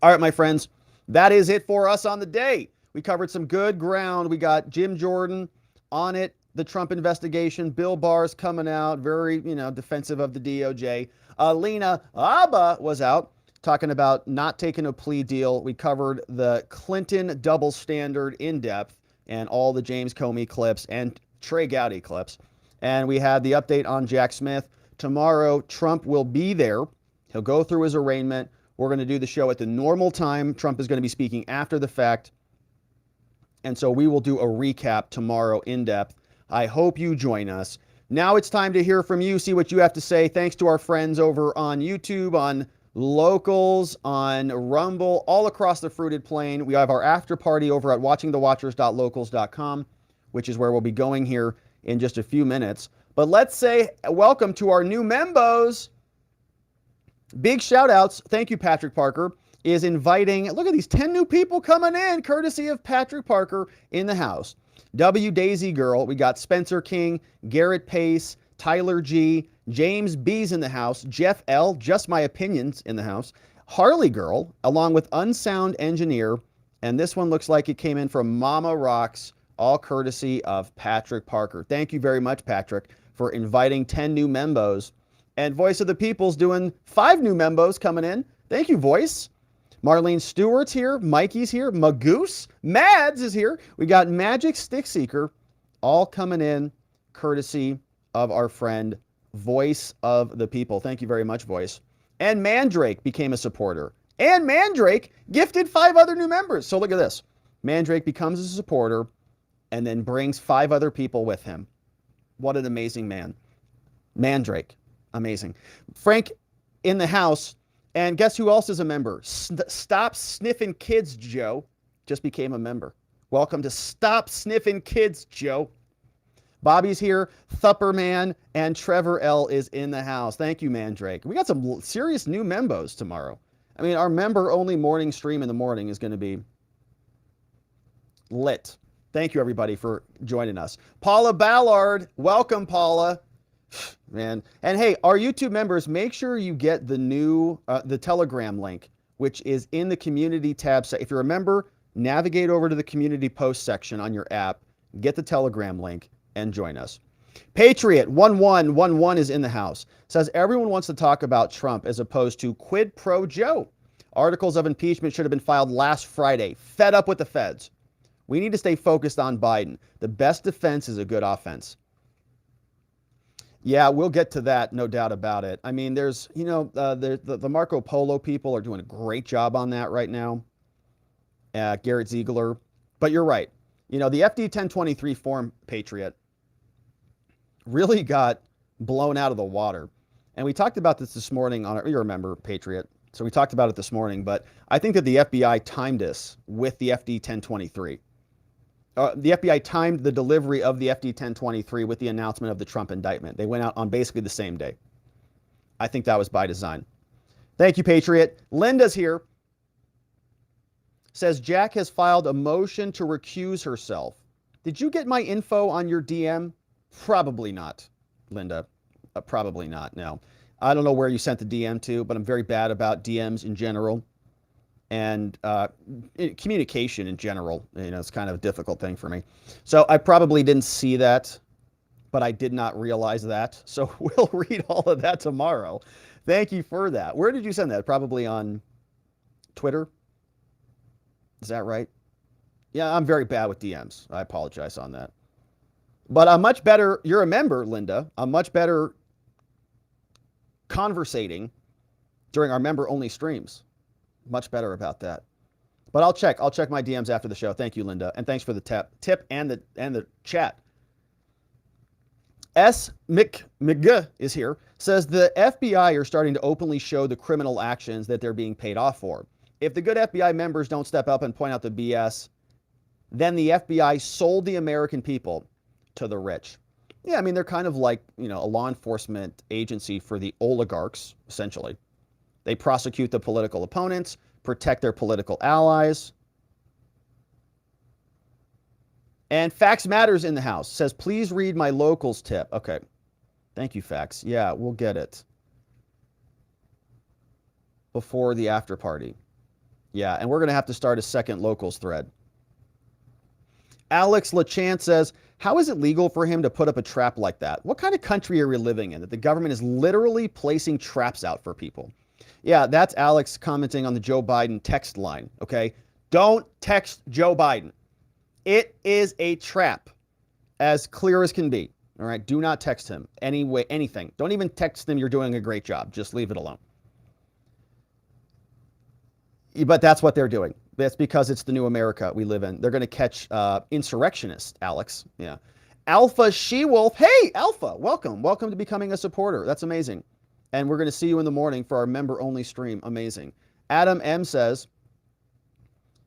All right, my friends, that is it for us on the day. We covered some good ground. We got Jim Jordan on it, the Trump investigation. Bill Barr's coming out, very, defensive of the DOJ. Alina Habba was out talking about not taking a plea deal. We covered the Clinton double standard in depth and all the James Comey clips and Trey Gowdy clips. And we had the update on Jack Smith. Tomorrow, Trump will be there. He'll go through his arraignment. We're going to do the show at the normal time. Trump is going to be speaking after the fact. And so we will do a recap tomorrow in depth. I hope you join us. Now it's time to hear from you, see what you have to say. Thanks to our friends over on YouTube, on Locals, on Rumble, all across the Fruited Plain. We have our after party over at watchingthewatchers.locals.com, which is where we'll be going here in just a few minutes. But let's say welcome to our new members. Big shout outs. Thank you, Patrick Parker, is inviting, look at these 10 new people coming in, courtesy of Patrick Parker in the house. W. Daisy Girl, we got Spencer King, Garrett Pace, Tyler G, James B's in the house, Jeff L, Just My Opinions in the house, Harley Girl, along with Unsound Engineer, and this one looks like it came in from Mama Rocks, all courtesy of Patrick Parker. Thank you very much, Patrick, for inviting 10 new members. And Voice of the People's doing 5 new members coming in. Thank you, Voice. Marlene Stewart's here. Mikey's here. Magoose. Mads is here. We got Magic Stick Seeker all coming in courtesy of our friend Voice of the People. Thank you very much, Voice. And Mandrake became a supporter. And Mandrake gifted 5 other new members. So look at this. Mandrake becomes a supporter and then brings 5 other people with him. What an amazing man. Mandrake. Amazing. Frank in the house. And guess who else is a member? Stop Sniffing Kids, Joe. Just became a member. Welcome to Stop Sniffing Kids, Joe. Bobby's here. Thupperman and Trevor L is in the house. Thank you, Mandrake. We got some serious new members tomorrow. I mean, our member-only morning stream in the morning is going to be lit. Thank you, everybody, for joining us. Paula Ballard. Welcome, Paula. Man. And hey, our YouTube members, make sure you get the new, the Telegram link, which is in the community tab. So if you're a member, navigate over to the community post section on your app, get the Telegram link, and join us. Patriot 1111 is in the house. Says everyone wants to talk about Trump as opposed to quid pro Joe. Articles of impeachment should have been filed last Friday. Fed up with the feds. We need to stay focused on Biden. The best defense is a good offense. Yeah, we'll get to that, no doubt about it. I mean, there's, you know, the Marco Polo people are doing a great job on that right now. Garrett Ziegler. But you're right. You know, the FD 1023 form, Patriot, really got blown out of the water. And we talked about this morning on, you remember, Patriot. So we talked about it this morning, but I think that the FBI timed this with the FD 1023. The FBI timed the delivery of the FD 1023 with the announcement of the Trump indictment. They went out on basically the same day. I think that was by design. Thank you, Patriot. Linda's here. Says Jack has filed a motion to recuse herself. Did you get my info on your DM? Probably not, Linda. Probably not, no. I don't know where you sent the DM to, but I'm very bad about DMs in general. And communication in general, you know, it's kind of a difficult thing for me. So I probably didn't see that, but I did not realize that. So we'll read all of that tomorrow. Thank you for that. Where did you send that? Probably on Twitter? Is that right? Yeah, I'm very bad with DMs. I apologize on that. But I'm much better, you're a member, Linda. I'm much better conversating during our member-only streams. Much better about that. But I'll check my DMs after the show. Thank you, Linda. And thanks for the tip and the chat. S. McG is here. Says the FBI are starting to openly show the criminal actions that they're being paid off for. If the good FBI members don't step up and point out the BS, then the FBI sold the American people to the rich. Yeah, I mean, they're kind of like, you know, a law enforcement agency for the oligarchs, essentially. They prosecute the political opponents, protect their political allies. And Fax Matters in the house says, please read my locals tip. Okay. Thank you, Fax. Yeah, we'll get it before the after party. Yeah, and we're going to have to start a second locals thread. Alex LaChance says, how is it legal for him to put up a trap like that? What kind of country are we living in that the government is literally placing traps out for people? Yeah, that's Alex commenting on the Joe Biden text line, okay? Don't text Joe Biden. It is a trap, as clear as can be, all right? Do not text him anyway, anything. Don't even text him you're doing a great job. Just leave it alone. But that's what they're doing. That's because it's the new America we live in. They're going to catch insurrectionists, Alex. Yeah. Alpha She-Wolf. Hey, Alpha, welcome. Welcome to becoming a supporter. That's amazing. And we're going to see you in the morning for our member-only stream. Amazing. Adam M says,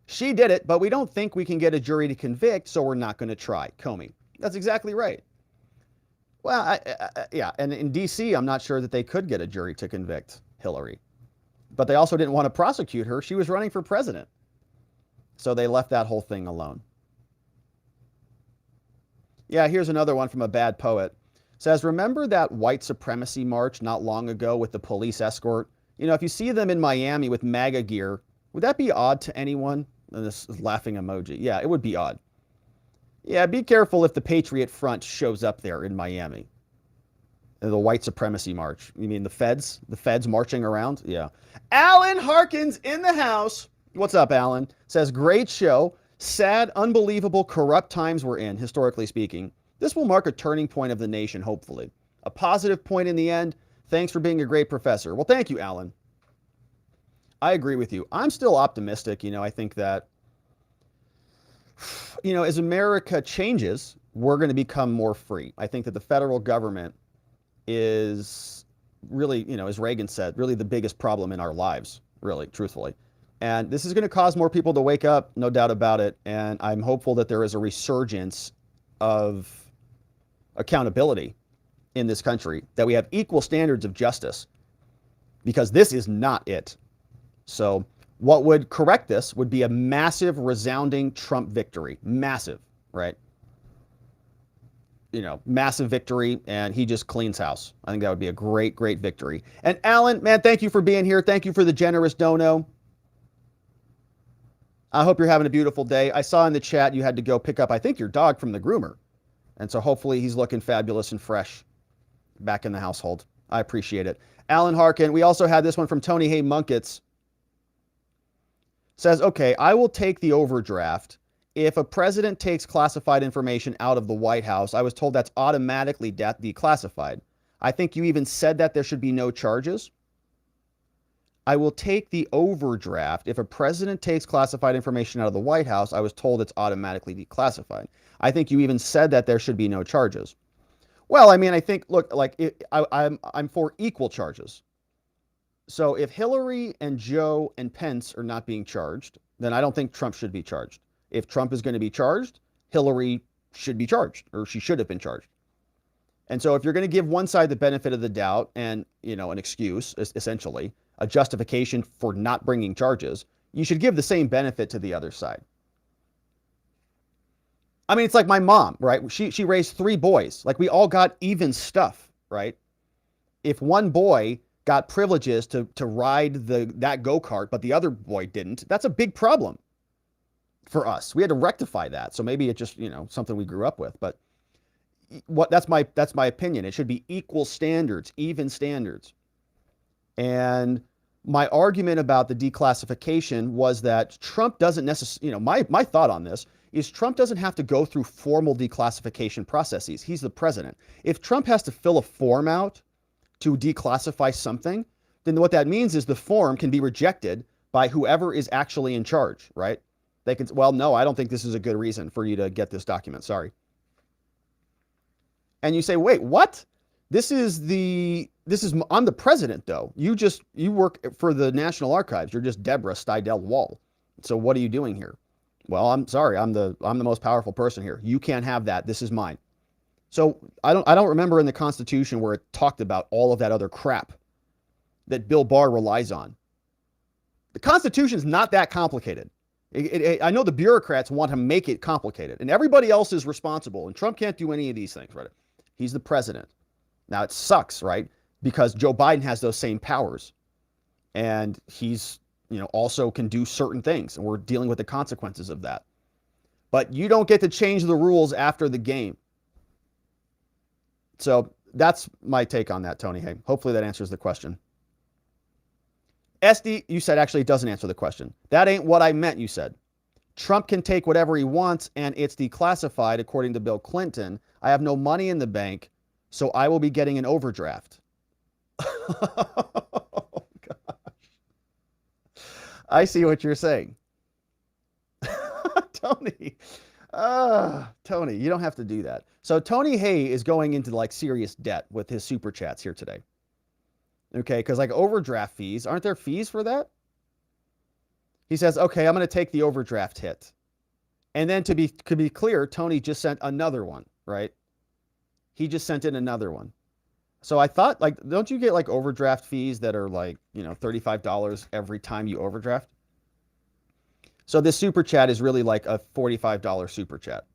she did it, but we don't think we can get a jury to convict, so we're not going to try. Comey. That's exactly right. Well, yeah, and in D.C., I'm not sure that they could get a jury to convict Hillary. But they also didn't want to prosecute her. She was running for president. So they left that whole thing alone. Yeah, here's another one from a bad poet. Says, remember that white supremacy march not long ago with the police escort? You know, if you see them in Miami with MAGA gear, would that be odd to anyone? And this is laughing emoji. Yeah, it would be odd. Yeah, be careful if the Patriot Front shows up there in Miami. The white supremacy march. You mean the feds? The feds marching around? Yeah. Alan Harkins in the house. What's up, Alan? Says, great show. Sad, unbelievable, corrupt times we're in, historically speaking. This will mark a turning point of the nation, hopefully. A positive point in the end. Thanks for being a great professor. Well, thank you, Alan. I agree with you. I'm still optimistic. You know, I think that, you know, as America changes, we're going to become more free. I think that the federal government is really, you know, as Reagan said, really the biggest problem in our lives, really, truthfully. And this is going to cause more people to wake up, no doubt about it. And I'm hopeful that there is a resurgence of accountability in this country, that we have equal standards of justice, because this is not it. So what would correct this would be a massive, resounding Trump victory. Massive, right? You know, massive victory, and he just cleans house. I think that would be a great, great victory. And Alan, man, thank you for being here. Thank you for the generous dono. I hope you're having a beautiful day. I saw in the chat you had to go pick up, I think, your dog from the groomer. And so hopefully he's looking fabulous and fresh back in the household. I appreciate it. Alan Harkin, we also had this one from Tony Hay Munkets. Says, okay, I will take the overdraft. If a president takes classified information out of the White House, I was told that's automatically declassified. I think you even said that there should be no charges. I will take the overdraft. If a president takes classified information out of the White House, I was told it's automatically declassified. I think you even said that there should be no charges. Well, I mean, I think, look, like I'm for equal charges. So if Hillary and Joe and Pence are not being charged, then I don't think Trump should be charged. If Trump is going to be charged, Hillary should be charged, or she should have been charged. And so if you're going to give one side the benefit of the doubt and, you know, an excuse, essentially, a justification for not bringing charges, you should give the same benefit to the other side. I mean, it's like my mom, right? She raised 3 boys. Like, we all got even stuff, right? If one boy got privileges to ride that go-kart, but the other boy didn't, that's a big problem for us. We had to rectify that. So maybe it's just, you know, something we grew up with. But that's my opinion. It should be equal standards, even standards. And my argument about the declassification was that Trump doesn't necessarily, you know, my thought on this is Trump doesn't have to go through formal declassification processes. He's the president. If Trump has to fill a form out to declassify something, then what that means is the form can be rejected by whoever is actually in charge, right? They can, well, no, I don't think this is a good reason for you to get this document. Sorry. And you say, wait, what? I'm the president, though. You work for the National Archives. You're just Deborah Stidel Wall. So what are you doing here? Well, I'm sorry. I'm the most powerful person here. You can't have that. This is mine. So I don't remember in the Constitution where it talked about all of that other crap that Bill Barr relies on. The Constitution is not that complicated. I know the bureaucrats want to make it complicated, and everybody else is responsible, and Trump can't do any of these things, right? He's the president. Now, it sucks, right? Because Joe Biden has those same powers, and he's, you know, also can do certain things, and we're dealing with the consequences of that. But you don't get to change the rules after the game. So that's my take on that, Tony. Hey, hopefully that answers the question. SD, you said actually it doesn't answer the question. That ain't what I meant, you said. Trump can take whatever he wants, and it's declassified, according to Bill Clinton. I have no money in the bank, so I will be getting an overdraft. Oh, gosh. I see what you're saying. Tony. Tony, you don't have to do that. So Tony Hay is going into like serious debt with his super chats here today. Okay, because like overdraft fees, aren't there fees for that? He says, okay, I'm going to take the overdraft hit. And then to be clear, Tony just sent another one, right? He just sent in another one. So I thought, like, don't you get like overdraft fees that are like, you know, $35 every time you overdraft? So this super chat is really like a $45 super chat.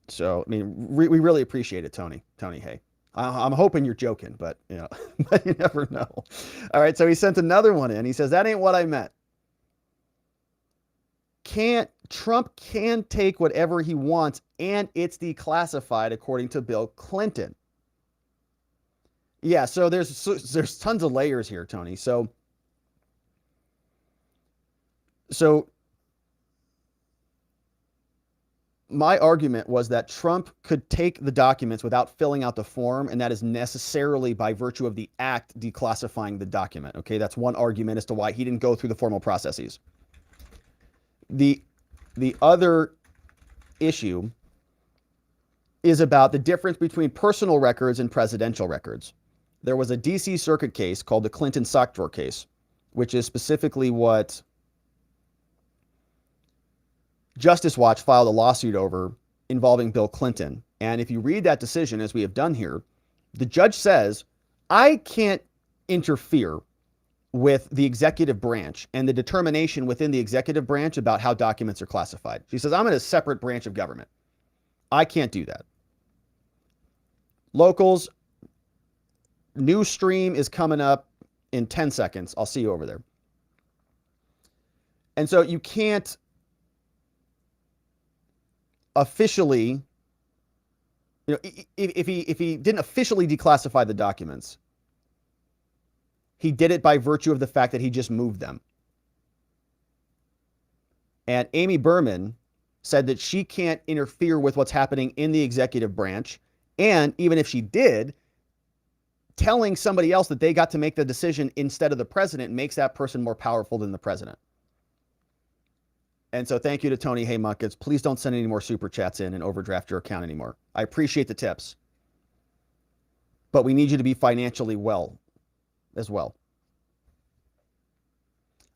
So, I mean, we really appreciate it, Tony Hay. I'm hoping you're joking, but, you know, but you never know. All right, so he sent another one in. He says, that ain't what I meant. Trump can take whatever he wants, and it's declassified, according to Bill Clinton. Yeah, so there's tons of layers here, Tony. So my argument was that Trump could take the documents without filling out the form, and that is necessarily by virtue of the act declassifying the document. Okay, that's one argument as to why he didn't go through the formal processes. The other issue is about the difference between personal records and presidential records. There was a DC Circuit case called the Clinton sock drawer case, which is specifically what Justice Watch filed a lawsuit over involving Bill Clinton. And if you read that decision, as we have done here, the judge says, I can't interfere with the executive branch and the determination within the executive branch about how documents are classified. She says, I'm in a separate branch of government. I can't do that. Locals, new stream is coming up in 10 seconds. I'll see you over there. And so you can't officially, you know, if he didn't officially declassify the documents, he did it by virtue of the fact that he just moved them. And Amy Berman said that she can't interfere with what's happening in the executive branch. And even if she did, telling somebody else that they got to make the decision instead of the president makes that person more powerful than the president. And so thank you to Tony Haymuckets. Please don't send any more super chats in and overdraft your account anymore. I appreciate the tips, but we need you to be financially well as well.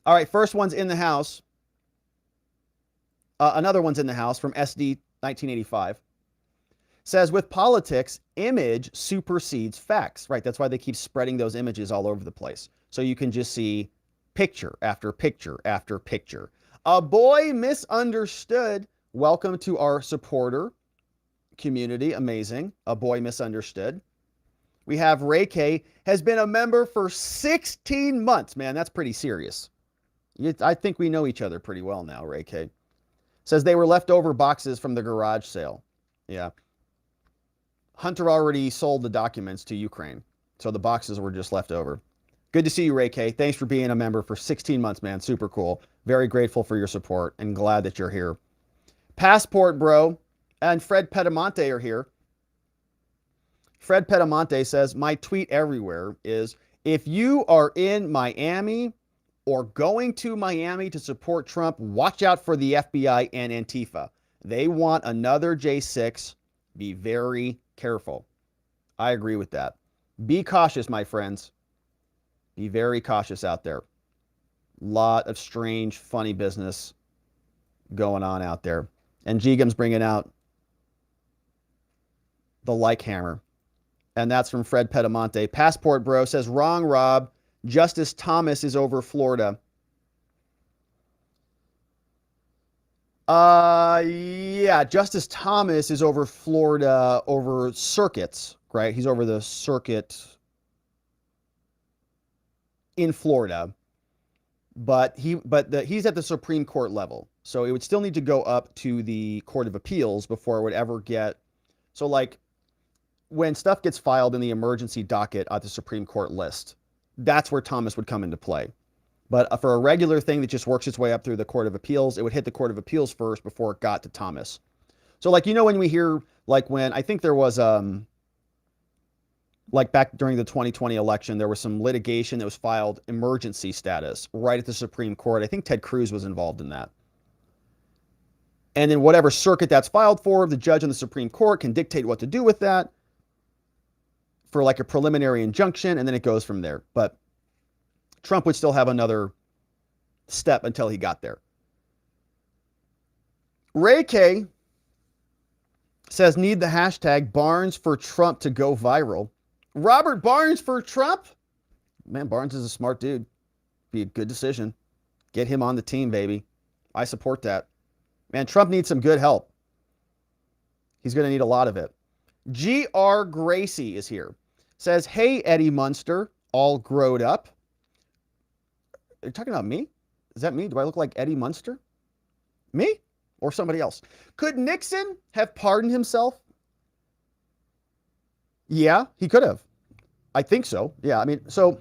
All right, first one's in the house. Another one's in the house from SD 1985. Says, with politics, image supersedes facts. Right, that's why they keep spreading those images all over the place. So you can just see picture after picture after picture. A boy misunderstood. Welcome to our supporter community. Amazing. A boy misunderstood. We have Ray K, has been a member for 16 months. Man, that's pretty serious. I think we know each other pretty well now, Ray K. Says they were leftover boxes from the garage sale. Yeah. Hunter already sold the documents to Ukraine, so the boxes were just left over. Good to see you, Ray K. Thanks for being a member for 16 months, man. Super cool. Very grateful for your support and glad that you're here. Passport Bro and Fred Petamonte are here. Fred Petamonte says, my tweet everywhere is, if you are in Miami or going to Miami to support Trump, watch out for the FBI and Antifa. They want another J6. Be very careful. I agree with that. Be cautious, my friends. Be very cautious out there. Lot of strange, funny business going on out there. And Jigam's bringing out the like hammer. And that's from Fred Petamonte. Passport Bro says, wrong, Rob. Justice Thomas is over Florida. Yeah, Justice Thomas is over Florida over circuits, right? He's over the circuit in Florida, but he's at the Supreme Court level. So it would still need to go up to the Court of Appeals before it would ever get. So like when stuff gets filed in the emergency docket at the Supreme Court list, that's where Thomas would come into play. But for a regular thing that just works its way up through the Court of Appeals, it would hit the Court of Appeals first before it got to Thomas. So like, you know, when we hear, like when, I think there was, like back during the 2020 election, there was some litigation that was filed emergency status right at the Supreme Court. I think Ted Cruz was involved in that. And then whatever circuit that's filed for, the judge in the Supreme Court can dictate what to do with that for like a preliminary injunction, and then it goes from there. But Trump would still have another step until he got there. Ray K says, need the hashtag Barnes for Trump to go viral. Robert Barnes for Trump? Man, Barnes is a smart dude. Be a good decision. Get him on the team, baby. I support that. Man, Trump needs some good help. He's going to need a lot of it. G.R. Gracie is here. Says, hey, Eddie Munster, all growed up. Are you talking about me? Is that me? Do I look like Eddie Munster? Me? Or somebody else? Could Nixon have pardoned himself? Yeah, he could have. I think so. Yeah, I mean, so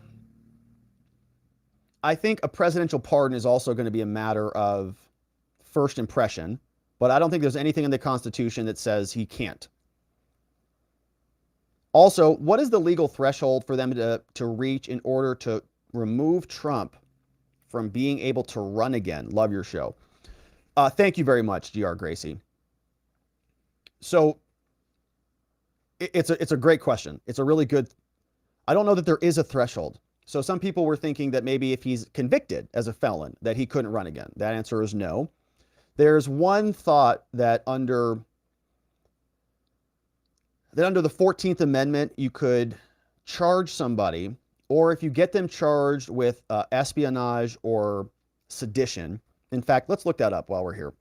I think a presidential pardon is also going to be a matter of first impression, but I don't think there's anything in the Constitution that says he can't. Also, what is the legal threshold for them to reach in order to remove Trump from being able to run again? Love your show. Thank you very much, G.R. Gracie. So it's a great question. It's a really good, I don't know that there is a threshold. So some people were thinking that maybe if he's convicted as a felon, that he couldn't run again. That answer is no. There's one thought that under the 14th Amendment, you could charge somebody, or if you get them charged with espionage or sedition. In fact, let's look that up while we're here.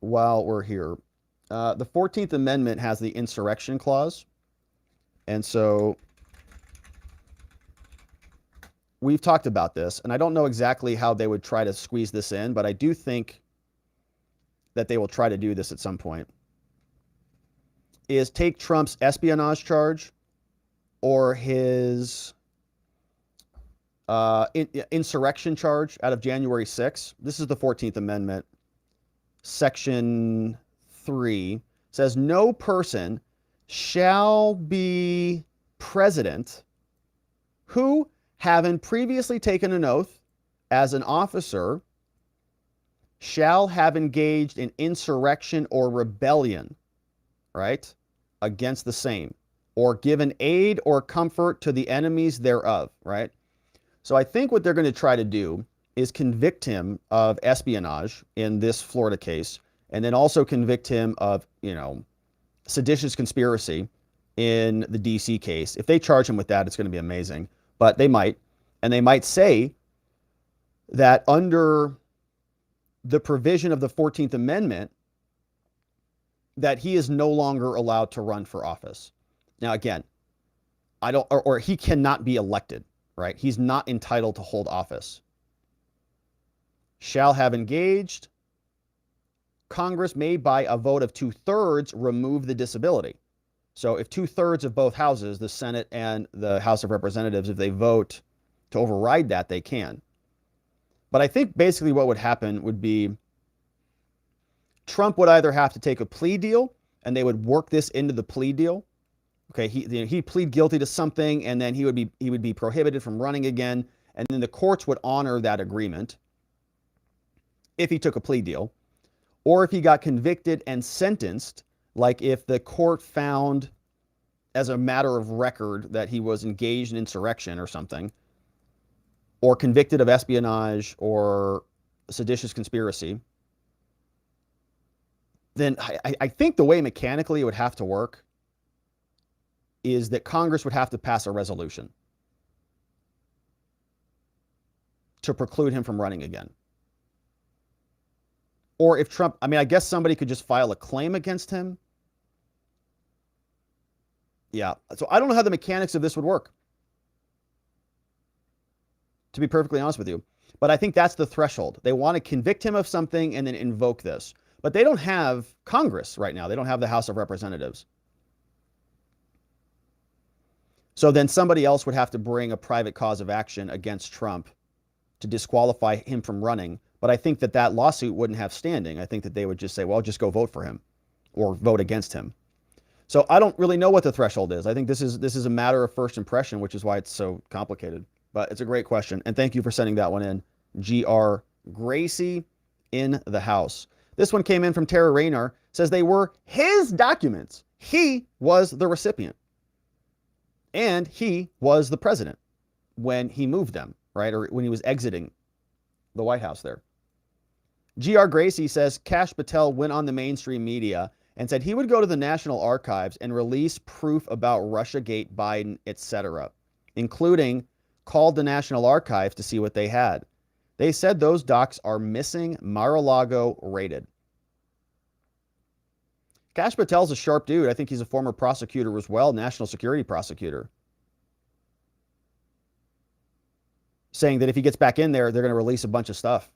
The 14th Amendment has the insurrection clause. And so we've talked about this, and I don't know exactly how they would try to squeeze this in, but I do think that they will try to do this at some point, is take Trump's espionage charge or his insurrection charge out of January 6th. This is the 14th Amendment. Section 3 says, no person shall be president who, having previously taken an oath as an officer, shall have engaged in insurrection or rebellion, right, against the same, or given aid or comfort to the enemies thereof, right? So I think what they're going to try to do is convict him of espionage in this Florida case, and then also convict him of, seditious conspiracy in the DC case. If they charge him with that, it's going to be amazing. But they might. And they might say that under the provision of the 14th Amendment, that he is no longer allowed to run for office. Now, again, or he cannot be elected, right? He's not entitled to hold office. Shall have engaged. Congress may, by a vote of 2/3, remove the disability. So if 2/3 of both houses, the Senate and the House of Representatives, if they vote to override that, they can. But I think basically what would happen would be Trump would either have to take a plea deal, and they would work this into the plea deal. Okay, he'd plead guilty to something, and then he would be prohibited from running again, and then the courts would honor that agreement if he took a plea deal. Or if he got convicted and sentenced, like if the court found as a matter of record that he was engaged in insurrection or something, or convicted of espionage or seditious conspiracy, then I think the way mechanically it would have to work is that Congress would have to pass a resolution to preclude him from running again. Or if Trump, I guess somebody could just file a claim against him. Yeah, so I don't know how the mechanics of this would work, to be perfectly honest with you. But I think that's the threshold. They want to convict him of something and then invoke this. But they don't have Congress right now. They don't have the House of Representatives. So then somebody else would have to bring a private cause of action against Trump to disqualify him from running. But I think that lawsuit wouldn't have standing. I think that they would just say, well, just go vote for him or vote against him. So I don't really know what the threshold is. I think this is a matter of first impression, which is why it's so complicated. But it's a great question. And thank you for sending that one in. G.R. Gracie in the house. This one came in from Tara Rayner, says they were his documents. He was the recipient. And he was the president when he moved them, right? Or when he was exiting the White House there. G.R. Gracie says Kash Patel went on the mainstream media and said he would go to the National Archives and release proof about Russiagate, Biden, etc., including called the National Archives to see what they had. They said those docs are missing, Mar-a-Lago rated. Kash Patel's a sharp dude. I think he's a former prosecutor as well, national security prosecutor. Saying that if he gets back in there, they're going to release a bunch of stuff.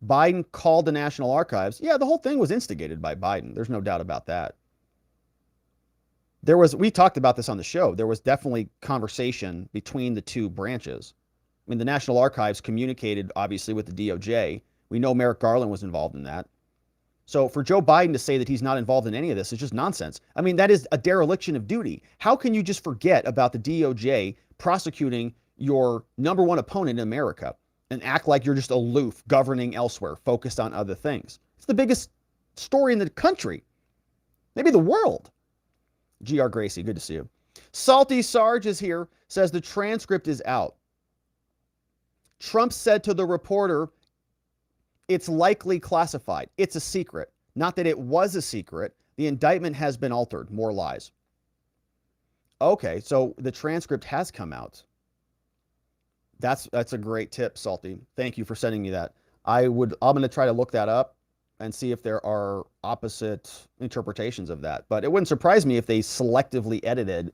Biden called the National Archives. Yeah, the whole thing was instigated by Biden. There's no doubt about that. We talked about this on the show. There was definitely conversation between the two branches. I mean, the National Archives communicated, obviously, with the DOJ. We know Merrick Garland was involved in that. So for Joe Biden to say that he's not involved in any of this is just nonsense. I mean, that is a dereliction of duty. How can you just forget about the DOJ prosecuting your number one opponent in America and act like you're just aloof, governing elsewhere, focused on other things? It's the biggest story in the country, maybe the world. G.R. Gracie, good to see you. Salty Sarge is here, says the transcript is out. Trump said to the reporter, it's likely classified. It's a secret. Not that it was a secret. The indictment has been altered. More lies. Okay, so the transcript has come out. That's a great tip, Salty. Thank you for sending me that. I'm going to try to look that up and see if there are opposite interpretations of that. But it wouldn't surprise me if they selectively edited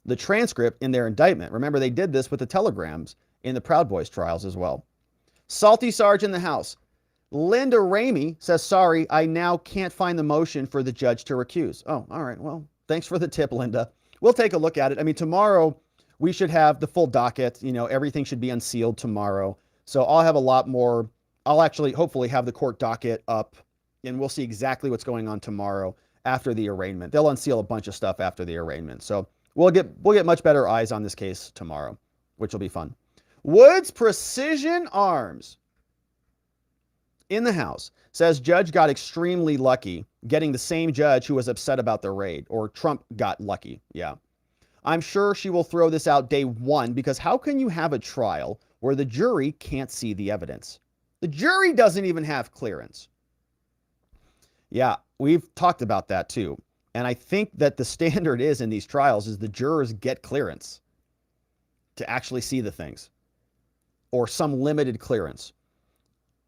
the transcript in their indictment. Remember, they did this with the telegrams in the Proud Boys trials as well. Salty Sarge in the house. Linda Ramey says, sorry, I now can't find the motion for the judge to recuse. Oh, all right. Well, thanks for the tip, Linda. We'll take a look at it. I mean, tomorrow we should have the full docket. You know, everything should be unsealed tomorrow. So I'll have a lot more. I'll actually hopefully have the court docket up and we'll see exactly what's going on tomorrow after the arraignment. They'll unseal a bunch of stuff after the arraignment. So we'll get much better eyes on this case tomorrow, which will be fun. Woods Precision Arms in the house says judge got extremely lucky getting the same judge who was upset about the raid, or Trump got lucky. Yeah. I'm sure she will throw this out day one, because how can you have a trial where the jury can't see the evidence? The jury doesn't even have clearance. Yeah, we've talked about that too. And I think that the standard is in these trials is the jurors get clearance to actually see the things, or some limited clearance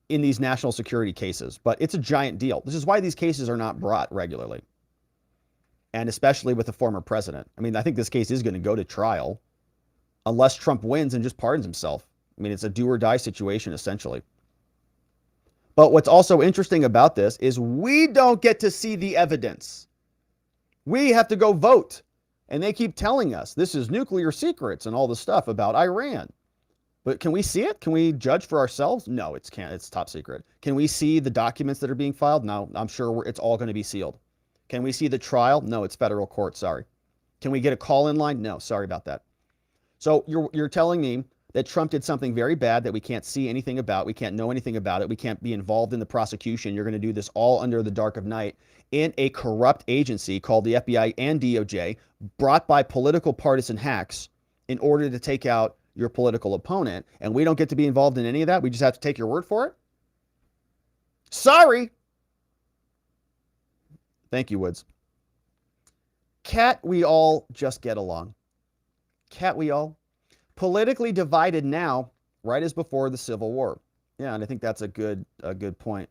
in these national security cases. But it's a giant deal. This is why these cases are not brought regularly. And especially with the former president. I mean, I think this case is going to go to trial unless Trump wins and just pardons himself. I mean, it's a do or die situation, essentially. But what's also interesting about this is we don't get to see the evidence. We have to go vote. And they keep telling us this is nuclear secrets and all the stuff about Iran. But can we see it? Can we judge for ourselves? No, it's top secret. Can we see the documents that are being filed? No, I'm sure it's all going to be sealed. Can we see the trial? No, it's federal court. Sorry. Can we get a call-in line? No, sorry about that. So you're telling me that Trump did something very bad that we can't see anything about. We can't know anything about it. We can't be involved in the prosecution. You're going to do this all under the dark of night in a corrupt agency called the FBI and DOJ, brought by political partisan hacks in order to take out your political opponent. And we don't get to be involved in any of that. We just have to take your word for it. Sorry. Thank you, Woods. Cat, we all just get along. Cat, we all. Politically divided now, right as before the Civil War. Yeah, and I think that's a good point.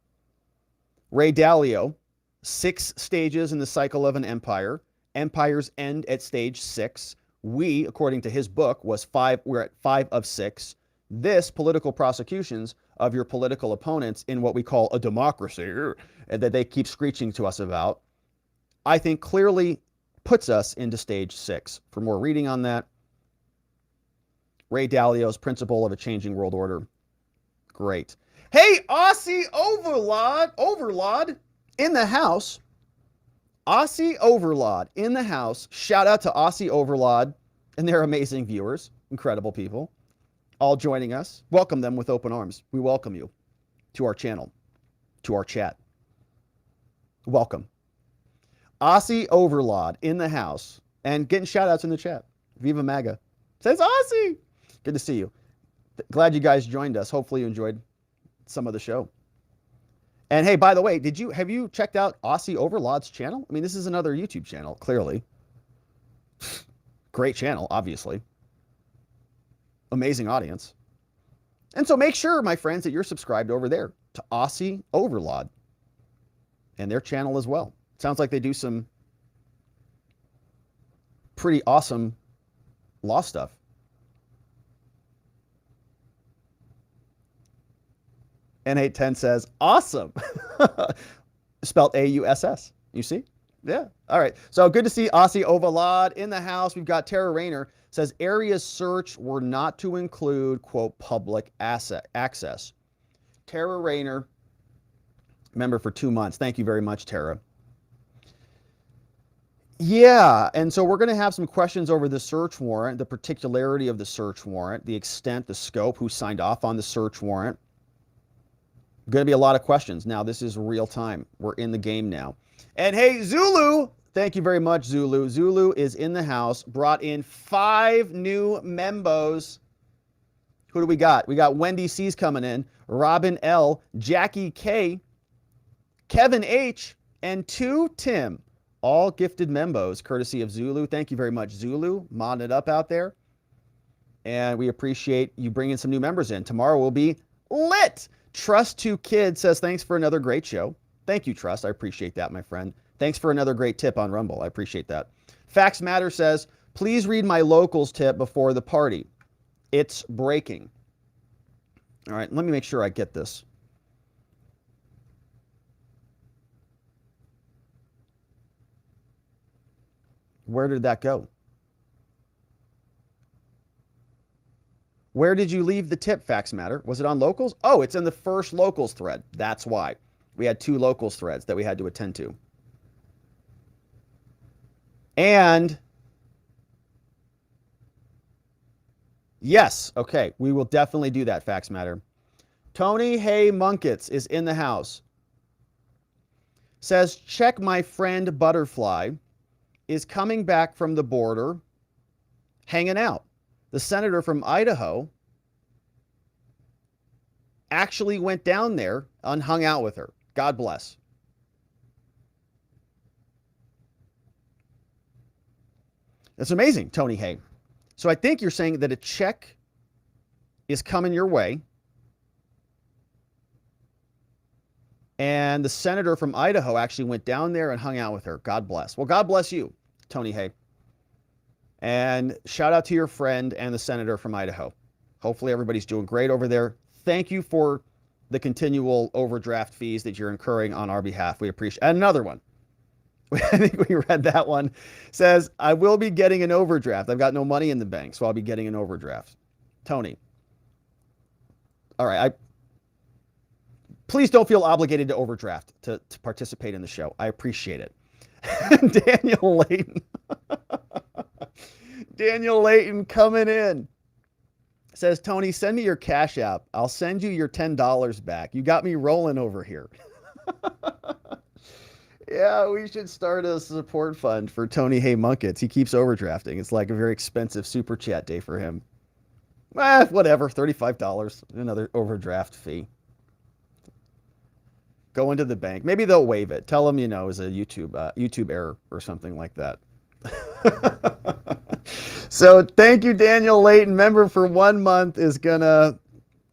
Ray Dalio, 6 stages in the cycle of an empire. Empires end at stage 6. We, according to his book, we're at 5 of 6. This, political prosecutions of your political opponents in what we call a democracy, that they keep screeching to us about, I think clearly puts us into stage 6. For more reading on that, Ray Dalio's Principle of a Changing World Order. Great. Hey, Aussie Overlord in the house. Aussie Overlord in the house. Shout out to Aussie Overlord and their amazing viewers. Incredible people. All joining us. Welcome them with open arms. We welcome you to our channel. to our chat. Welcome. Aussie Overlord in the house and getting shout outs in the chat. Viva MAGA. Says Aussie. Good to see you. Glad you guys joined us. Hopefully you enjoyed some of the show. And hey, by the way, have you checked out Aussie Overlord's channel? I mean, this is another YouTube channel, clearly. Great channel, obviously. Amazing audience. And so make sure, my friends, that you're subscribed over there to Aussie Overlord and their channel as well. Sounds like they do some pretty awesome law stuff. N810 says, awesome. Spelled A-U-S-S. You see? Yeah. All right. So good to see Aussie Overlord in the house. We've got Tara Rayner says areas searched were not to include, quote, public access. Tara Rayner, member for 2 months. Thank you very much, Tara. Yeah, and so we're going to have some questions over the search warrant, the particularity of the search warrant, the extent, the scope, who signed off on the search warrant. Going to be a lot of questions. Now, this is real time. We're in the game now. And hey, Zulu, thank you very much, Zulu. Zulu is in the house, brought in 5 new membos. Who do we got? We got Wendy C's coming in, Robin L, Jackie K, Kevin H, and 2 Tim. All gifted membos, courtesy of Zulu. Thank you very much, Zulu. Modding it up out there. And we appreciate you bringing some new members in. Tomorrow will be lit. Trust2Kid says, thanks for another great show. Thank you, Trust. I appreciate that, my friend. Thanks for another great tip on Rumble. I appreciate that. Facts Matter says, please read my locals tip before the party. It's breaking. All right, let me make sure I get this. Where did that go? Where did you leave the tip, Facts Matter? Was it on locals? Oh, it's in the first locals thread. That's why. We had 2 locals threads that we had to attend to. And yes, okay, we will definitely do that, Facts Matter. Tony Hay Munkets is in the house. Says, check my friend Butterfly is coming back from the border, hanging out. The senator from Idaho actually went down there and hung out with her. God bless. That's amazing, Tony Hay. So I think you're saying that a check is coming your way, and the senator from Idaho actually went down there and hung out with her. God bless. Well, God bless you, Tony Hay. And shout out to your friend and the senator from Idaho. Hopefully everybody's doing great over there. Thank you for the continual overdraft fees that you're incurring on our behalf. We appreciate it. And another one. I think we read that one. Says, I will be getting an overdraft. I've got no money in the bank, so I'll be getting an overdraft. Tony. All right. Please don't feel obligated to overdraft to participate in the show. I appreciate it. Daniel Layton. Daniel Layton coming in. Says, Tony, send me your Cash App. I'll send you your $10 back. You got me rolling over here. Yeah, we should start a support fund for Tony Hay Munkets. He keeps overdrafting. It's like a very expensive super chat day for him. Whatever, $35, another overdraft fee. Go into the bank. Maybe they'll waive it. Tell them, you know, it's a YouTube error or something like that. So thank you, Daniel Layton. Member for 1 month is going to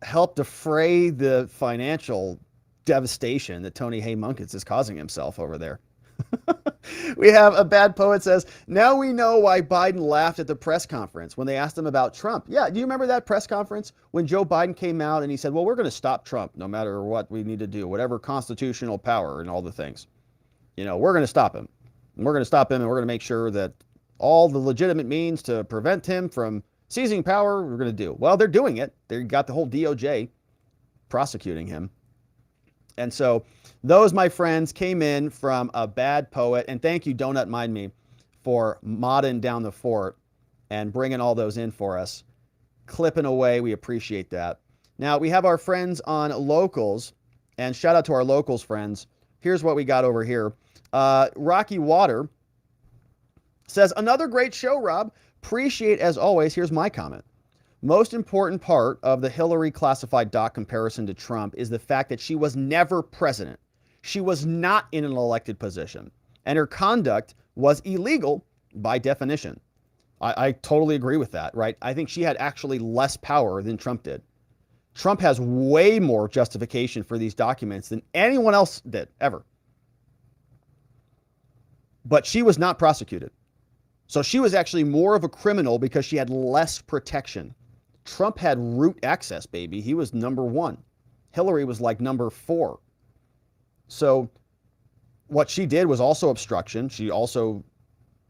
help defray the financial devastation that Tony Hay Munkets is causing himself over there. We have a bad poet says, now we know why Biden laughed at the press conference when they asked him about Trump. Yeah, do you remember that press conference when Joe Biden came out and he said, well, we're going to stop Trump no matter what we need to do, whatever constitutional power and all the things. You know, we're going to stop him. And we're going to stop him and we're going to make sure that all the legitimate means to prevent him from seizing power, we're going to do. Well, they're doing it. They got the whole DOJ prosecuting him. And so those, my friends, came in from a bad poet. And thank you, Donut Mind Me, for modding down the fort and bringing all those in for us. Clipping away. We appreciate that. Now, we have our friends on locals. And shout out to our locals friends. Here's what we got over here. Rocky Water says, another great show, Rob. Appreciate as always. Here's my comment. Most important part of the Hillary classified doc comparison to Trump is the fact that she was never president. She was not in an elected position, and her conduct was illegal by definition. I totally agree with that, right? I think she had actually less power than Trump did. Trump has way more justification for these documents than anyone else did, ever. But she was not prosecuted. So she was actually more of a criminal because she had less protection. Trump had root access, baby. He was number 1. Hillary was like number 4. So what she did was also obstruction. She also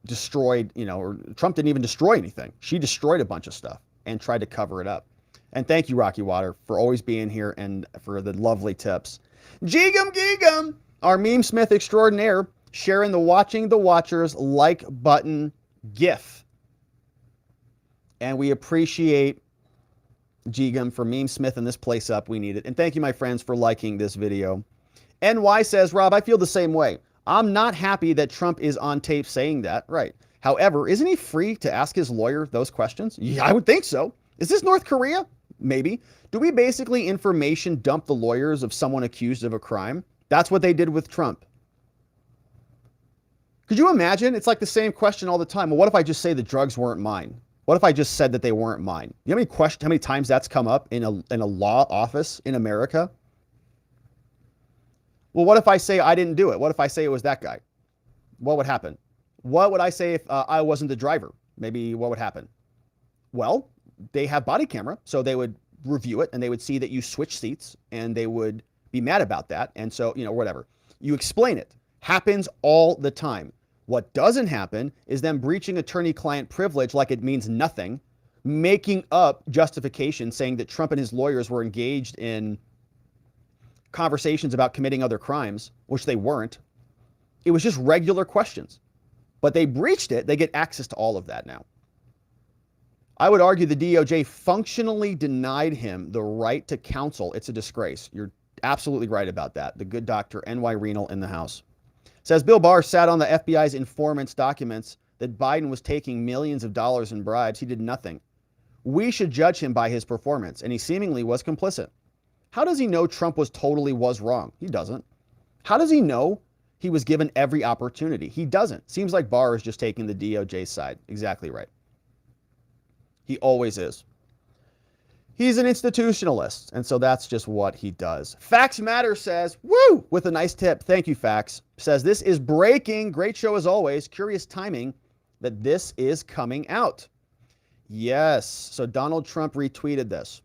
destroyed, or Trump didn't even destroy anything. She destroyed a bunch of stuff and tried to cover it up. And thank you, Rocky Water, for always being here and for the lovely tips. Geegum, our meme smith extraordinaire, sharing the watching the watchers like button GIF. And we appreciate Geegum for meme smithing this place up. We need it. And thank you, my friends, for liking this video. NY says, Rob, I feel the same way. I'm not happy that Trump is on tape saying that. Right. However, isn't he free to ask his lawyer those questions? Yeah, I would think so. Is this North Korea? Maybe. Do we basically information dump the lawyers of someone accused of a crime? That's what they did with Trump. Could you imagine? It's like the same question all the time. Well, what if I just say the drugs weren't mine? What if I just said that they weren't mine? You know how many times that's come up in a law office in America? Well, what if I say I didn't do it? What if I say it was that guy? What would happen? What would I say if I wasn't the driver? Maybe what would happen? Well, they have body camera, so they would review it and they would see that you switch seats and they would be mad about that. And so, whatever. You explain it. Happens all the time. What doesn't happen is them breaching attorney-client privilege like it means nothing, making up justification saying that Trump and his lawyers were engaged in conversations about committing other crimes, which they weren't. It was just regular questions. But they breached it. They get access to all of that now. I would argue the DOJ functionally denied him the right to counsel. It's a disgrace. You're absolutely right about that. The good doctor, N.Y. Renal in the house. Says Bill Barr sat on the FBI's informants' documents that Biden was taking millions of dollars in bribes. He did nothing. We should judge him by his performance, and he seemingly was complicit. How does he know Trump was wrong? He doesn't. How does he know he was given every opportunity? He doesn't. Seems like Barr is just taking the DOJ's side. Exactly right. He always is. He's an institutionalist, and so that's just what he does. Facts Matter says, woo, with a nice tip. Thank you, Facts. Says, this is breaking. Great show as always. Curious timing that this is coming out. Yes. So Donald Trump retweeted this.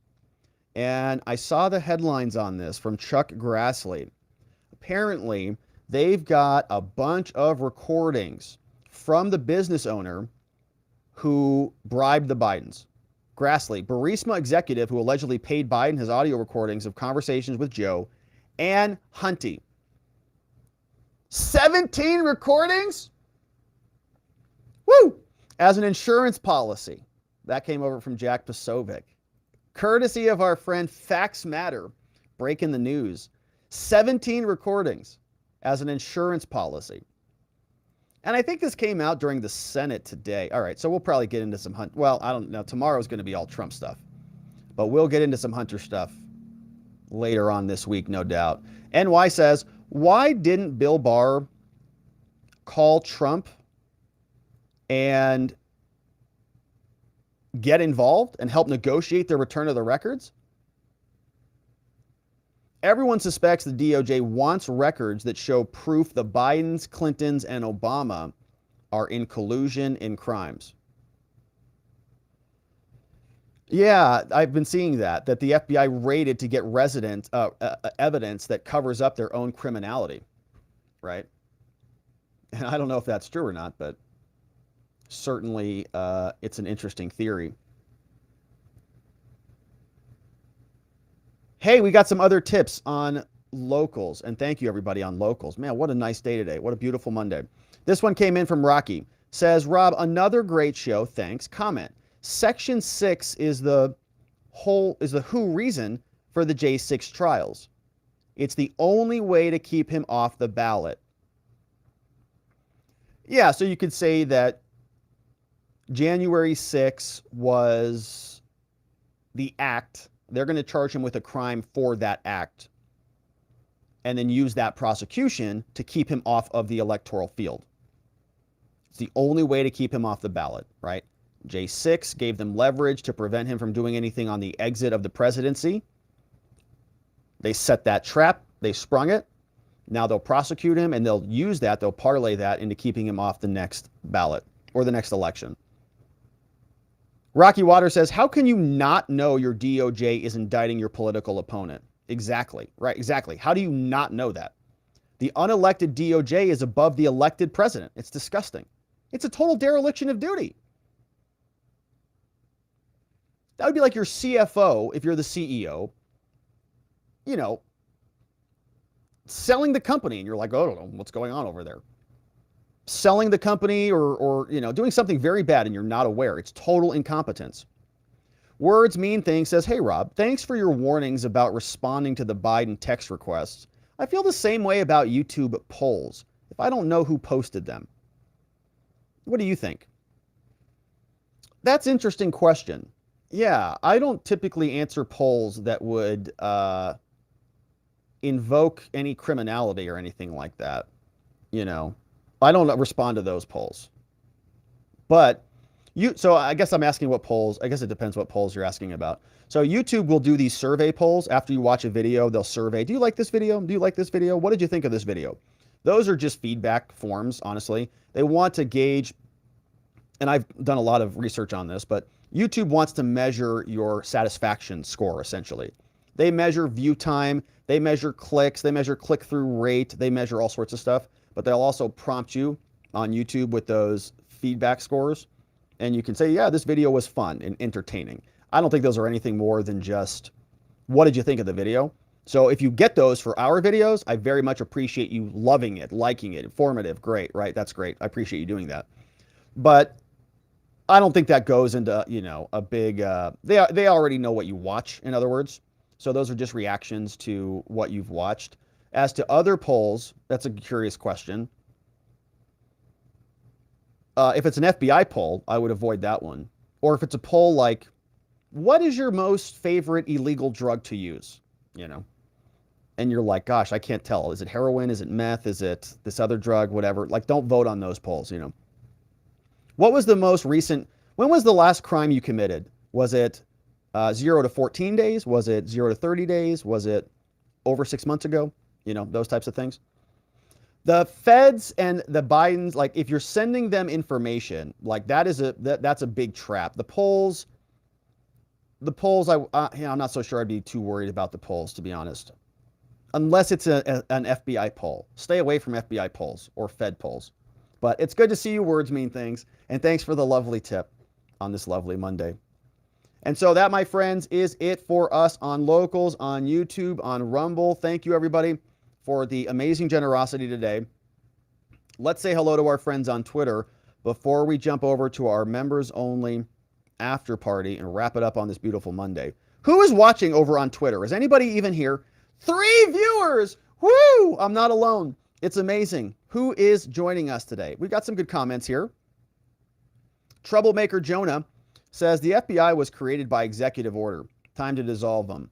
And I saw the headlines on this from Chuck Grassley. Apparently, they've got a bunch of recordings from the business owner who bribed the Bidens. Grassley, Burisma executive who allegedly paid Biden his audio recordings of conversations with Joe and Hunty. 17 recordings? Woo! As an insurance policy. That came over from Jack Posovic. Courtesy of our friend Facts Matter, breaking the news. 17 recordings as an insurance policy. And I think this came out during the Senate today. All right, so we'll probably get into some well, I don't know. Tomorrow's going to be all Trump stuff. But we'll get into some Hunter stuff later on this week, no doubt. NY says, why didn't Bill Barr call Trump and get involved and help negotiate the return of the records? Everyone suspects the DOJ wants records that show proof the Bidens, Clintons, and Obama are in collusion in crimes. Yeah, I've been seeing that the FBI raided to get evidence that covers up their own criminality, right? And I don't know if that's true or not, but certainly it's an interesting theory. Hey, we got some other tips on locals, and thank you everybody on locals. Man, what a nice day today. What a beautiful Monday. This one came in from Rocky. Says, Rob, another great show. Thanks. Comment. Section 6 is the who reason for the J6 trials. It's the only way to keep him off the ballot. Yeah, so you could say that January 6th was the act. They're going to charge him with a crime for that act and then use that prosecution to keep him off of the electoral field. It's the only way to keep him off the ballot, right? J6 gave them leverage to prevent him from doing anything on the exit of the presidency. They set that trap. They sprung it. Now they'll prosecute him, and they'll use that, they'll parlay that into keeping him off the next ballot or the next election. Rocky Water says, how can you not know your DOJ is indicting your political opponent? Exactly, right, exactly. How do you not know that? The unelected DOJ is above the elected president. It's disgusting. It's a total dereliction of duty. That would be like your CFO, if you're the CEO, you know, selling the company, and you're like, oh, I don't know what's going on over there. Selling the company or you know, doing something very bad and you're not aware. It's total incompetence. Words Mean Things says, hey, Rob, thanks for your warnings about responding to the Biden text requests. I feel the same way about YouTube polls if I don't know who posted them. What do you think? That's an interesting question. Yeah, I don't typically answer polls that would invoke any criminality or anything like that. You know, I don't respond to those polls. But so I guess I'm asking what polls, I guess it depends what polls you're asking about. So YouTube will do these survey polls. After you watch a video, they'll survey, do you like this video? Do you like this video? What did you think of this video? Those are just feedback forms, honestly. They want to gauge, and I've done a lot of research on this, but YouTube wants to measure your satisfaction score, essentially. They measure view time, they measure clicks, they measure click-through rate, they measure all sorts of stuff, but they'll also prompt you on YouTube with those feedback scores, and you can say, yeah, this video was fun and entertaining. I don't think those are anything more than just, what did you think of the video? So if you get those for our videos, I very much appreciate you loving it, liking it, informative, great, right? That's great. I appreciate you doing that. But I don't think that goes into, you know, a big, they already know what you watch, in other words. So those are just reactions to what you've watched. As to other polls, that's a curious question. If it's an FBI poll, I would avoid that one. Or if it's a poll like, what is your most favorite illegal drug to use? You know, and you're like, gosh, I can't tell. Is it heroin? Is it meth? Is it this other drug? Whatever. Like, don't vote on those polls, you know. What was the most recent, when was the last crime you committed? Was it 0 to 14 days? Was it 0 to 30 days? Was it over 6 months ago? You know, those types of things. The feds and the Bidens, like if you're sending them information, like that's a big trap. The polls, I'm not so sure I'd be too worried about the polls, to be honest. Unless it's an FBI poll. Stay away from FBI polls or Fed polls. But it's good to see you, Words Mean Things. And thanks for the lovely tip on this lovely Monday. And so that, my friends, is it for us on Locals, on YouTube, on Rumble. Thank you, everybody, for the amazing generosity today. Let's say hello to our friends on Twitter before we jump over to our members-only after party and wrap it up on this beautiful Monday. Who is watching over on Twitter? Is anybody even here? 3 viewers! Woo! I'm not alone. It's amazing. Who is joining us today? We've got some good comments here. Troublemaker Jonah says the FBI was created by executive order. Time to dissolve them.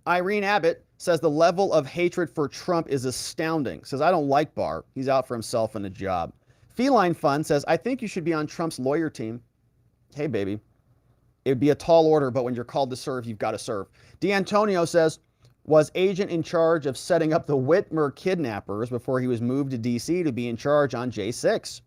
Irene Abbott says the level of hatred for Trump is astounding. Says, I don't like Barr. He's out for himself and a job. Feline Fun says, I think you should be on Trump's lawyer team. Hey, baby. It would be a tall order, but when you're called to serve, you've got to serve. D'Antonio says, was agent in charge of setting up the Whitmer kidnappers before he was moved to D.C. to be in charge on J6.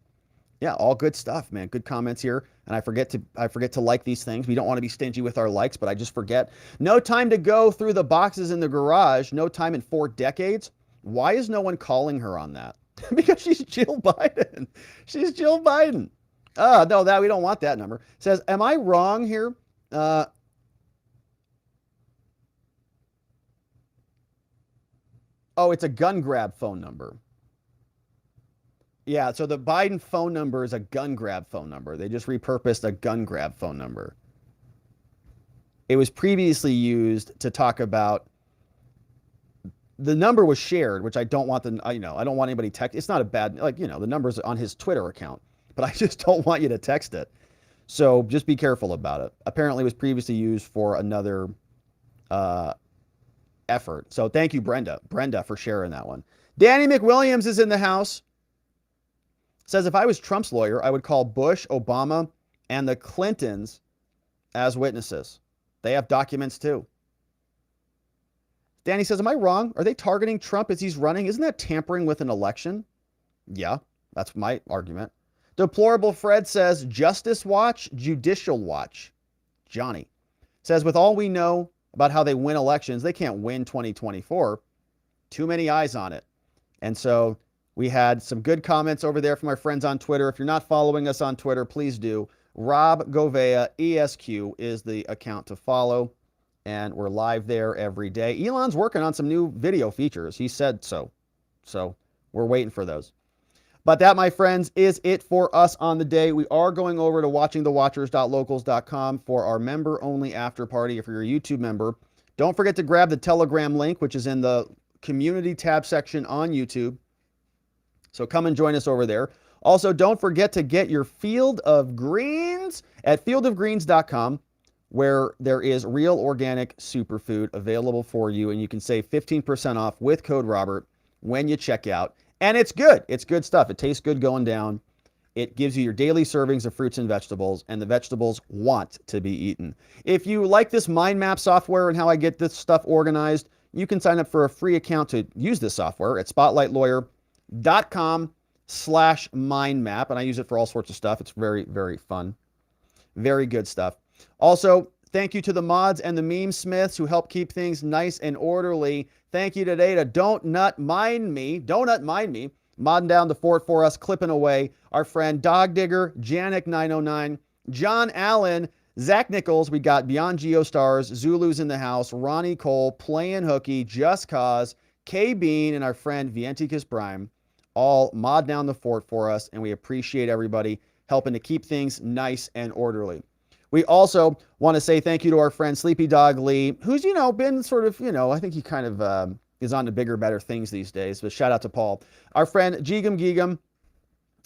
Yeah, all good stuff, man. Good comments here. And I forget to like these things. We don't want to be stingy with our likes, but I just forget. No time to go through the boxes in the garage. No time in 4 decades. Why is no one calling her on that? Because she's Jill Biden. She's Jill Biden. No, we don't want that number. Says, am I wrong here? Oh, it's a gun grab phone number. Yeah, so the Biden phone number is a gun grab phone number. They just repurposed a gun grab phone number. It was previously used to talk about the number was shared, which I don't want I don't want anybody text. It's not a bad, the number's on his Twitter account, but I just don't want you to text it. So just be careful about it. Apparently it was previously used for another effort. So thank you, Brenda, for sharing that one. Danny McWilliams is in the house. Says, if I was Trump's lawyer, I would call Bush, Obama, and the Clintons as witnesses. They have documents too. Danny says, am I wrong? Are they targeting Trump as he's running? Isn't that tampering with an election? Yeah, that's my argument. Deplorable Fred says, Justice Watch, Judicial Watch. Johnny says, with all we know about how they win elections, they can't win 2024. Too many eyes on it. And so we had some good comments over there from our friends on Twitter. If you're not following us on Twitter, please do. Rob Govea, ESQ, is the account to follow. And we're live there every day. Elon's working on some new video features. He said so. So we're waiting for those. But that, my friends, is it for us on the day. We are going over to watchingthewatchers.locals.com for our member-only after party. If you're a YouTube member, don't forget to grab the Telegram link, which is in the community tab section on YouTube. So come and join us over there. Also, don't forget to get your Field of Greens at fieldofgreens.com, where there is real organic superfood available for you, and you can save 15% off with code Robert when you check out. And it's good. It's good stuff. It tastes good going down. It gives you your daily servings of fruits and vegetables, and the vegetables want to be eaten. If you like this mind map software and how I get this stuff organized, you can sign up for a free account to use this software at spotlightlawyer.com/mindmap, and I use it for all sorts of stuff. It's very, very fun. Very good stuff. Also, thank you to the mods and the meme smiths who help keep things nice and orderly. Thank you today to Donut Mind Me, modding down the fort for us, clipping away. Our friend Dog Digger, Janik909, John Allen, Zach Nichols. We got Beyond Geostars, Zulu's in the house, Ronnie Cole, Playing Hooky, Just Cause, K Bean, and our friend Vienticus Prime, all mod down the fort for us, and we appreciate everybody helping to keep things nice and orderly. We also want to say thank you to our friend Sleepy Dog Lee, who's, been sort of, I think he kind of is on to bigger, better things these days. But shout out to Paul. Our friend Geegum Geegum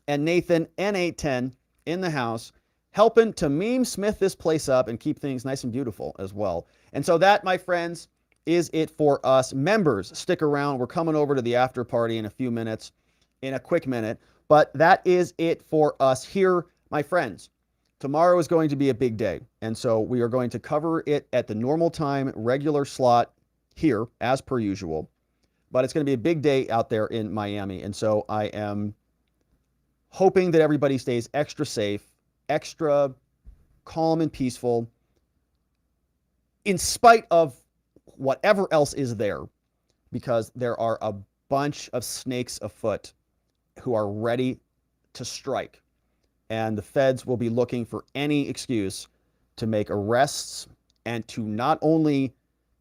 and Nathan N810 in the house, helping to meme smith this place up and keep things nice and beautiful as well. And so that, my friends, is it for us. Members, stick around. We're coming over to the after party in a few minutes, in a quick minute. But that is it for us here, my friends. Tomorrow is going to be a big day, and so we are going to cover it at the normal time, regular slot here, as per usual. But it's going to be a big day out there in Miami, and so I am hoping that everybody stays extra safe, extra calm and peaceful, in spite of whatever else is there, because there are a bunch of snakes afoot who are ready to strike. And the feds will be looking for any excuse to make arrests and to not only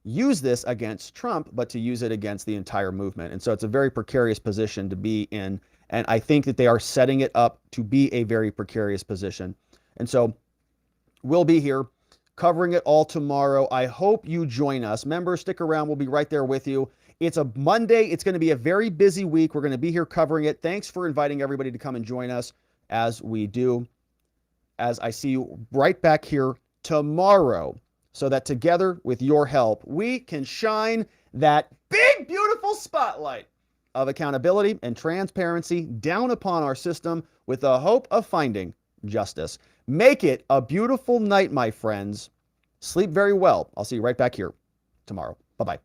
use this against Trump, but to use it against the entire movement. And so it's a very precarious position to be in. And I think that they are setting it up to be a very precarious position. And so we'll be here covering it all tomorrow. I hope you join us. Members, stick around. We'll be right there with you. It's a Monday. It's going to be a very busy week. We're going to be here covering it. Thanks for inviting everybody to come and join us. As we do, as I see you right back here tomorrow, so that together with your help, we can shine that big, beautiful spotlight of accountability and transparency down upon our system with the hope of finding justice. Make it a beautiful night, my friends. Sleep very well. I'll see you right back here tomorrow. Bye-bye.